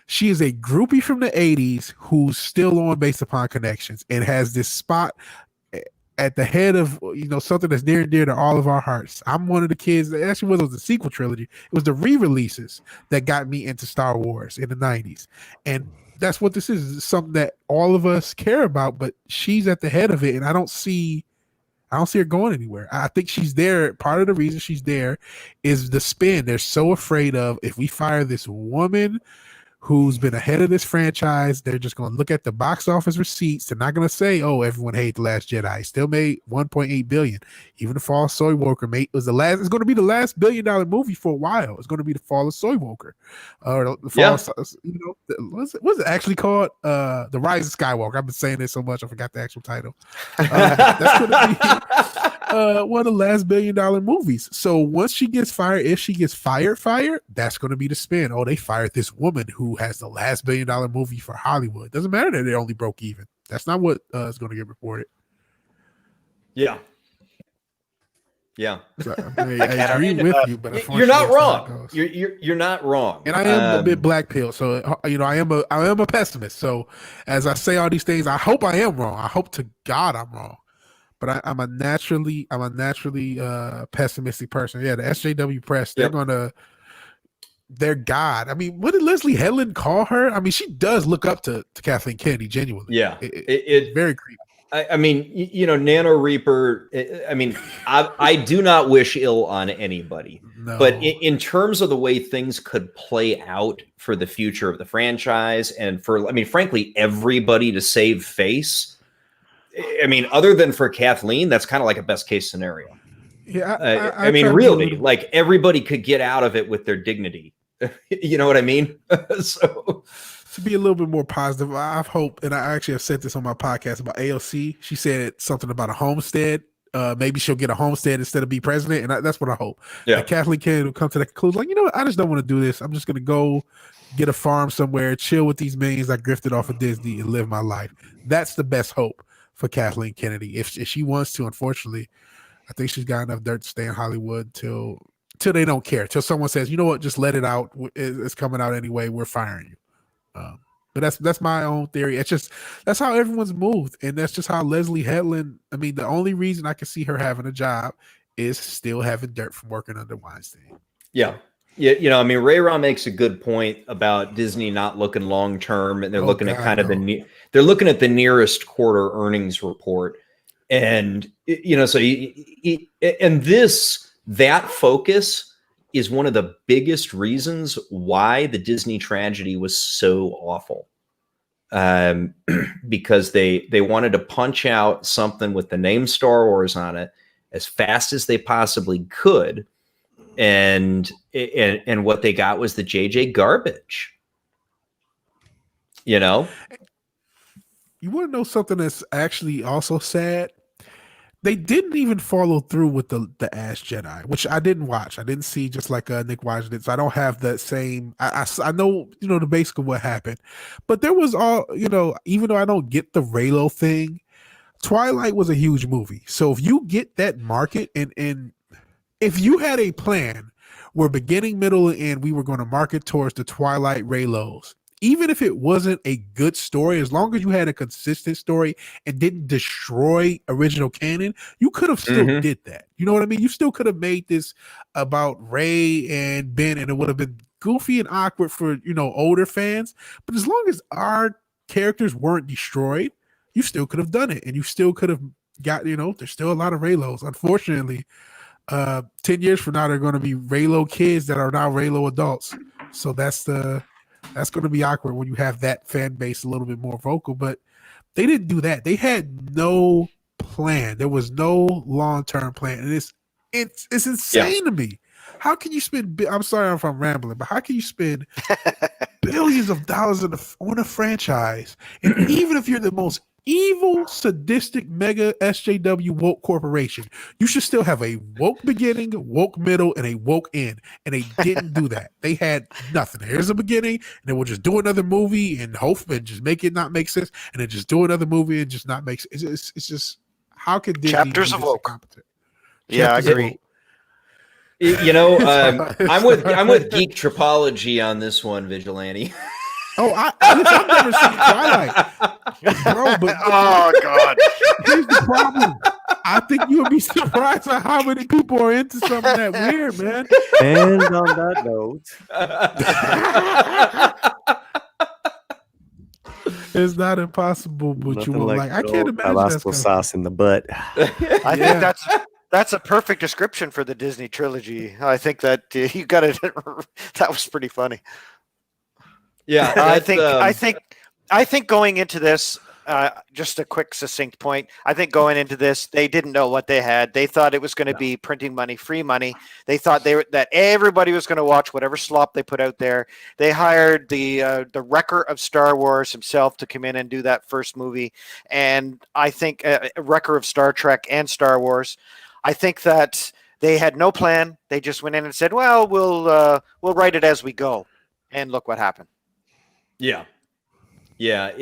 groupie from the 80s who's still on based upon connections and has this spot at the head of something that's near and dear to all of our hearts. I'm one of the kids that actually was the sequel trilogy. It was the re-releases that got me into Star Wars in the 90s. And that's what this is. It's something that all of us care about, but she's at the head of it, and I don't see her going anywhere. I think she's there. Part of the reason she's there is the spin. They're so afraid of, if we fire this woman who's been ahead of this franchise, they're just going to look at the box office receipts. They're not going to say, everyone hated The Last Jedi. It still made $1.8 billion. Even The Fall of Soy Walker it's going to be the last $1 billion movie for a while. It's going to be The Fall of Soy Walker. Or the Fall of, what's it actually called? The Rise of Skywalker. I've been saying this so much, I forgot the actual title. That's going to be one of the last $1 billion movies. So once she gets fired, if she gets fired, that's going to be the spin. They fired this woman who has the last $1 billion movie for Hollywood. Doesn't matter that they only broke even. That's not what is going to get reported. Yeah. Yeah. So, I agree with you, but you're not wrong. You're not wrong. And I am a bit black pill, so I am a pessimist. So as I say all these things, I hope I am wrong. I hope to God I'm wrong. But I'm a naturally pessimistic person. Yeah, the SJW press, they're God. I mean, what did Leslie Headland call her? I mean, she does look up to Kathleen Kennedy genuinely. Yeah, it's very creepy. I mean, Nano Reaper. I mean, I do not wish ill on anybody. No. But in terms of the way things could play out for the future of the franchise, and frankly, everybody to save face. I mean, other than for Kathleen, that's kind of like a best case scenario. Yeah, I mean, really, like everybody could get out of it with their dignity. You know what I mean? So to be a little bit more positive, I hope, and I actually have said this on my podcast about AOC. She said something about a homestead. Maybe she'll get a homestead instead of be president, and that's what I hope. Yeah, like Kathleen Kennedy will come to that conclusion. Like, what? I just don't want to do this. I'm just going to go get a farm somewhere, chill with these millions I grifted off of Disney, and live my life. That's the best hope for Kathleen Kennedy. If she wants to, unfortunately, I think she's got enough dirt to stay in Hollywood till till they don't care. Till someone says, you know what, just let it out. It's coming out anyway. We're firing you. But that's my own theory. It's just that's how everyone's moved, and that's just how Leslie Headland. I mean, the only reason I can see her having a job is still having dirt from working under Weinstein. Yeah. Yeah, I mean, Ray Ron makes a good point about Disney not looking long term, and they're looking at kind of they're looking at the nearest quarter earnings report, and so that focus is one of the biggest reasons why the Disney tragedy was so awful, because they wanted to punch out something with the name Star Wars on it as fast as they possibly could. And what they got was the JJ garbage. You want to know something that's actually also sad? They didn't even follow through with the Ash Jedi, which I didn't watch. I didn't see, just like Nickweiser did. So I don't have that same. I know the basic of what happened, but there was all even though I don't get the Reylo thing, Twilight was a huge movie. So if you get that market and if you had a plan where beginning, middle, and end, we were going to market towards the Twilight Reylos, even if it wasn't a good story, as long as you had a consistent story and didn't destroy original canon, you could have still did that. You know what I mean? You still could have made this about Rey and Ben, and it would have been goofy and awkward for, older fans. But as long as our characters weren't destroyed, you still could have done it. And you still could have got, there's still a lot of Reylos. Unfortunately, 10 years from now, they're going to be Reylo kids that are now Reylo adults. So that's going to be awkward when you have that fan base a little bit more vocal. But they didn't do that. They had no plan. There was no long-term plan. And it's insane to me. How can you spend? I'm sorry if I'm rambling, but how can you spend billions of dollars on a franchise, and even if you're the most evil, sadistic, mega SJW woke corporation, you should still have a woke beginning, woke middle, and a woke end. And they didn't do that. They had nothing. Here's a beginning, and then we'll just do another movie and hope and just make it not make sense, and then just do another movie and just not make sense. It's just how could Disney chapters of woke? Yeah, I agree. I'm with Geek Tripology on this one, Vigilante. Oh, I've never seen Twilight, bro. But oh God, here's the problem. I think you would be surprised at how many people are into something that weird, man. And on that note, it's not impossible, but you will like. I can't imagine Tabasco sauce in the butt. I think that's a perfect description for the Disney trilogy. I think that you got it. That was pretty funny. Yeah, I think going into this, just a quick succinct point. I think going into this, they didn't know what they had. They thought it was going to be printing money, free money. They thought that everybody was going to watch whatever slop they put out there. They hired the wrecker of Star Wars himself to come in and do that first movie, and I think a wrecker of Star Trek and Star Wars. I think that they had no plan. They just went in and said, "Well, we'll write it as we go," and look what happened. Yeah. I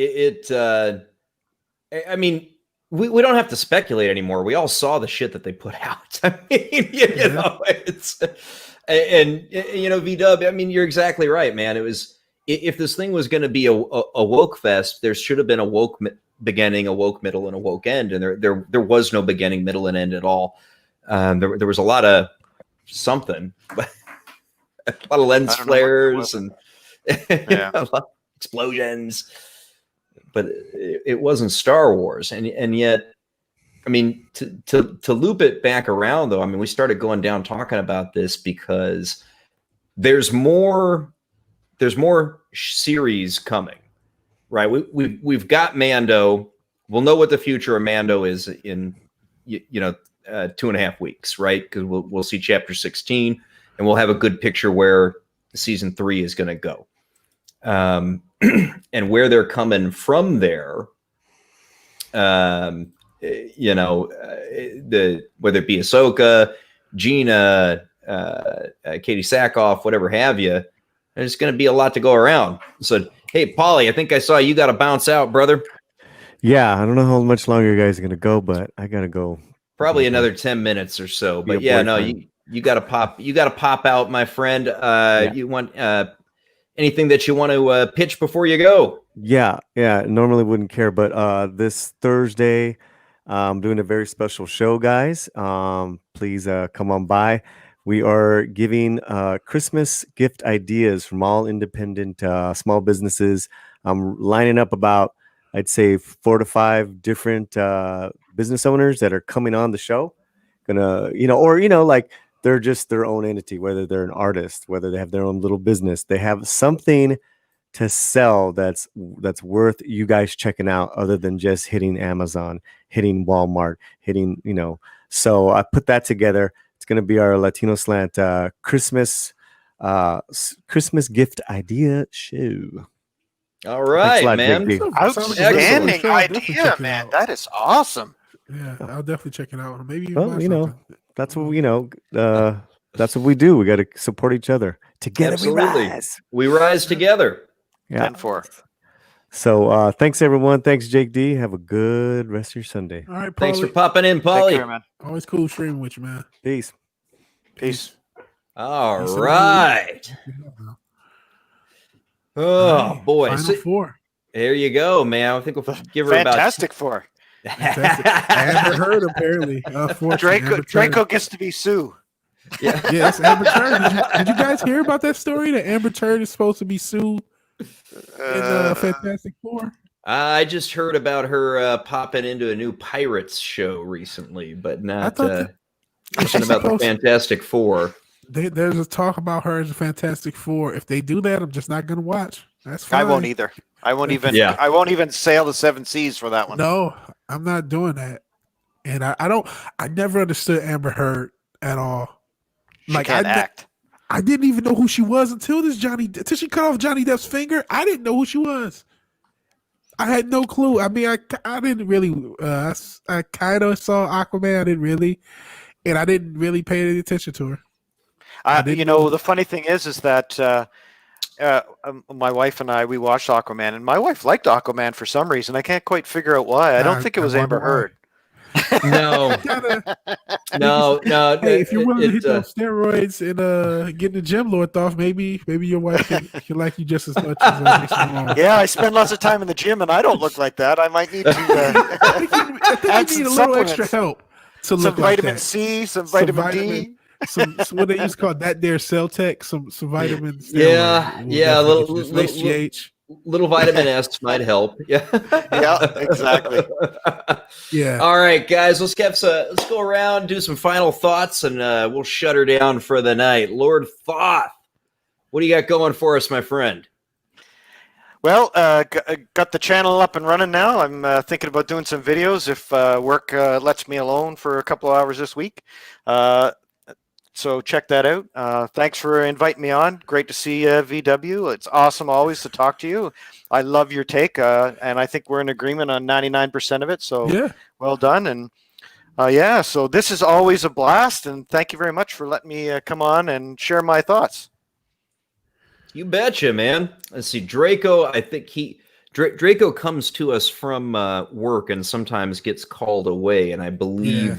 mean, we don't have to speculate anymore. We all saw the shit that they put out. I mean, V-Dub, I mean, you're exactly right, man. It was, if this thing was going to be a woke fest, there should have been a woke beginning, a woke middle, and a woke end. And there was no beginning, middle, and end at all. There was a lot of something, a lot of lens flares and a lot of explosions, but it wasn't Star Wars. And yet, I mean, to loop it back around though, I mean, we started going down talking about this because there's more series coming, right? We've got Mando. We'll know what the future of Mando is in 2.5 weeks, right? Because we'll see chapter 16 and we'll have a good picture where season 3 is going to go. And where they're coming from there, whether it be Ahsoka, Gina, Katie Sackhoff, whatever have you, there's going to be a lot to go around. So, hey, Paulie, I think I saw you got to bounce out, brother. Yeah, I don't know how much longer you guys are going to go, but I got to go. Probably another 10 minutes or so. But yeah, no, you got to pop out, my friend. You want anything that you want to pitch before you go? Yeah. Normally wouldn't care, but this Thursday, I'm doing a very special show, guys. Please come on by. We are giving Christmas gift ideas from all independent small businesses. I'm lining up about, I'd say, 4 to 5 different business owners that are coming on the show. Like they're just their own entity, whether they're an artist, whether they have their own little business, they have something to sell that's worth you guys checking out, other than just hitting Amazon, hitting Walmart, hitting, So I put that together. It's going to be our Latino Slant Christmas gift idea show. All right, man. Outstanding idea, man. That is awesome. Yeah, I'll definitely check it out. Maybe that's what that's what we do. We got to support each other. Together Absolutely. we rise. We rise together. Yeah. 10-4. So thanks everyone. Thanks Jake D. Have a good rest of your Sunday. All right, Thanks for Paulie. popping in, Paulie. Take care, man. Always cool streaming with you, man. Peace. All right. Oh boy. Final four. There you go, man. I think we'll give her Fantastic Four. Amber Heard, apparently. Draco gets to be Sue. Yeah. Yes, Amber Heard. Did you guys hear about that story that Amber Heard is supposed to be Sue in Fantastic Four? I just heard about her popping into a new Pirates show recently, but not nothing about the Fantastic Four. There's a talk about her as a Fantastic Four. If they do that, I'm just not going to watch. That's fine. I won't either. I won't even sail the 7 seas for that one. No, I'm not doing that. And I never understood Amber Heard at all. She can't act. I didn't even know who she was until she cut off Johnny Depp's finger. I didn't know who she was. I had no clue. I mean, I didn't really. I kind of saw Aquaman. I didn't really, and I didn't really pay any attention to her. The funny thing is that my wife and we watched Aquaman, and my wife liked Aquaman for some reason. I can't quite figure out why. I don't think it was Amber Heard. No. Hey, if you're willing to hit those steroids and get the gym lord off, maybe your wife can like you just as much as Yeah, I spend lots of time in the gym, and I don't look like that. I might need to I think you need a little extra help to look some like vitamin that. C, some vitamin D. Some what they used to call that there cell tech, some vitamins. Yeah, little HGH. Little vitamin S might help. Yeah, exactly. Yeah. All right, guys, let's go around, do some final thoughts, and we'll shut her down for the night. Lord Thoth, what do you got going for us, my friend? Well, got the channel up and running now. I'm thinking about doing some videos if work lets me alone for a couple of hours this week. So check that out. Thanks for inviting me on. Great to see you, VW. It's awesome always to talk to you. I love your take, and I think we're in agreement on 99% of it. So yeah, well done. And so this is always a blast, and thank you very much for letting me come on and share my thoughts. You betcha, man. Let's see, Draco. I think Draco comes to us from work and sometimes gets called away, and I believe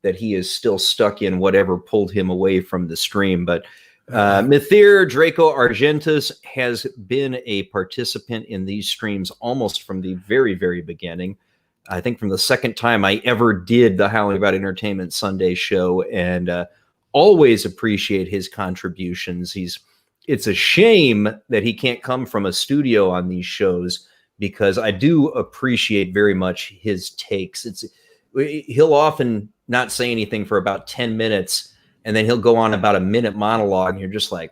that he is still stuck in whatever pulled him away from the stream. But Mithir Draco Argentus has been a participant in these streams almost from the very, very beginning. I think from the second time I ever did the Howling About Entertainment Sunday show, and always appreciate his contributions. It's a shame that he can't come from a studio on these shows, because I do appreciate very much his takes. He'll often not say anything for about 10 minutes, and then he'll go on about a minute monologue, and you're just like,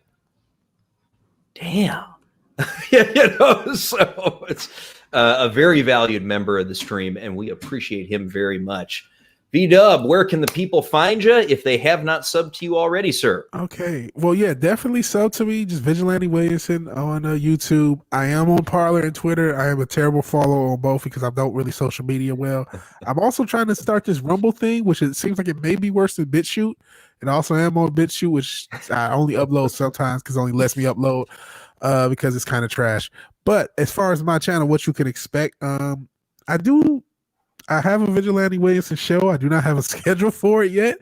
damn. So it's a very valued member of the stream, and we appreciate him very much. V-Dub, where can the people find you if they have not subbed to you already, sir? Okay. Well, yeah, definitely sub to me. Just Vigilante Williamson on YouTube. I am on Parler and Twitter. I am a terrible follower on both because I don't really social media well. I'm also trying to start this Rumble thing, which it seems like it may be worse than BitChute. And also am on BitChute, which I only upload sometimes because it only lets me upload because it's kind of trash. But as far as my channel, what you can expect, I have a Vigilante Williamson show. I do not have a schedule for it yet.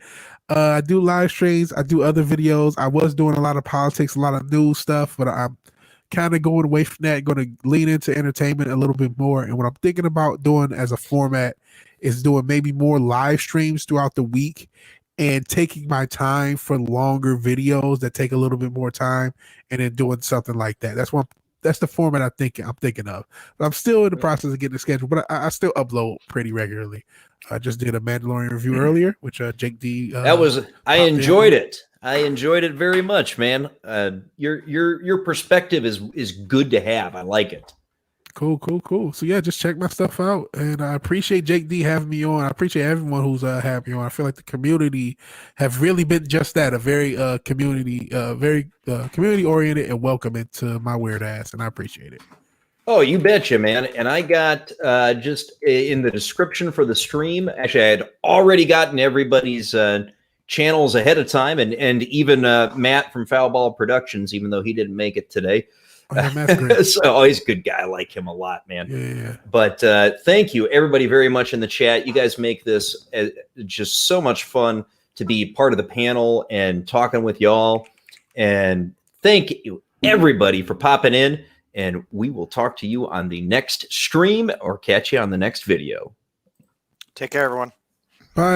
I do live streams. I do other videos. I was doing a lot of politics, a lot of news stuff, but I'm kind of going away from that, going to lean into entertainment a little bit more. And what I'm thinking about doing as a format is doing maybe more live streams throughout the week and taking my time for longer videos that take a little bit more time and then doing something like that. That's the format I'm thinking of. But I'm still in the process of getting the schedule, but I still upload pretty regularly. I just did a Mandalorian review earlier, which Jake D. I enjoyed it. I enjoyed it very much, man. Your perspective is good to have. I like it. Cool. So yeah, just check my stuff out, and I appreciate Jake D having me on. I appreciate everyone who's had me on. I feel like the community have really been just that, a very community oriented and welcoming to my weird ass, and I appreciate it. Oh, you betcha, man. And I got just in the description for the stream, actually, I had already gotten everybody's channels ahead of time, and even Matt from Foulball Productions, even though he didn't make it today. Oh, yeah, Matt's great. So he's a good guy. I like him a lot, man. Yeah. But thank you, everybody, very much in the chat. You guys make this just so much fun to be part of the panel and talking with y'all. And thank you, everybody, for popping in. And we will talk to you on the next stream or catch you on the next video. Take care, everyone.